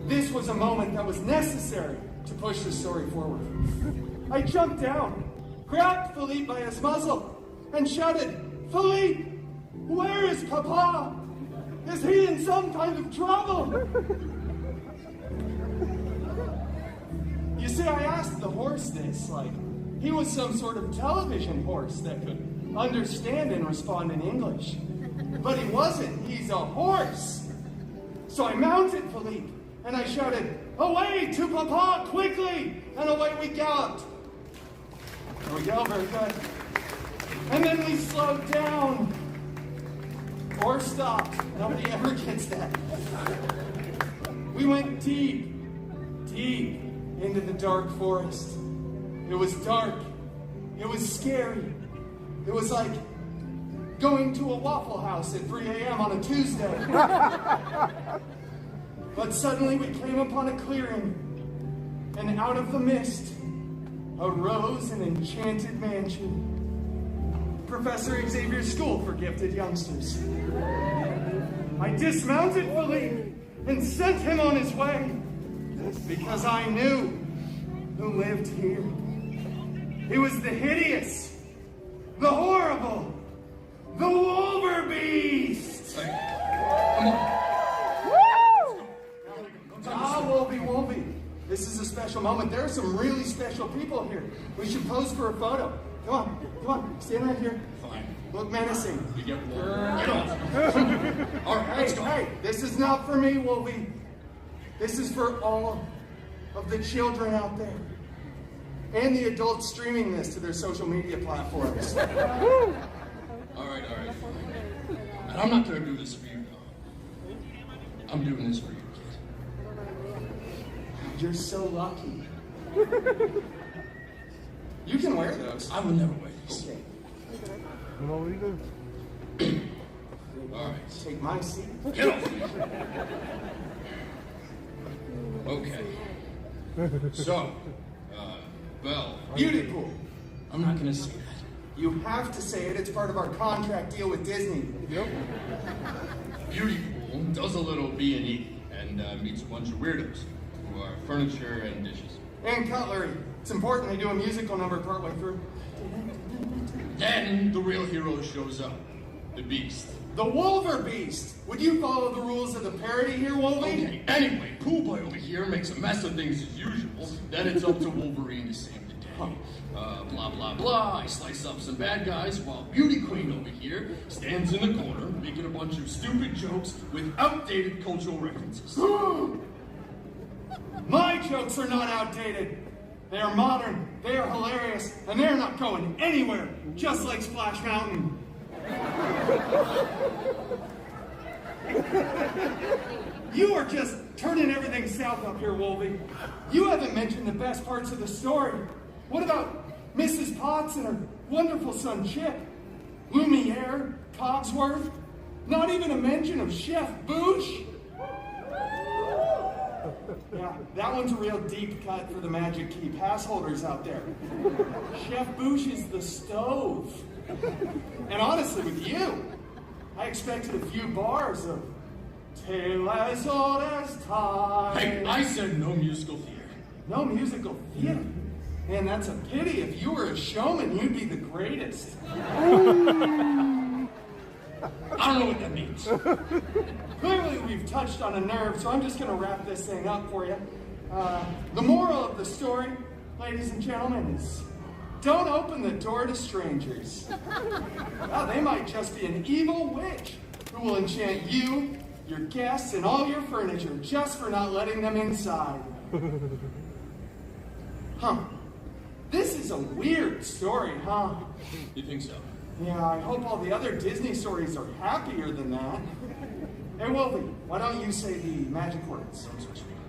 This was a moment that was necessary to push the story forward. I jumped down, grabbed Philippe by his muzzle, and shouted, "Philippe, where is Papa? Is he in some kind of trouble?" You see, I asked the horse this, like he was some sort of television horse that could understand and respond in English. But he wasn't, he's a horse. So I mounted Philippe, and I shouted, "Away to Papa, quickly!" And away we galloped. There we go, very good. And then we slowed down. Or stopped. Nobody ever gets that. We went deep, deep into the dark forest. It was dark. It was scary. It was like going to a Waffle House at 3 a.m. on a Tuesday. But suddenly we came upon a clearing, and out of the mist arose an enchanted mansion. Professor Xavier's School for Gifted Youngsters. I dismounted Philippe and sent him on his way because I knew who lived here. It was the hideous, the horrible, the Wolverbeast. Come on. Ah, Wolvie. This is a special moment. There are some really special people here. We should pose for a photo. Come on, stand right here. Fine. Look menacing. You get off. All right, let's go. Hey, this is not for me, Wolvie. This is for all of the children out there. And the adults streaming this to their social media platforms. All right. And I'm not gonna do this for you, though. I'm doing this for you, kid. You're so lucky. You can wear those. I would never wear these. Okay. What will you do? All right. Take my seat. Get off me. Okay. So, Belle. Beauty Pool. I'm not gonna say that. You have to say it. It's part of our contract deal with Disney. Yep. Beauty Pool does a little B&E and meets a bunch of weirdos who are furniture and dishes. And cutlery. It's important they do a musical number partway through. Then the real hero shows up. The Beast. The Wolverbeast! Would you follow the rules of the parody here, Wolvie? Okay, anyway, Pool Boy over here makes a mess of things as usual. Then it's up to Wolverine to save the day. Blah, blah, blah. I slice up some bad guys while Beauty Queen over here stands in the corner making a bunch of stupid jokes with outdated cultural references. My jokes are not outdated. They are modern, they are hilarious, and they're not going anywhere, just like Splash Mountain. You are just turning everything south up here, Wolvie. You haven't mentioned the best parts of the story. What about Mrs. Potts and her wonderful son Chip? Lumiere, Cogsworth? Not even a mention of Chef Boosh? Yeah, that one's a real deep cut for the Magic Key pass holders out there. Chef Boosh is the stove. And honestly, with you, I expected a few bars of tale as old as time. Hey, I said no musical theater. No musical theater? Man, that's a pity. If you were a showman, you'd be the greatest. I don't know what that means. Clearly, we've touched on a nerve, so I'm just going to wrap this thing up for you. The moral of the story, ladies and gentlemen, is don't open the door to strangers. Well, they might just be an evil witch who will enchant you, your guests, and all your furniture just for not letting them inside. Huh. This is a weird story, huh? You think so? Yeah, I hope all the other Disney stories are happier than that. Hey, Wolfie, why don't you say the magic words?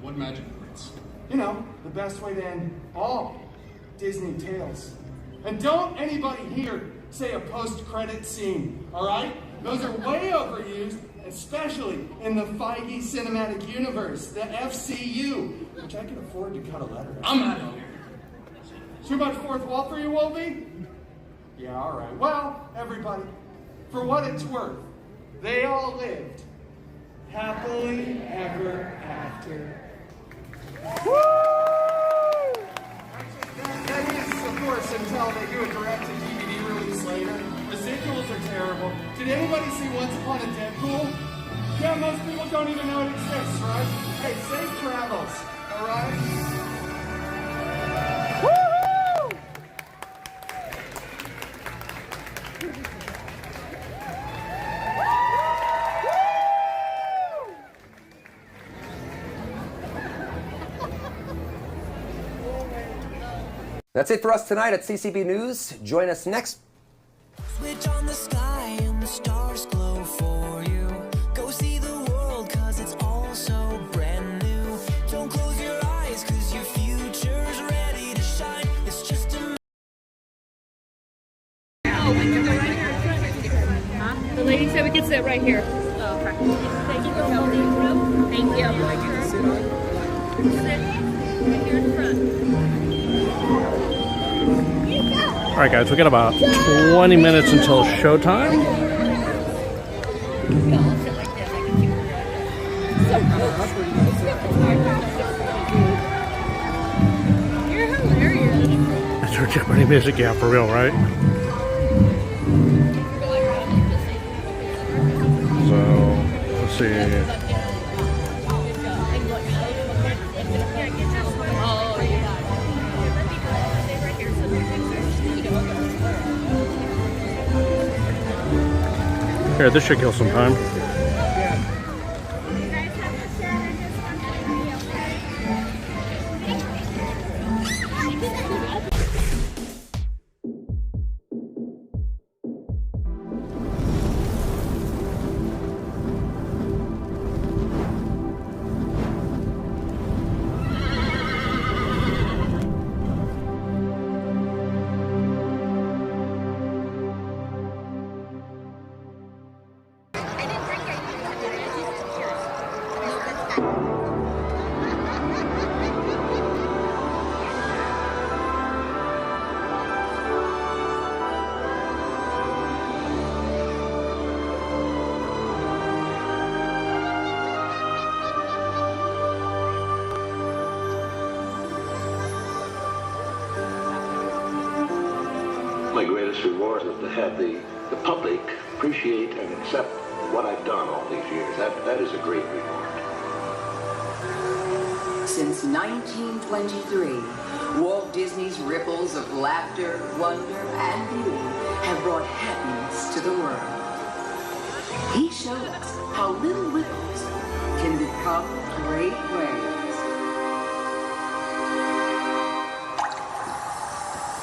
What magic words? You know, the best way to end all Disney tales. And don't anybody here say a post-credit scene, all right? Those are way overused, especially in the Feige Cinematic Universe, the FCU, which I can afford to cut a letter. I'm out of here. Too much fourth wall for you, Wolfie? Yeah, all right. Well, everybody, for what it's worth, they all lived happily ever after. Woo! That is, of course, until they do a direct-to-DVD release later. Residuals are terrible. Did anybody see Once Upon a Deadpool? Yeah, most people don't even know it exists, right? Hey, safe travels, all right? That's it for us tonight at CCB News. Join us next. Switch on the sky and the stars glow for you. Go see the world cause it's all so brand new. Don't close your eyes cause your future's ready to shine. It's just a... The lady said we could sit right here. Oh, okay. Thank you for helping. Thank you. Sit right here in front. All right, guys, we got about 20 minutes until showtime. You're hilarious. That's our Jeopardy music, yeah, for real, right? So, let's see. Here, this should kill some time. My greatest reward is to have the public appreciate and accept what I've done all these years. That is a great reward. Since 1923, Walt Disney's ripples of laughter, wonder, and beauty have brought happiness to the world. He showed us how little ripples can become great waves.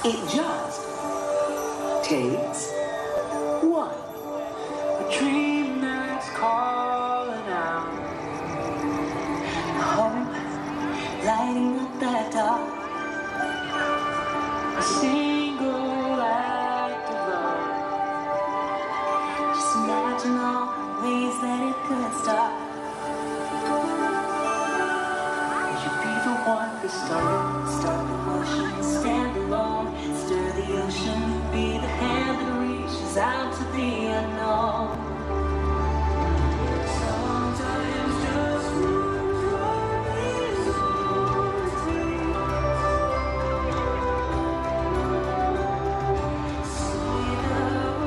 It just takes one. A dream that's calling out. Hope lighting up that dark. A single act of love. Just imagine all the ways that it could start. Start the motion, stand alone, stir the ocean, be the hand that reaches out to the unknown. Sometimes just move your see the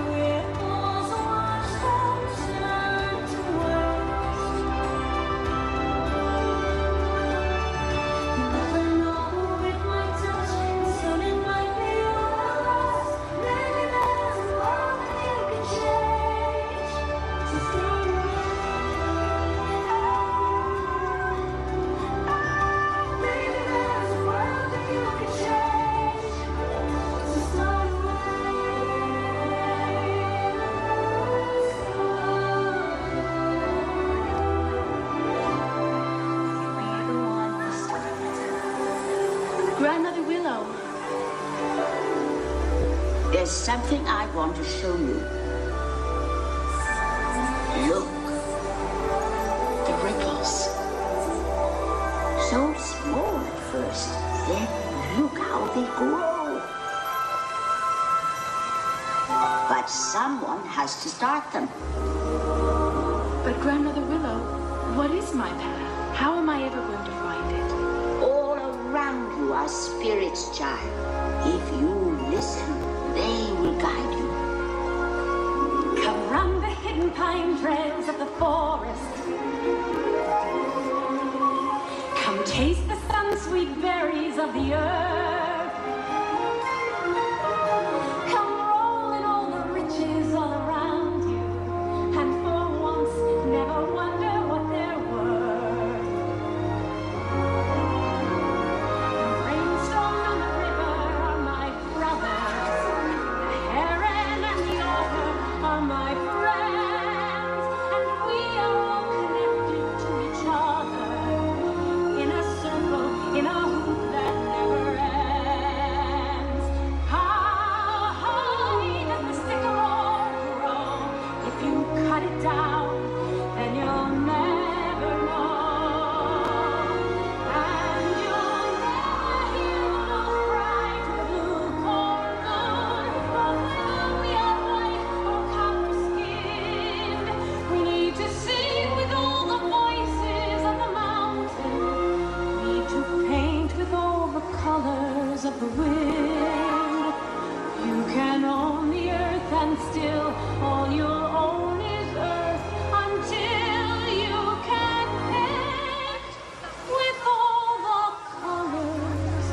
ripples wash them turn to waves. You never know who it might touch, and soon it might be yours. Maybe there's a world that you can change. To start maybe there's a world that you can change. To start Grandmother Willow. There's something I want to show you. Look. The ripples. So small at first. Then look how they grow. But someone has to start them. But Grandmother Willow, what is my path? How am I ever going to find it? All around you are spirits, child. If you listen, they will guide you. come run the hidden pine trails of the forest. Come taste the sun-sweet berries of the earth. Come roll in all the riches all around you, and for once never wonder what they're worth. The rainstorm and the river are my brothers. The heron and the otter are my friends, and we are all connected to each other in a circle, in a hoop that never ends. How high does the sycamore grow? If you cut it down, then you'll never know. And you'll never hear those cries of the blue corn moon. But when we are white or copper-skinned, we need to sing with all the voices of the mountain. We need to paint with all the colors of the wind. You can own the earth, and still all you'll own is earth until you can paint with all the colors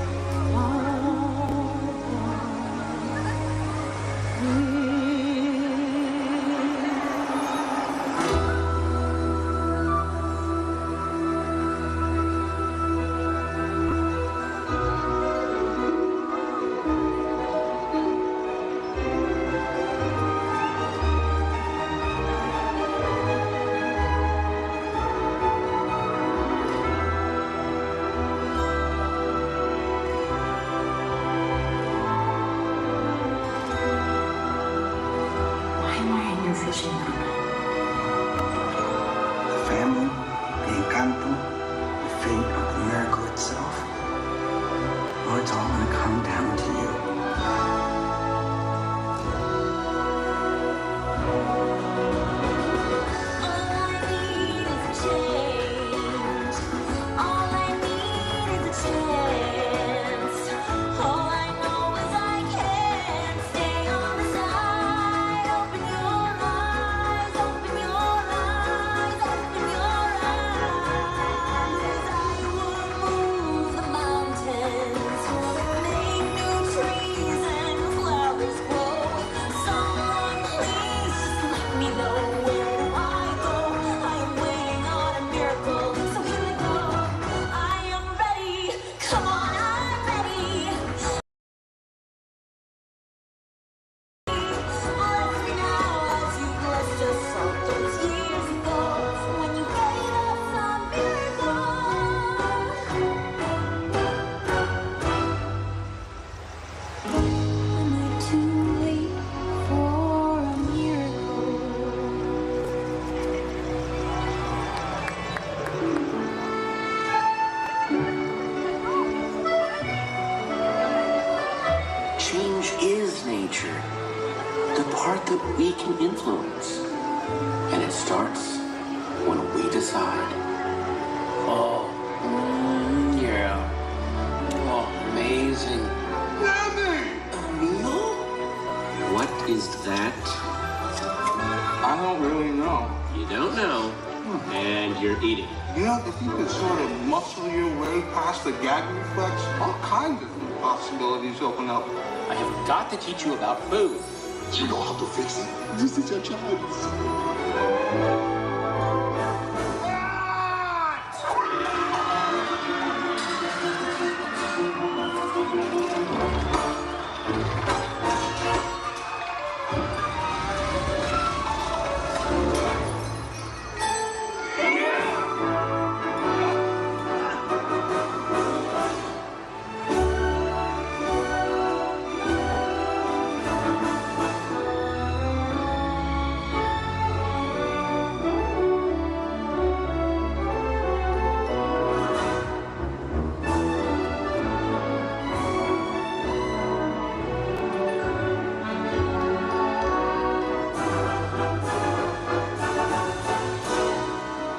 Why am I in your fishing boat? The family, the encanto, the fate of the miracle itself. Oh, it's all gonna come down to you. Mountains, for the make new future. The part that we can influence. And it starts when we decide. Oh, yeah. Oh, amazing. Emil? What is that? I don't really know. You don't know, and you're eating. You know, if you could sort of muscle your way past the gag reflex, all kinds of new possibilities open up. I have got to teach you about food. You know how to fix it. This is your chance.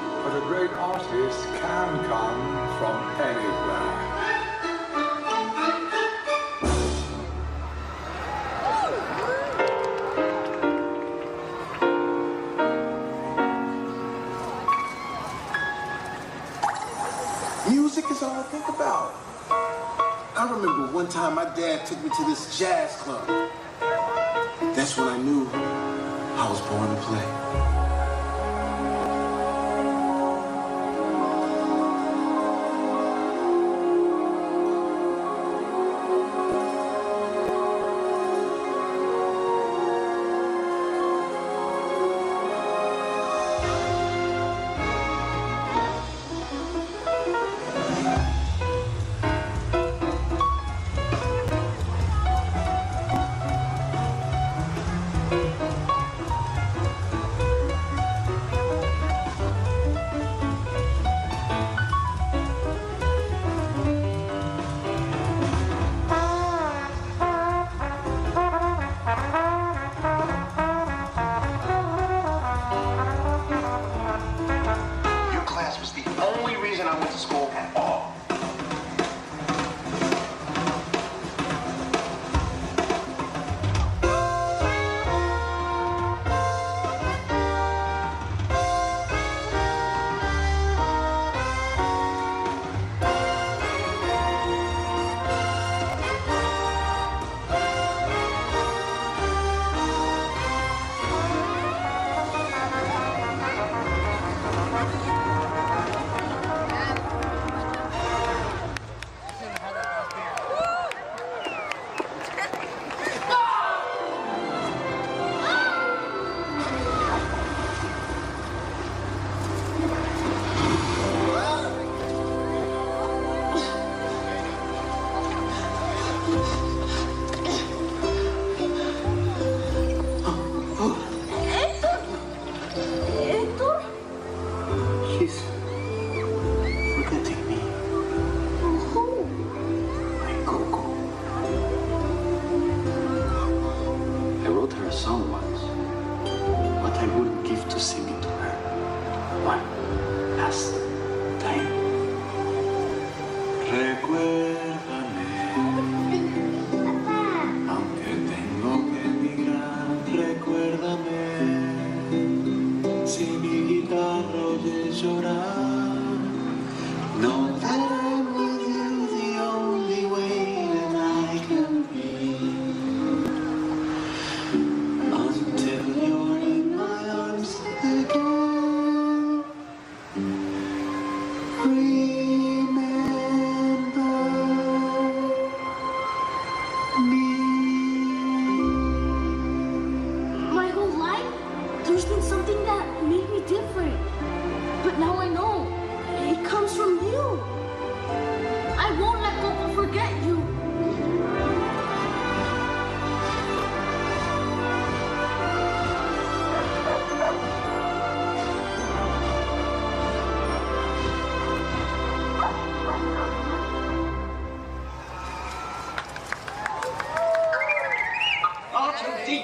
But a great artist can come from anywhere. Music is all I think about. I remember one time my dad took me to this jazz club. That's when I knew I was born to play.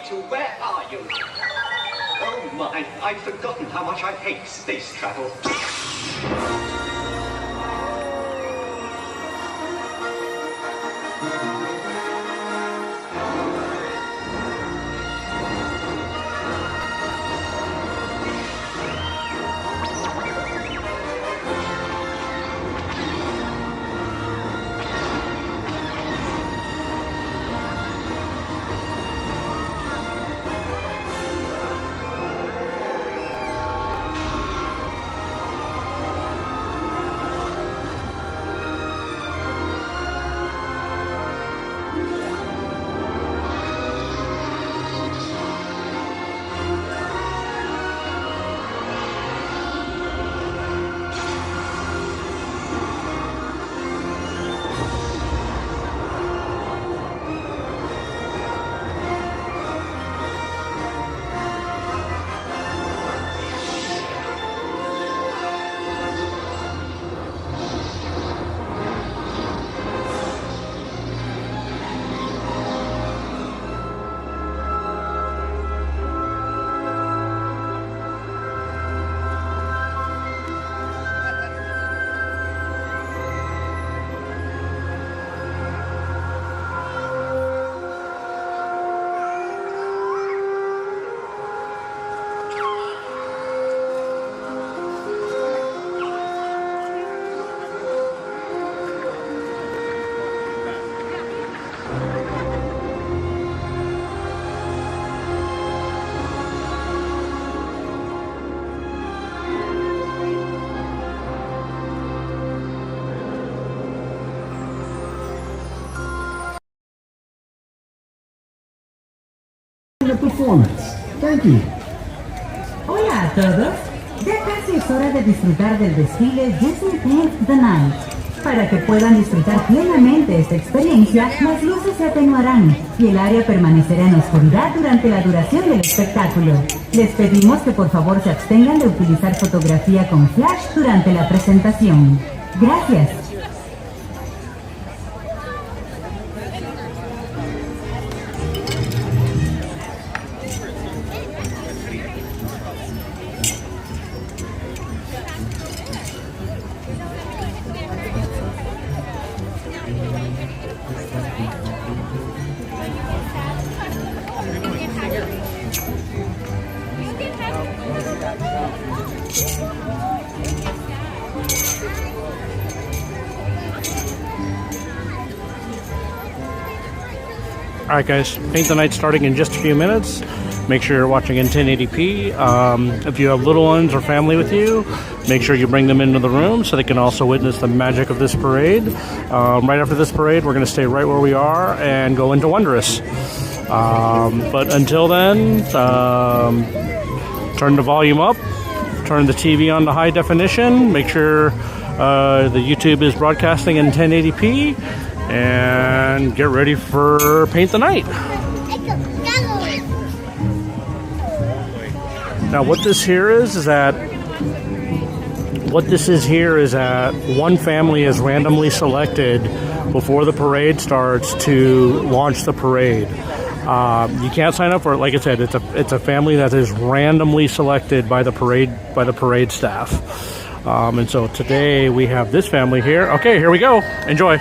Nigel, where are you? Oh my, I'd forgotten how much I hate space travel. Performance. Thank you. Hola a todos. Ya casi es hora de disfrutar del desfile Disney Paint the Night. Para que puedan disfrutar plenamente esta experiencia, las luces se atenuarán y el área permanecerá en oscuridad durante la duración del espectáculo. Les pedimos que por favor se abstengan de utilizar fotografía con flash durante la presentación. Gracias. Alright guys, Paint the Night starting in just a few minutes. Make sure you're watching in 1080p. If you have little ones or family with you, make sure you bring them into the room so they can also witness the magic of this parade. Right after this parade, we're going to stay right where we are and go into Wondrous. But until then, turn the volume up, turn the TV on to high definition, make sure the YouTube is broadcasting in 1080p, and get ready for Paint the Night. Now what this is that one family is randomly selected before the parade starts to launch the parade. You can't sign up for it. Like I said, it's a family that is randomly selected by the parade staff. And so today we have this family here. Okay, here we go. Enjoy.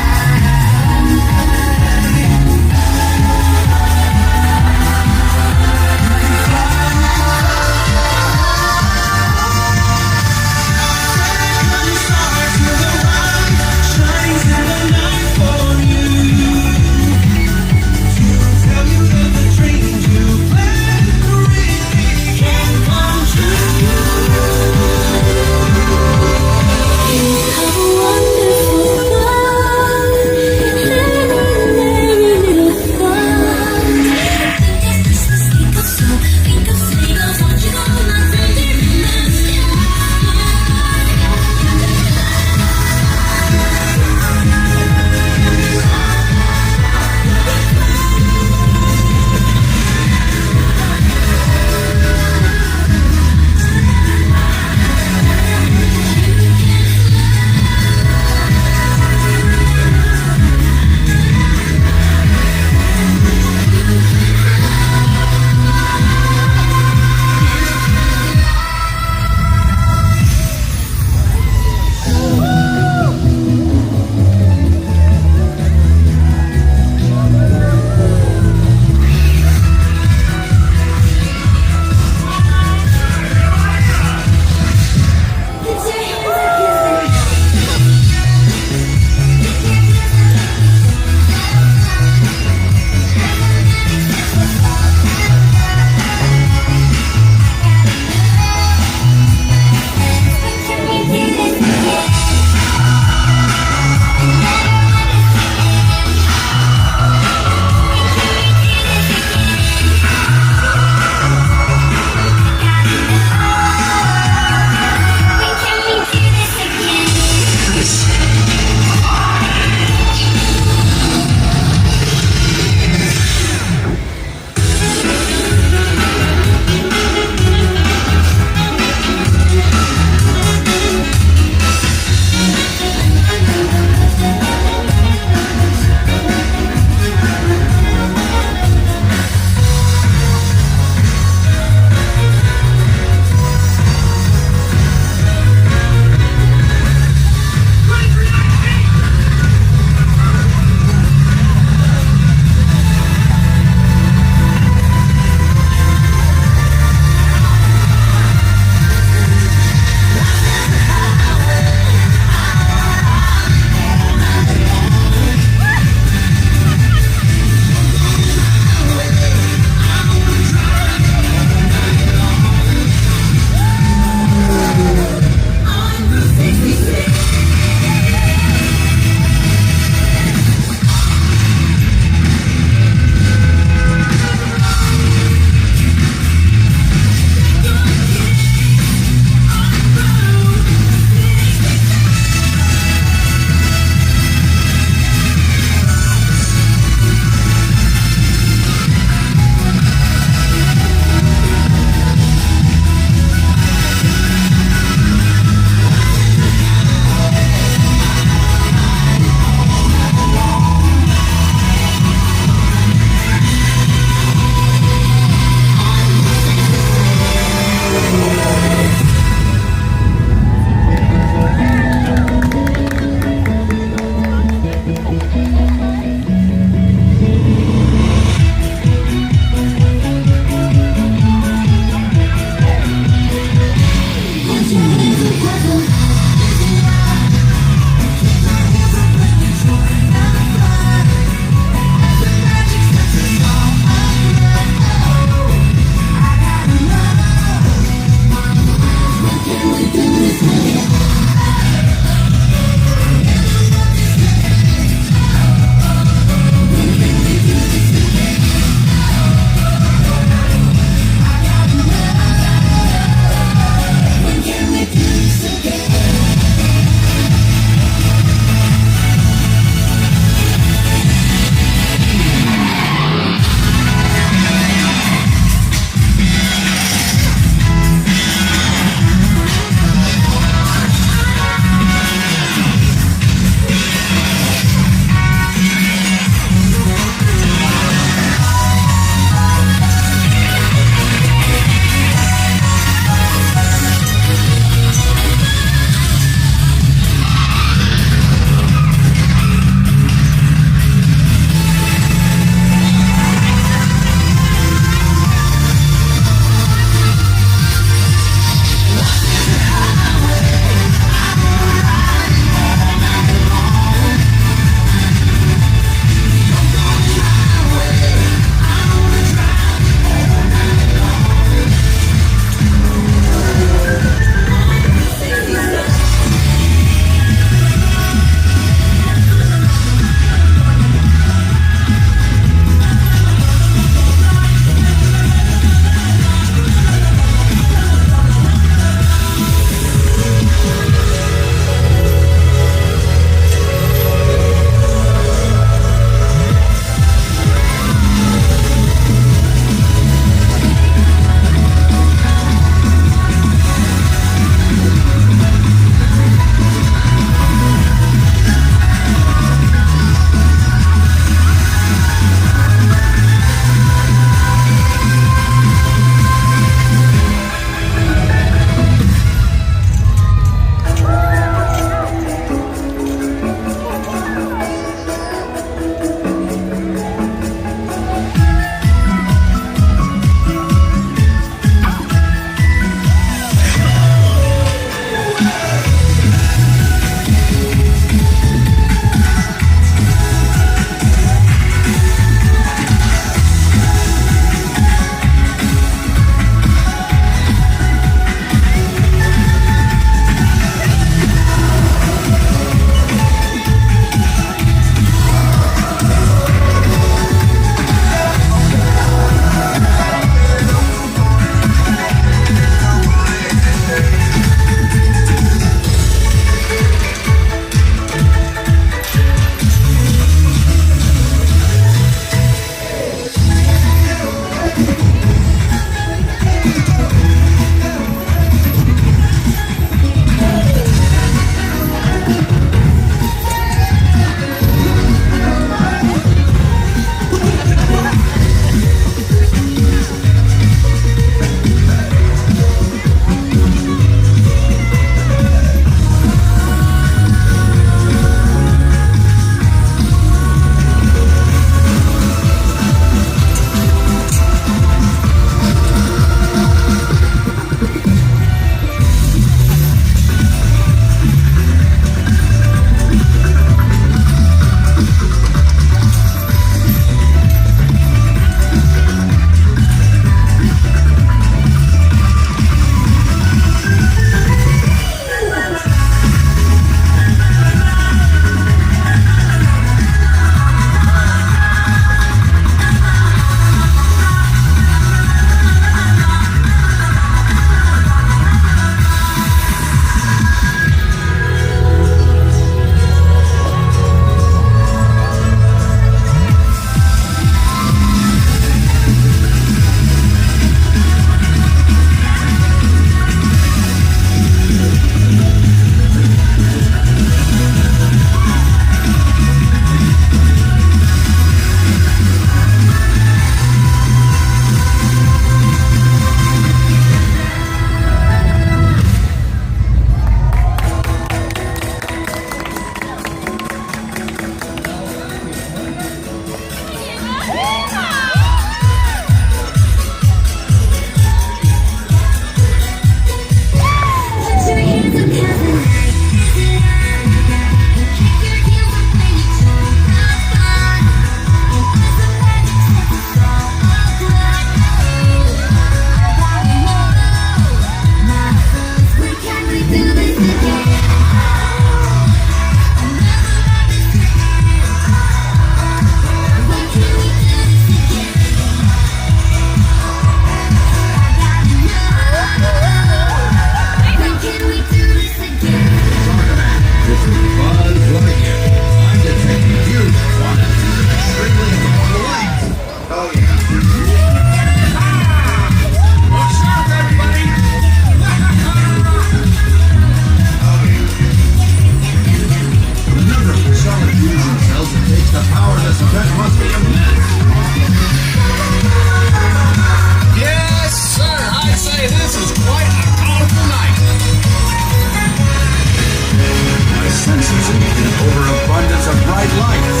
bright lights.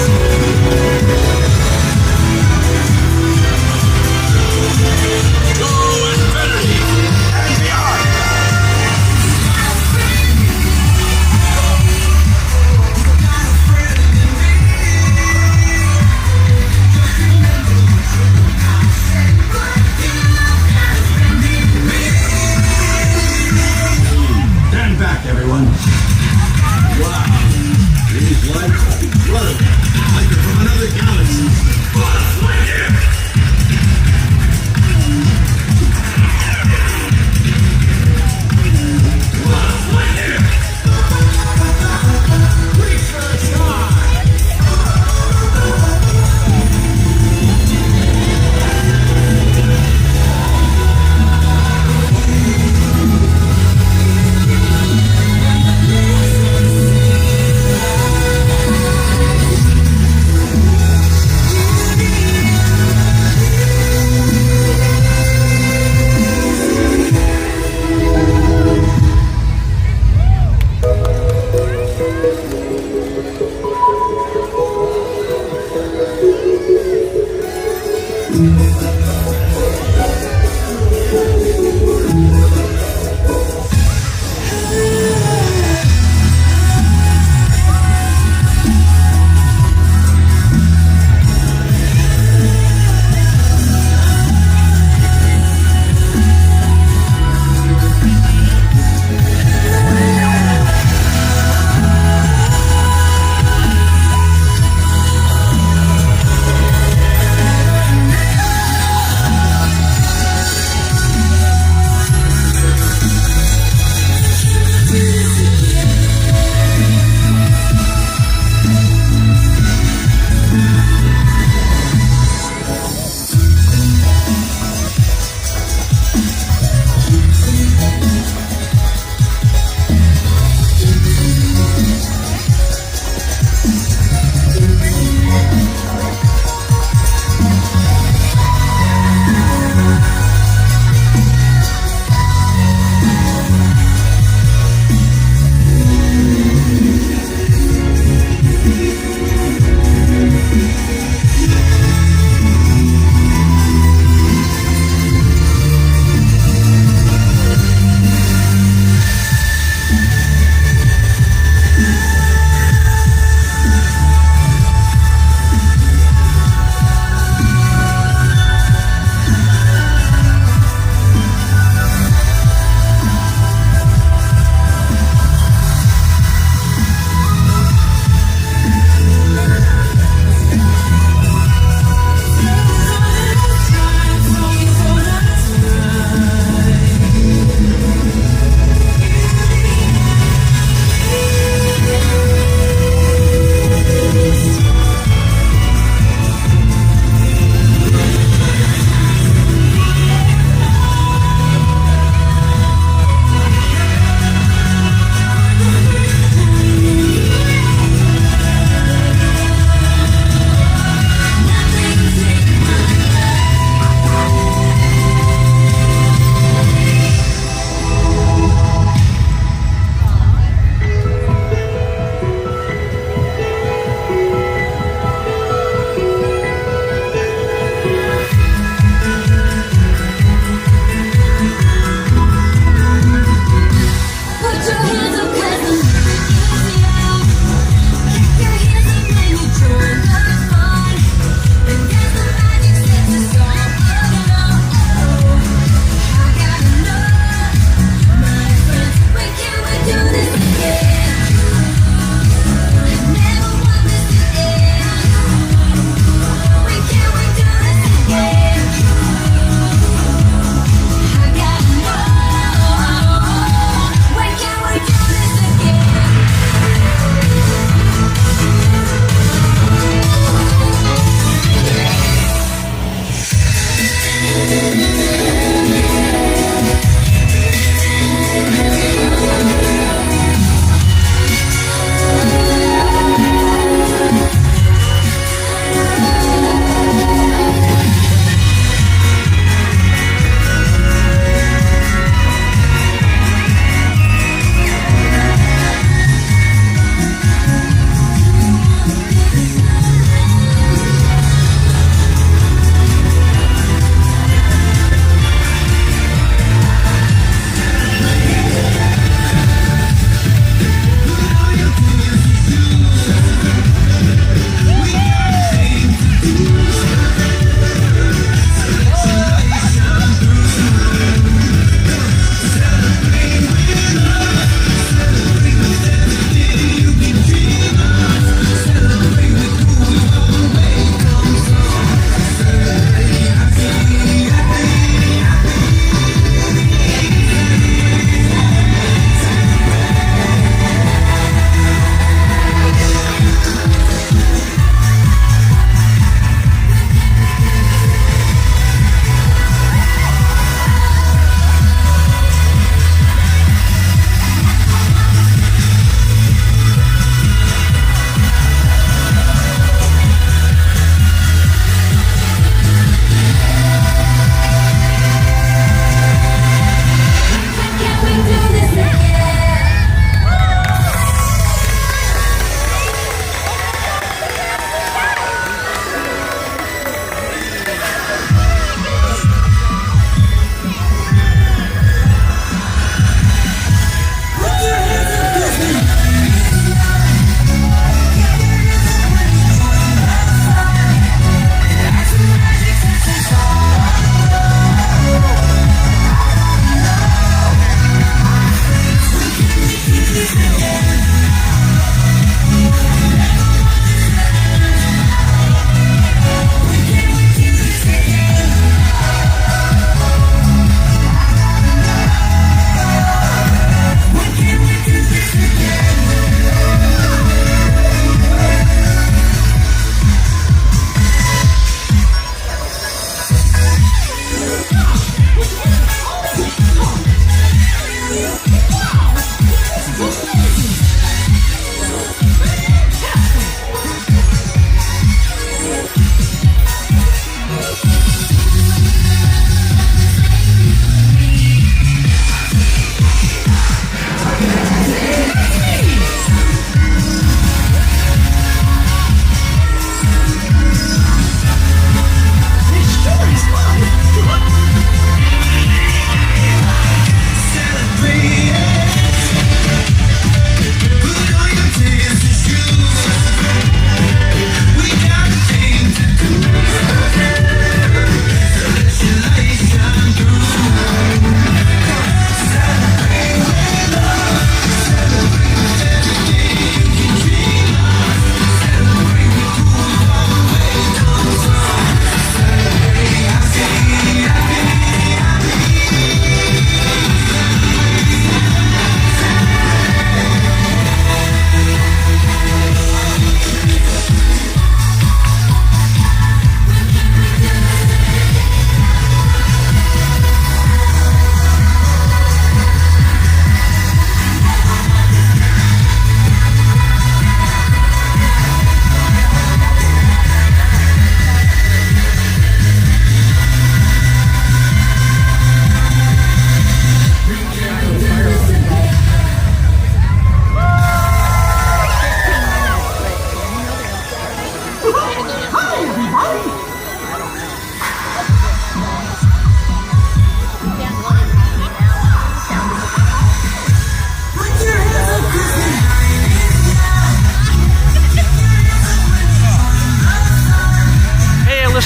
To infinity and beyond. Stand back, everyone. Wow. These lights, what a, like they're from another galaxy. Buzz Lightyear! Buzz Lightyear! Reach for the sky!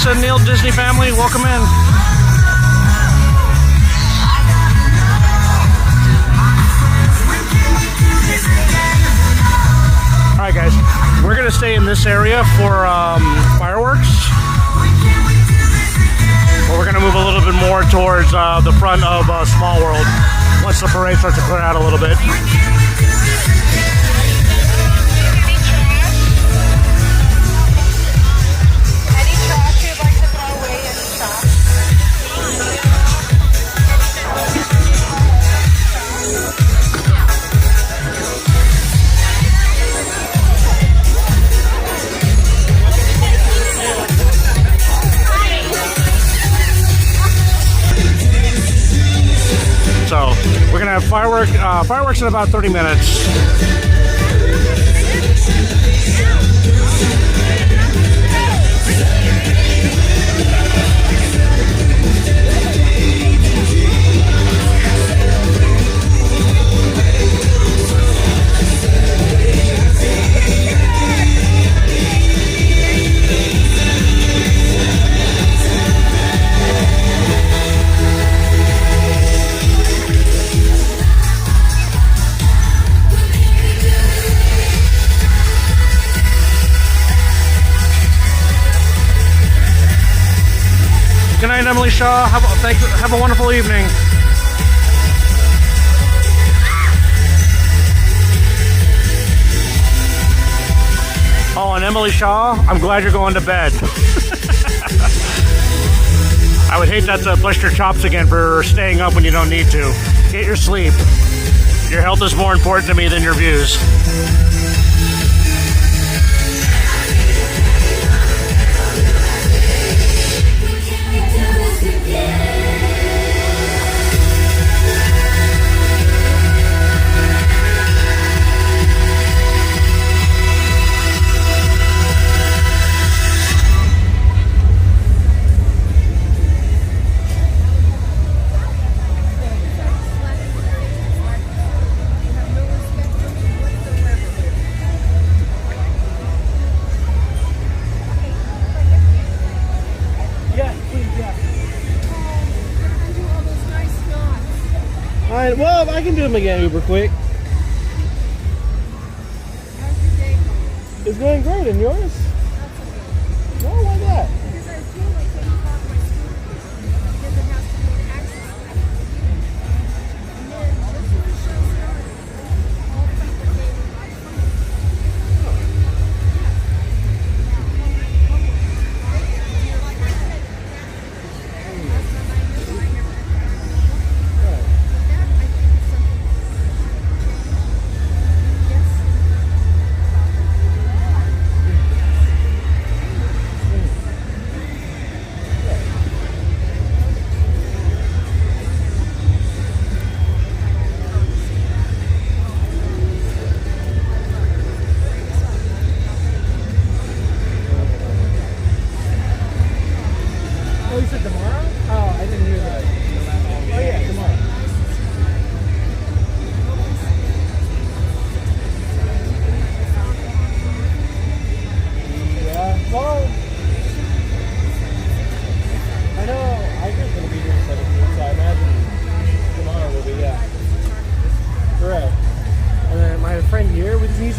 Lisa, Neil, Disney family, welcome in. All right, guys, we're gonna stay in this area for fireworks. But we're gonna move a little bit more towards the front of Small World once the parade starts to clear out a little bit. So we're gonna have fireworks in about 30 minutes. Good night, Emily Shaw. Have a wonderful evening. Oh, and Emily Shaw, I'm glad you're going to bed. I would hate that to bust your chops again for staying up when you don't need to. Get your sleep. Your health is more important to me than your views. Well, I can do them again uber quick. It's going great, and yours? No, why not?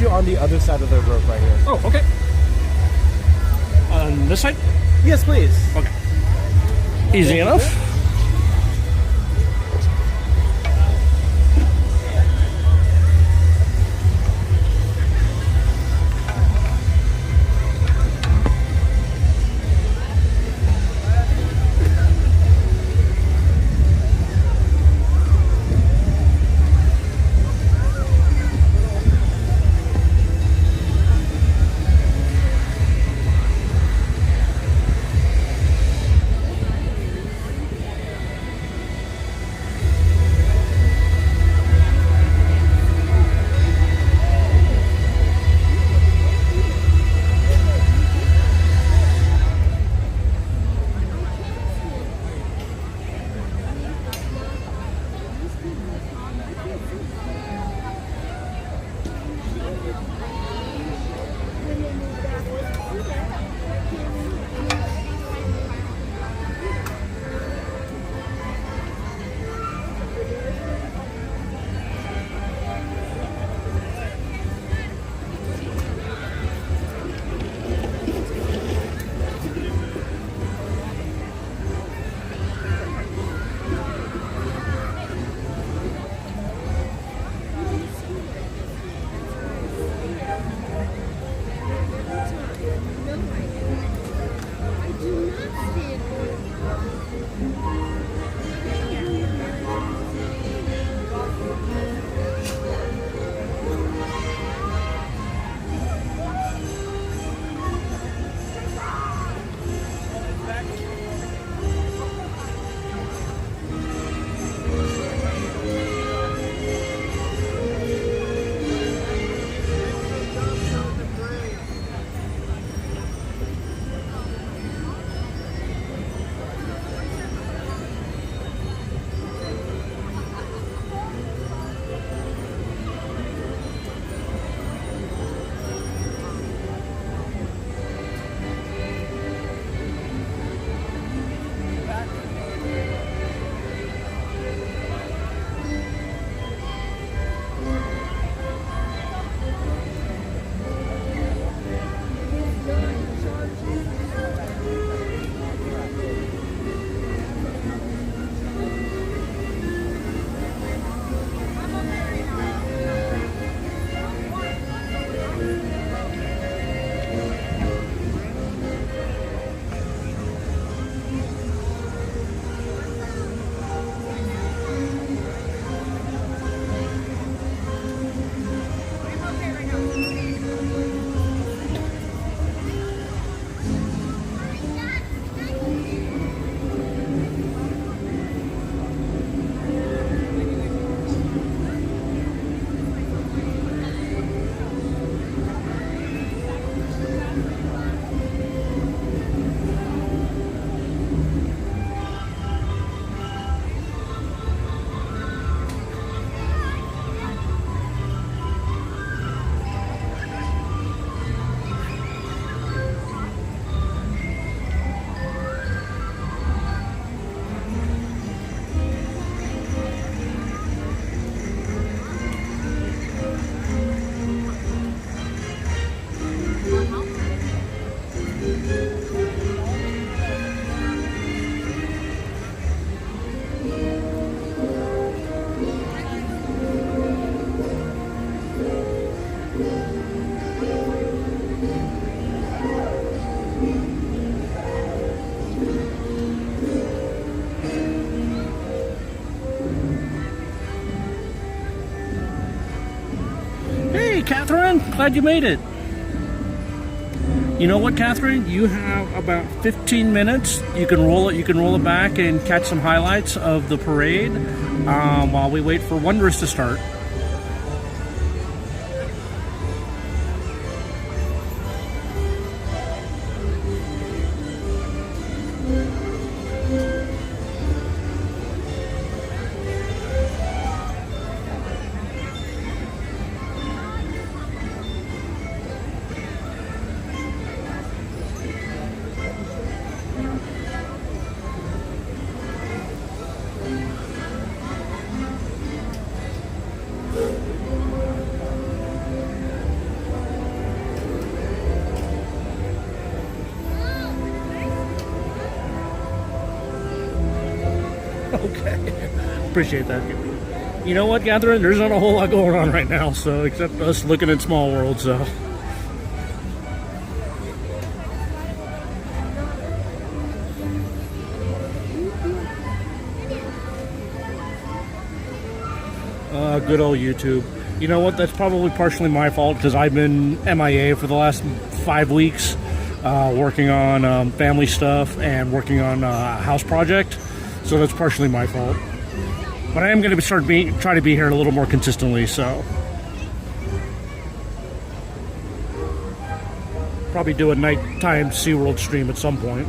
On the other side of the rope right here. Oh, okay. On this side? Yes, please. Okay. Easy enough. Catherine. Glad you made it. You know what, Catherine? You have about 15 minutes. You can roll it. You can roll it back and catch some highlights of the parade while we wait for Wondrous to start. Okay, appreciate that. You know what, Catherine? There's not a whole lot going on right now, so except us looking at Small World. So, good old YouTube. You know what? That's probably partially my fault because I've been MIA for the last 5 weeks, working on family stuff and working on a house project. So that's partially my fault. But I am going to try to be here a little more consistently, so probably do a nighttime SeaWorld stream at some point.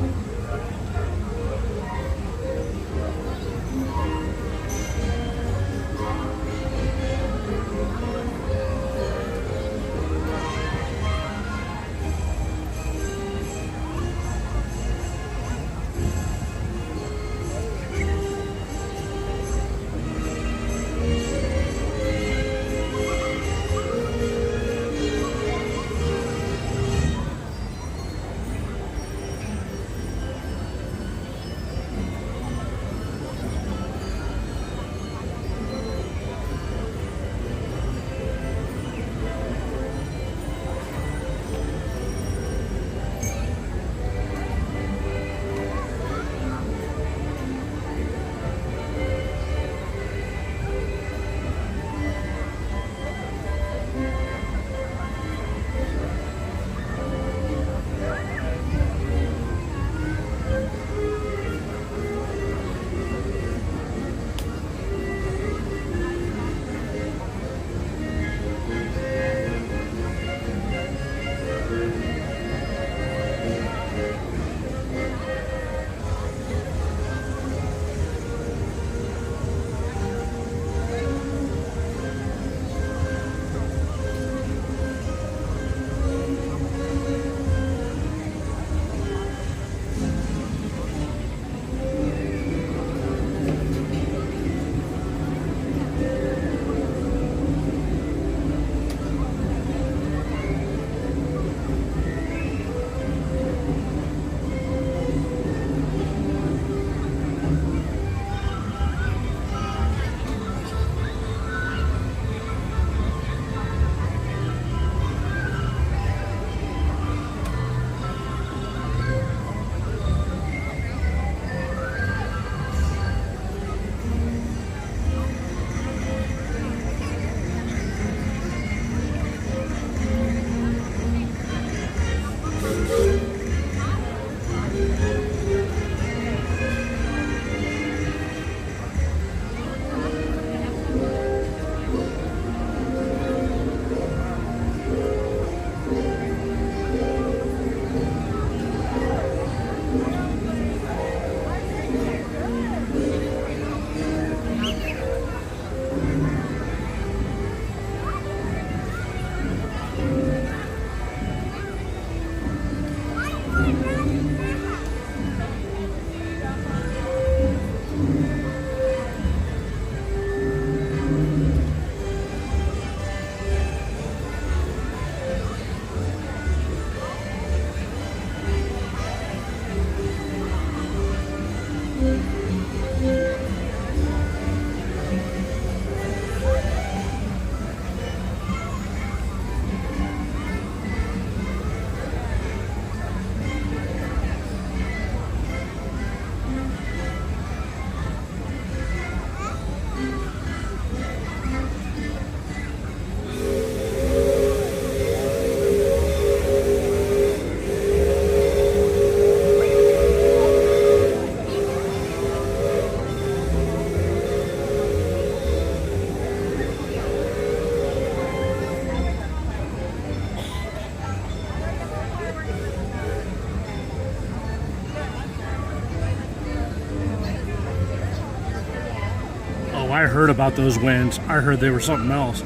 I heard about those winds, I heard they were something else.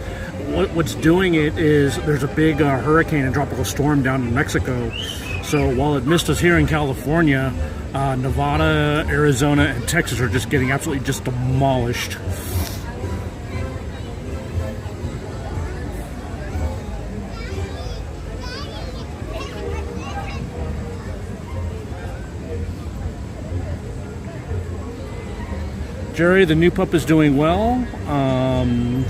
What's doing it is there's a big hurricane and tropical storm down in Mexico. So while it missed us here in California, Nevada, Arizona, and Texas are just getting absolutely just demolished. Jerry, the new pup is doing well.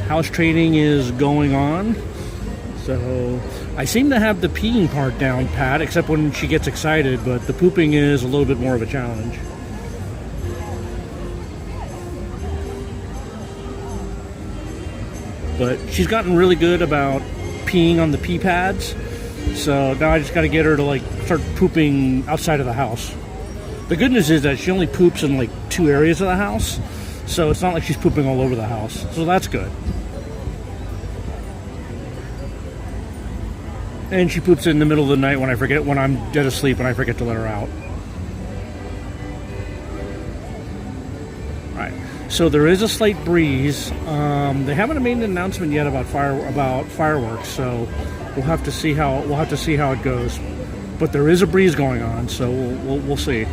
House training is going on. So I seem to have the peeing part down pat, except when she gets excited, but the pooping is a little bit more of a challenge. But she's gotten really good about peeing on the pee pads. So now I just got to get her to like start pooping outside of the house. The good news is that she only poops in like 2 areas of the house. So it's not like she's pooping all over the house. So that's good. And she poops in the middle of the night when I'm dead asleep and I forget to let her out. Alright. So there is a slight breeze. They haven't made an announcement yet about fireworks, so we'll have to see how it goes. But there is a breeze going on, so we'll see.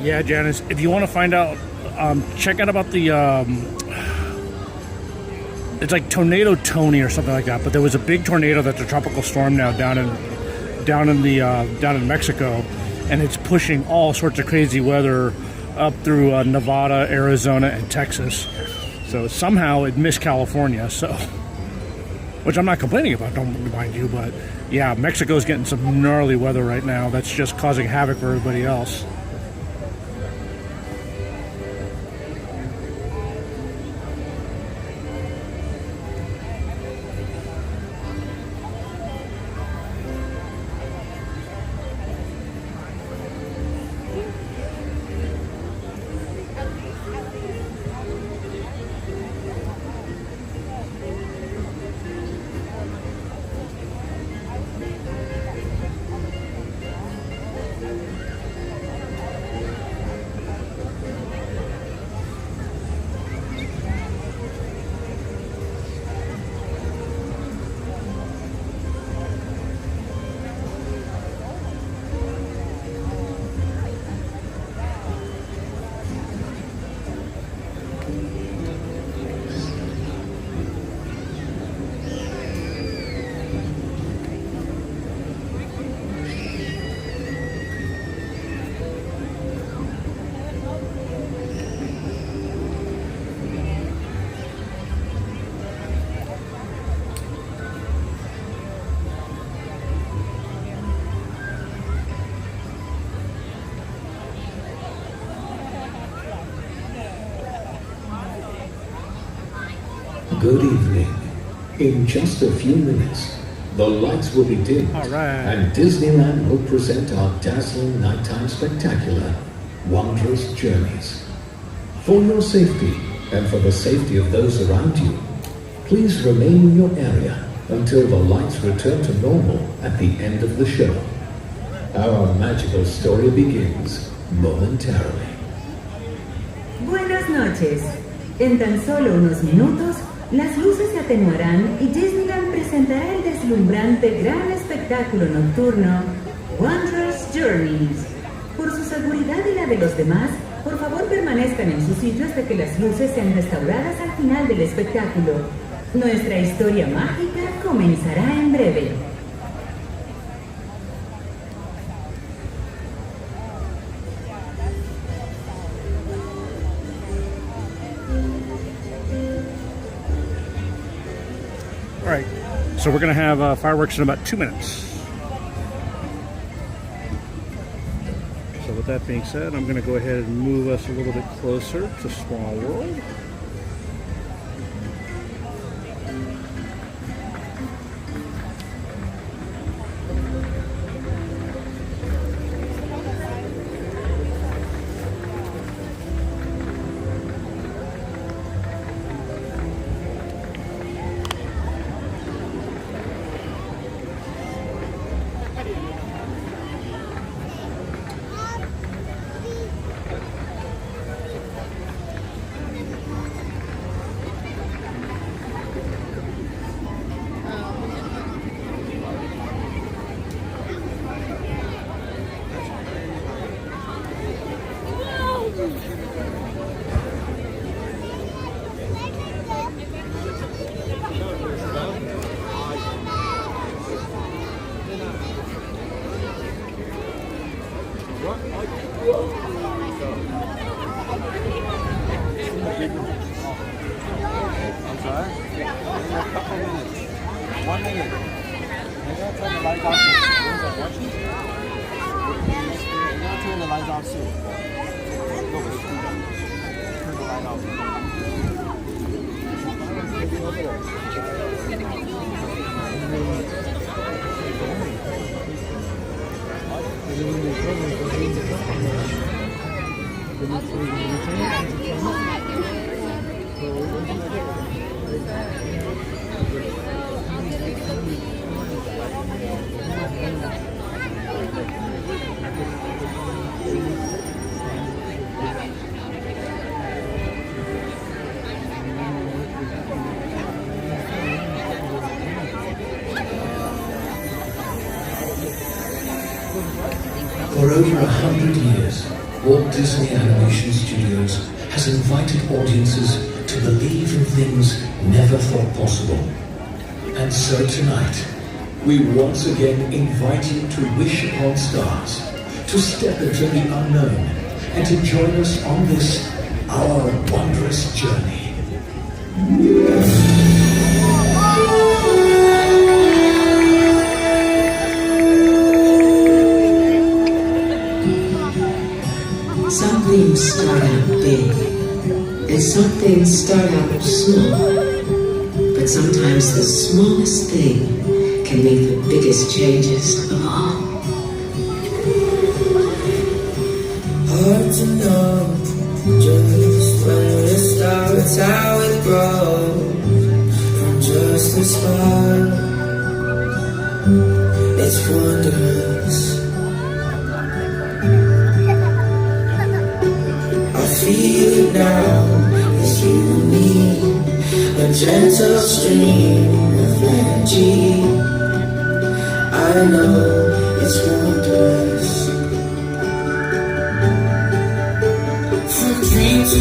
Yeah, Janice, if you want to find out, check out about the it's like Tornado Tony or something like that. But there was a big tornado that's a tropical storm now down in Mexico, and it's pushing all sorts of crazy weather up through Nevada, Arizona, and Texas. So somehow it missed California. So, which I'm not complaining about, don't mind you, but yeah, Mexico's getting some gnarly weather right now. That's just causing havoc for everybody else. Good evening. In just a few minutes, the lights will be dimmed, and Disneyland will present our dazzling nighttime spectacular, Wondrous Journeys. For your safety, and for the safety of those around you, please remain in your area until the lights return to normal at the end of the show. Our magical story begins momentarily. Buenas noches. En tan solo unos minutos, las luces se atenuarán y Disneyland presentará el deslumbrante gran espectáculo nocturno Wondrous Journeys. Por su seguridad y la de los demás, por favor permanezcan en su sitio hasta que las luces sean restauradas al final del espectáculo. Nuestra historia mágica comenzará en breve. All right, so we're going to have fireworks in about 2 minutes. So with that being said, I'm going to go ahead and move us a little bit closer to Small World. I'm sorry? In a couple minutes. 1 minute. You're going to turn the lights off soon. You're going to turn the lights off soon. Go, turn the light off. For over 100 years, Walt Disney Animation Studios has invited audiences to believe in things never thought possible. And so tonight, we once again invite you to wish upon stars, to step into the unknown, and to join us on this, our wondrous journey. Some things start out big, and some things start out small. But sometimes the smallest thing can make the biggest changes of all. Hard to know just when it starts, how it grows from just a spark. It's wondrous. I feel it now, it's you and me, a gentle stream of energy. I know it's wondrous. From dream to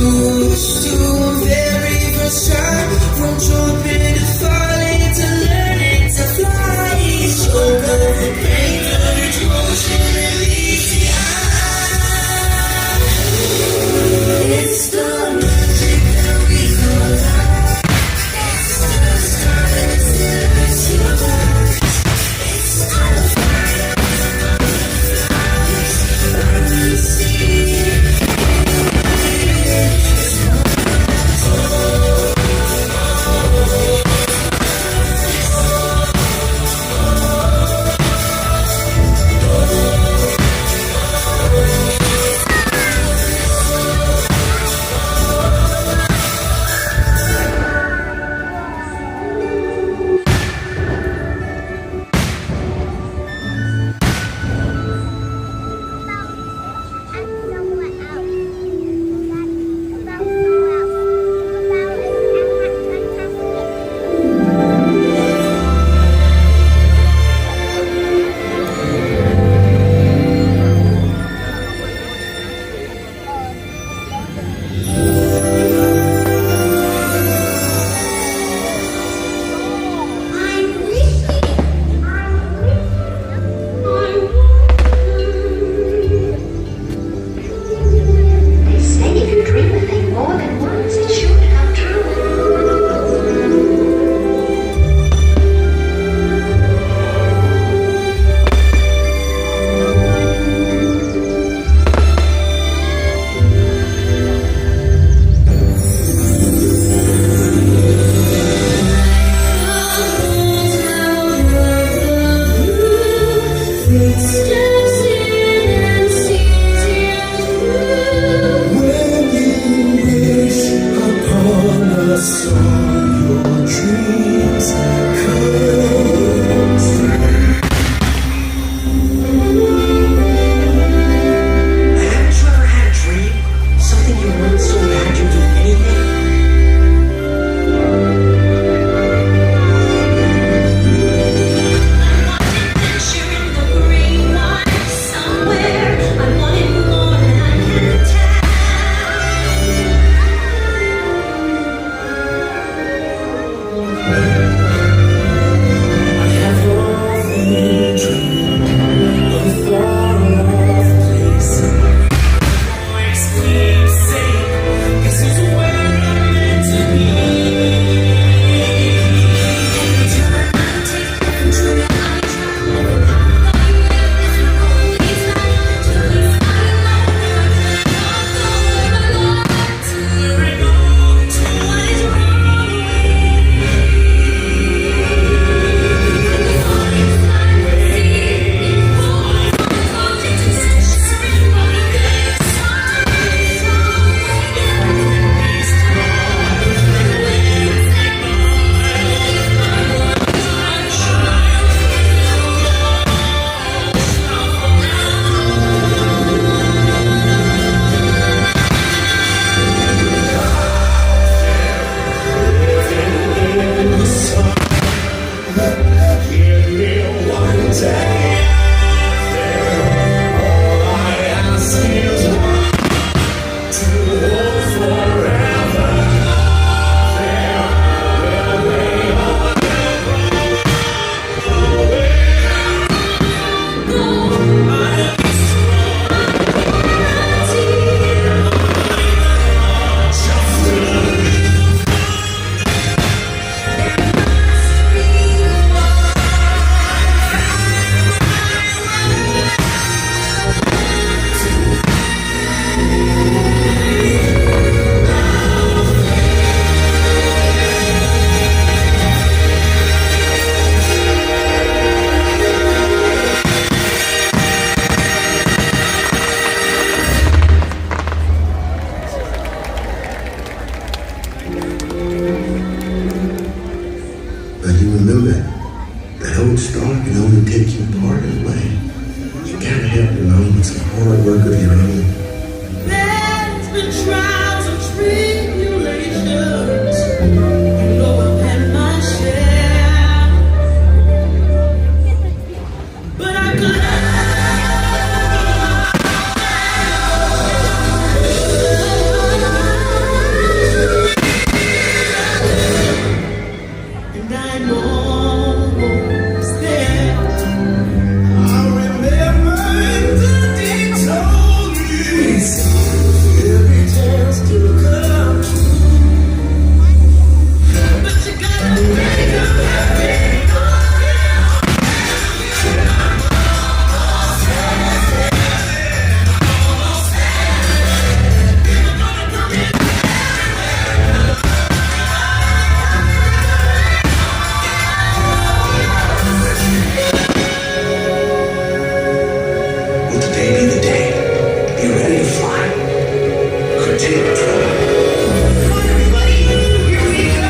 wish to a very first try, from jumping to falling to learning to fly. Stroke of the pain of explosion release the eye. It's the magic that we call life. It's the stars that we see light. It's the fire of the flowers that we see. Now you remember, that old star can only take you part of the way. You gotta have your moments of hard work of your own. There's been trials and tribulations. You know I've had my share. But I could and I'm almost there. I remember the day told me every chance to come true. But you gotta make them happy. Will today be the day? Be ready to fly. Continue to try. Come on, everybody, here we go.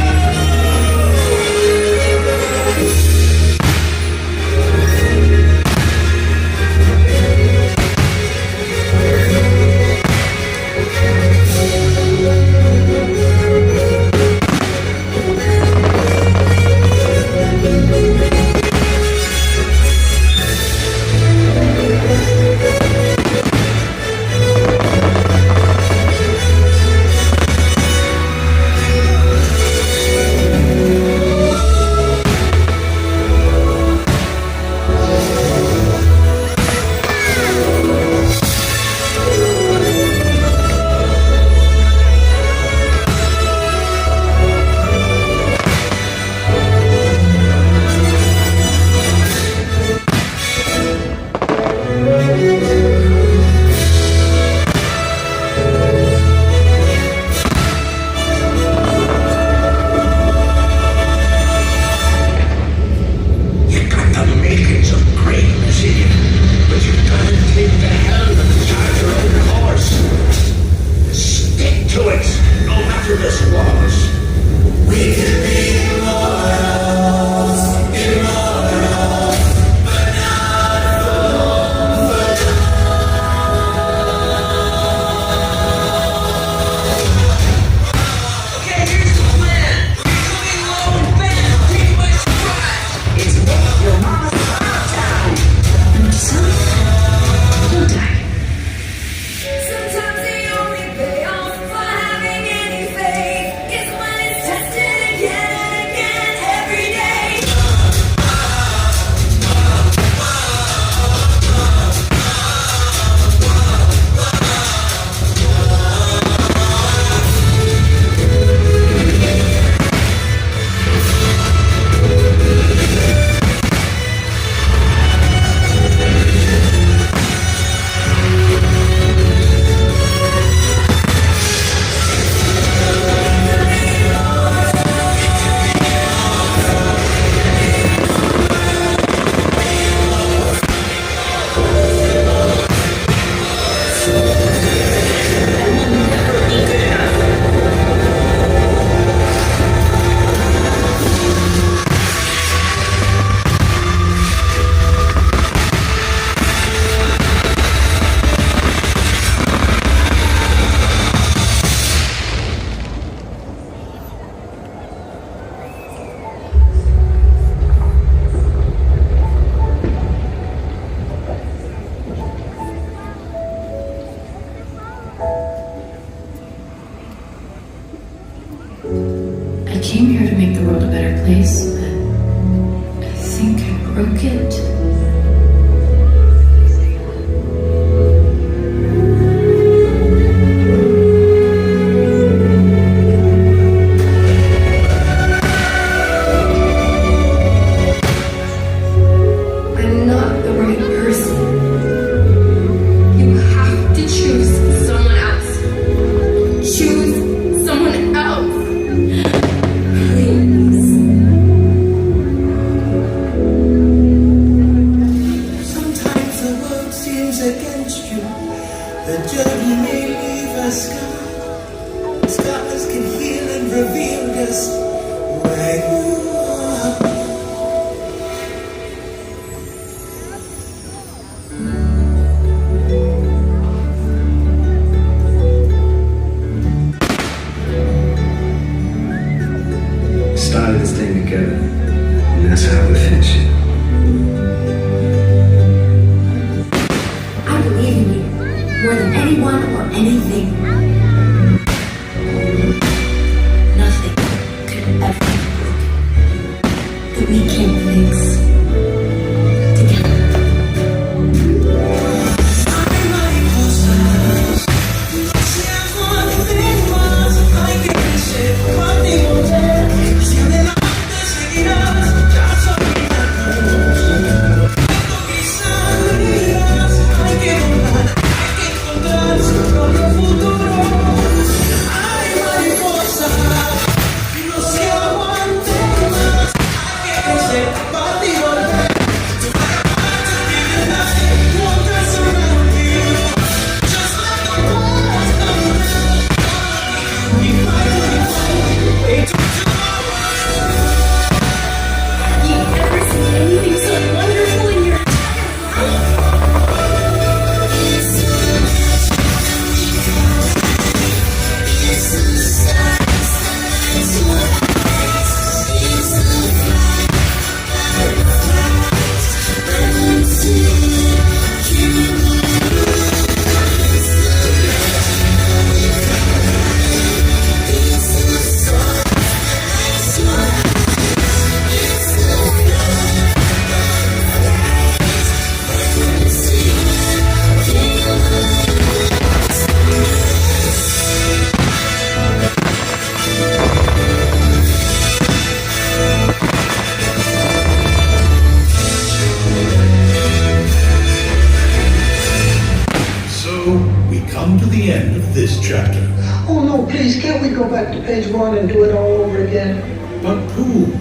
the end of this chapter. Oh no, please, can't we go back to page 1 and do it all over again? But Pooh,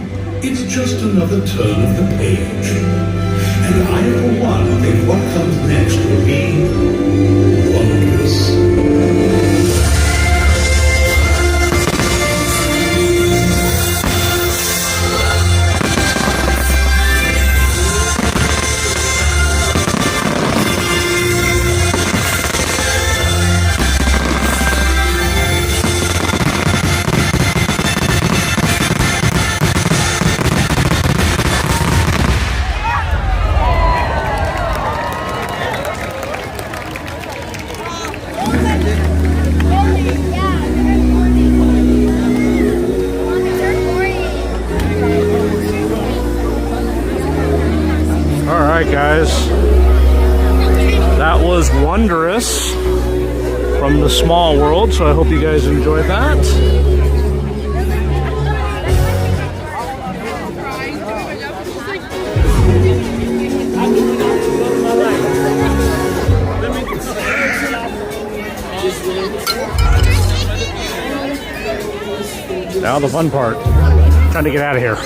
it's just another turn of the page. And I, for one, think what comes next will be wondrous. Alright guys, that was Wondrous from the Small World, so I hope you guys enjoyed that. Now the fun part, trying to get out of here.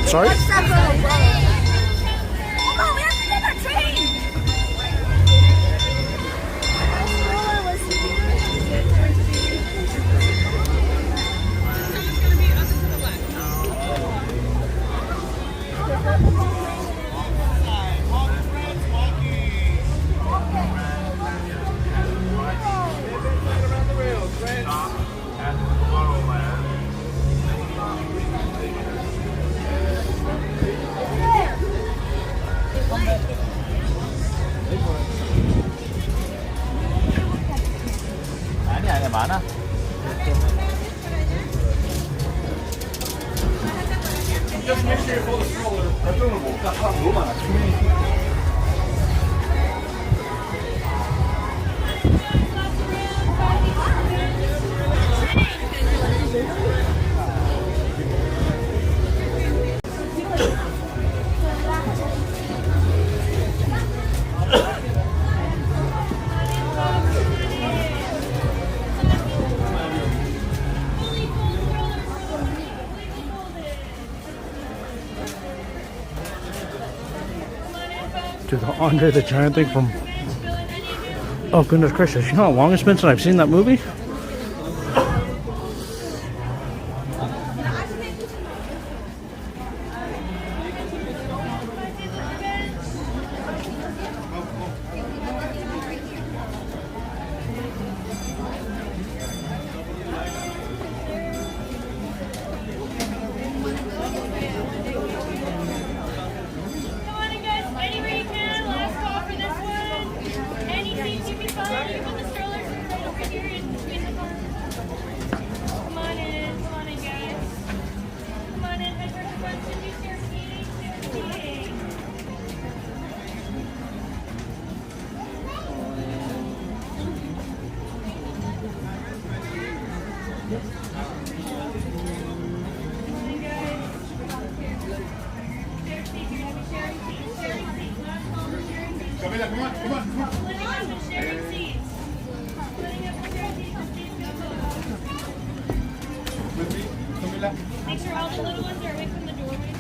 Sorry? Oh, we have to get our train! Mana? Just make sure you pull the stroller. To the Andre the Giant thing from... Oh goodness gracious, you know how long it's been since I've seen that movie? Make sure all the little ones are away from the doorway.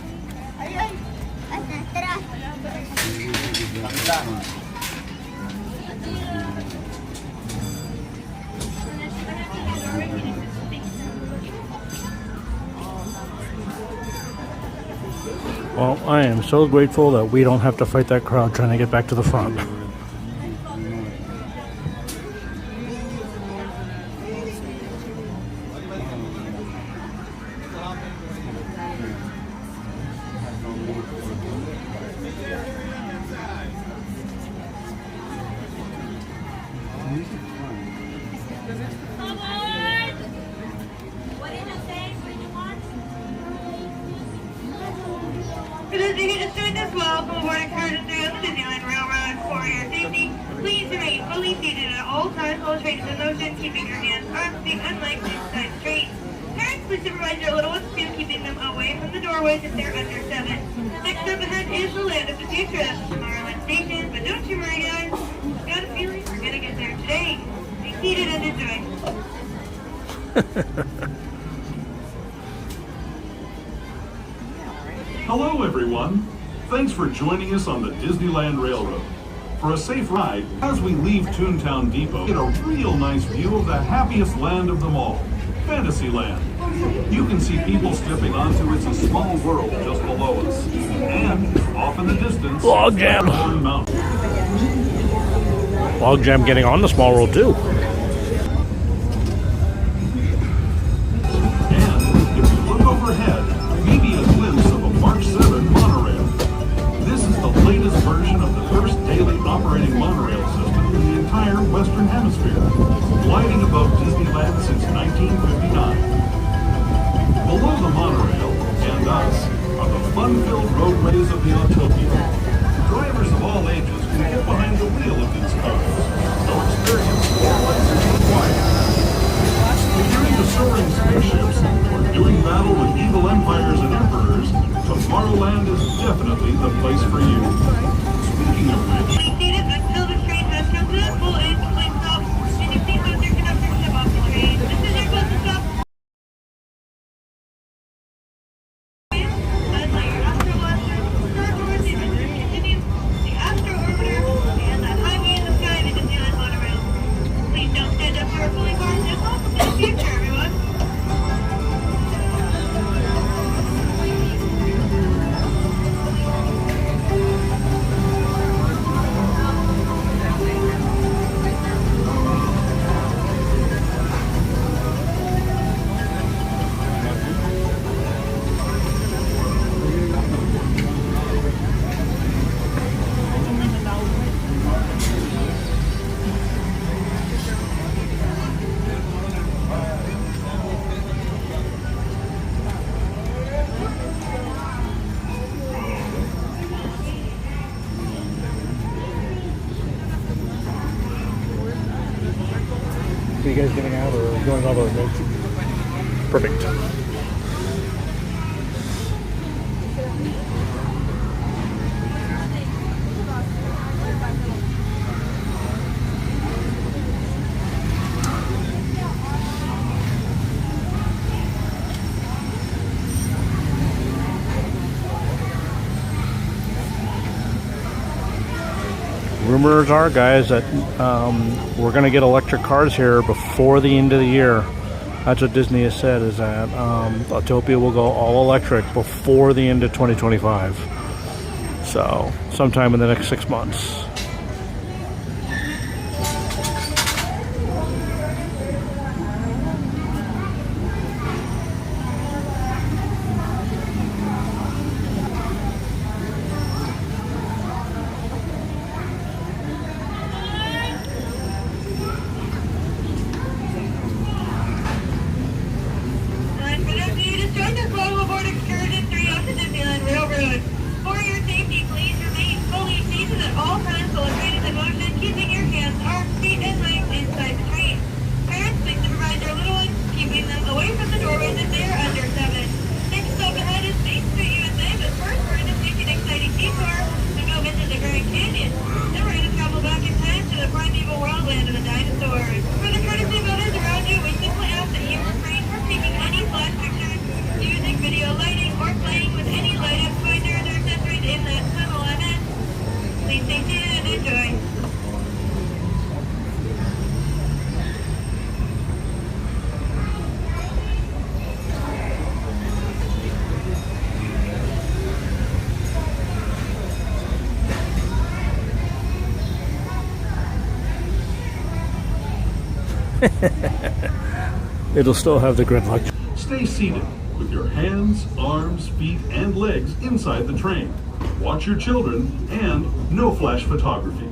Well, I am so grateful that we don't have to fight that crowd trying to get back to the front. those of you who just joined us, welcome aboard excursion through the Disneyland Railroad. For your safety, please remain fully seated at all times while the train is in motion, keeping your hands, arms, feet, and legs inside the train. Parents, please supervise your little ones too, keeping them away from the doorways if they're under 7. Next up ahead is the Land of the Future. That's Tomorrowland Station, but don't you worry, guys. Got a feeling we're gonna get there today. Be seated and enjoy. Hello, everyone. Thanks for joining us on the Disneyland Railroad. For a safe ride, as we leave Toontown Depot, get a real nice view of the happiest land of them all, Fantasyland. You can see people stepping onto It's a Small World just below us. And, off in the distance, Logjam. Airborne Mountain. Logjam getting on the Small World too. And, if you look overhead, maybe a glimpse of a March 7 monorail. This is the latest version of the first daily operating monorail system in the entire Western Hemisphere, gliding above Disneyland since 1959. Below the monorail, and us, are the fun-filled roadways of the Autopia. Drivers of all ages can get behind the wheel of these cars. No experience or license required. If you're into soaring spaceships or doing battle with evil empires and emperors, Tomorrowland is definitely the place for you. Speaking of which, Please seated until the train has come to a full end complete stop, and you please move your conductor step off the train. This is your closest stop. I'd like your Astro Blaster, Star Tours, the adventure continues, the Astro Orbiter, and that highway in the sky, the Disneyland monorail. Please don't stand up for a fully cars and welcome to the future, everyone. Are you guys getting out or going all the way? Perfect. Rumors are, guys, that we're going to get electric cars here before the end of the year. That's what Disney has said, is that Autopia will go all electric before the end of 2025. So, sometime in the next 6 months. And for those of you just joined us, welcome aboard Excursion 3 on the Disneyland Railroad. For your safety, please remain fully seated at all times while the train is in motion, keeping your hands, arms, feet, and legs inside the train. Parents, please supervise your little ones, keeping them away from the doorways if they are under 7. Next stop ahead is Main Street, USA, but first we're going to take an exciting detour to go visit the Grand Canyon. Then we're going to travel back in time to the primeval world land of the dinosaurs. For the courtesy of others around you, we simply ask that you refrain from taking any flash pictures, using video lighting, or playing with any light-up finders or accessories in that tunnel ahead. Please stay seated and enjoy. It'll still have the grid lock. stay seated with your hands, arms, feet, and legs inside the train. Watch your children and no flash photography.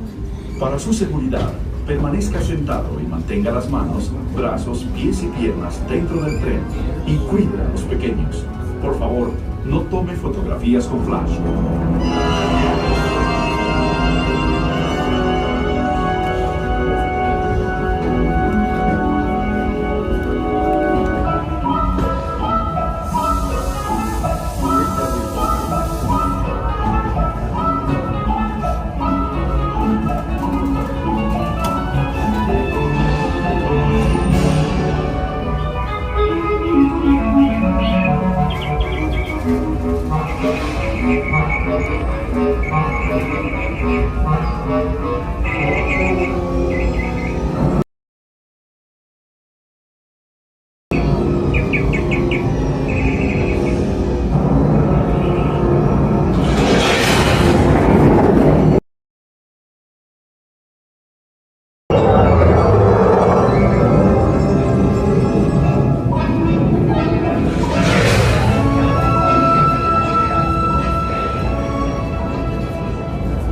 Para su seguridad, permanezca sentado y mantenga las manos, brazos, pies y piernas dentro del tren y cuide a los pequeños. Por favor, No tome fotografías con flash.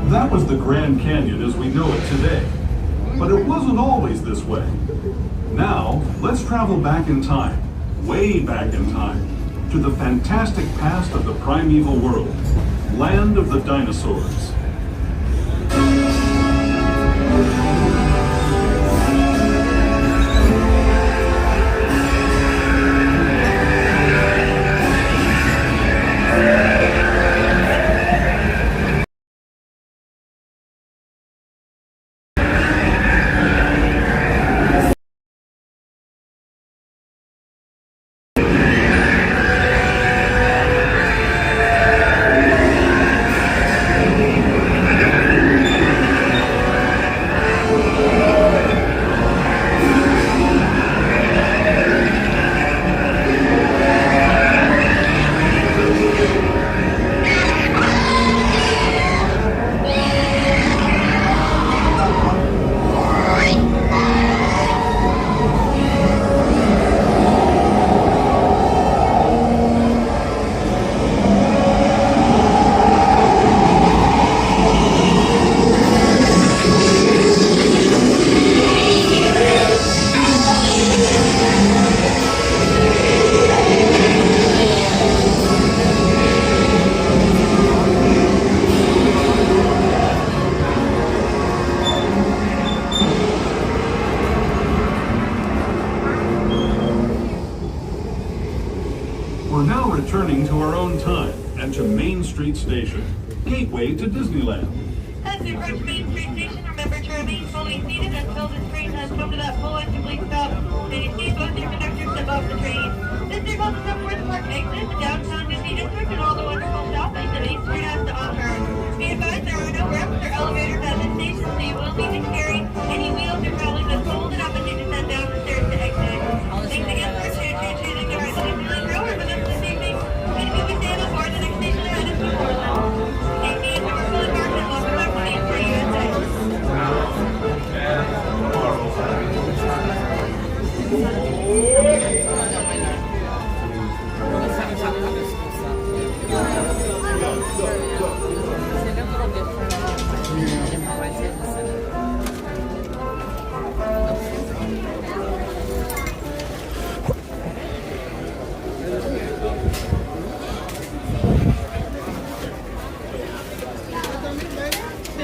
That was the Grand Canyon as we know it today. But it wasn't always this way. Now, let's travel back in time, way back in time, to the fantastic past of the primeval world, land of the dinosaurs. We're now returning to our own time and to Main Street Station, gateway to Disneyland. As we approach Main Street Station, remember to remain fully seated until the train has come to that full and complete stop. And you see both your conductors step off the train. This signals the Subway Park exit, the downtown Disney District, and all the wonderful shopping that Main Street has to offer. Be advised there are no ramps or elevators at this station, so you will need to carry any wheels or trolleys that fold it up as you descend down the stairs to exit. Thanks again for choosing the rest of the Disneyland Railroad with us this evening. And if you stand before the next station ahead is New Orleans. Take me into our Philly Park and welcome back to Main Street USA.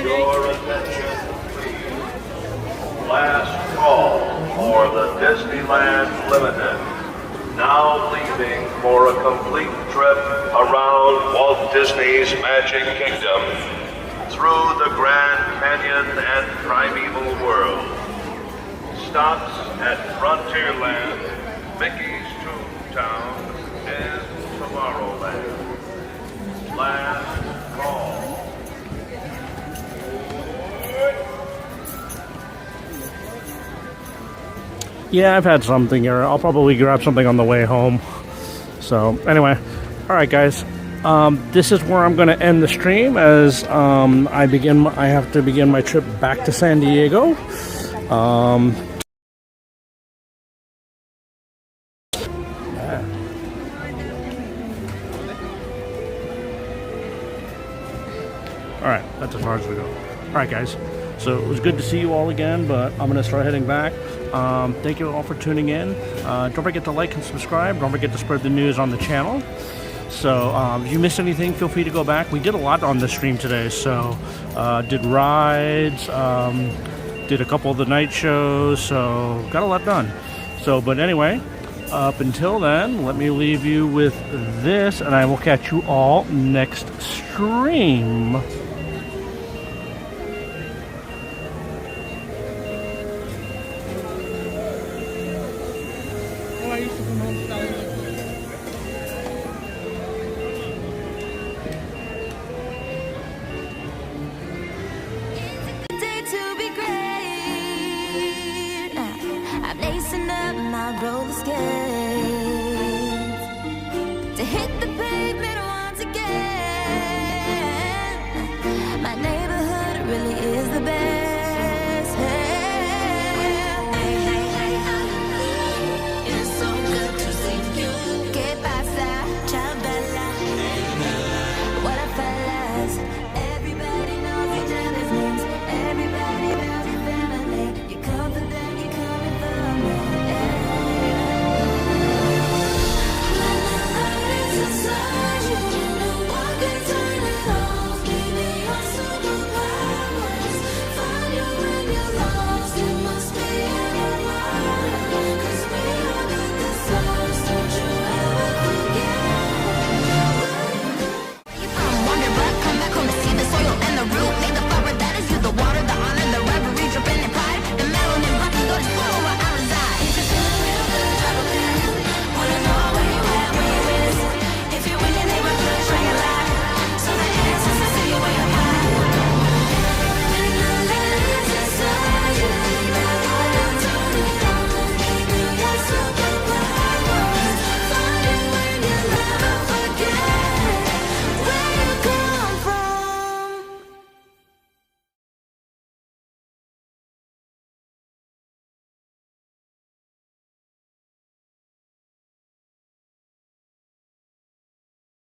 Your attention, please. Last call for the Disneyland Limited. Now leaving for a complete trip around Walt Disney's Magic Kingdom through the Grand Canyon and primeval world. Stops at Frontierland, Mickey's Toontown, and Tomorrowland. Last call. Yeah, I've had something here. I'll probably grab something on the way home. So, anyway. Alright, guys. This is where I'm going to end the stream as I have to begin my trip back to San Diego. Alright, that's as far as we go. Alright, guys. So it was good to see you all again, but I'm going to start heading back. Thank you all for tuning in. Don't forget to like and subscribe. Don't forget to spread the news on the channel. So if you missed anything, feel free to go back. We did a lot on the stream today. So did rides, did a couple of the night shows, so got a lot done. So, but anyway, up until then, let me leave you with this, and I will catch you all next stream. Day to be great. I'm lacing up my roller skates to hit the pavement once again. My neighborhood really is the best.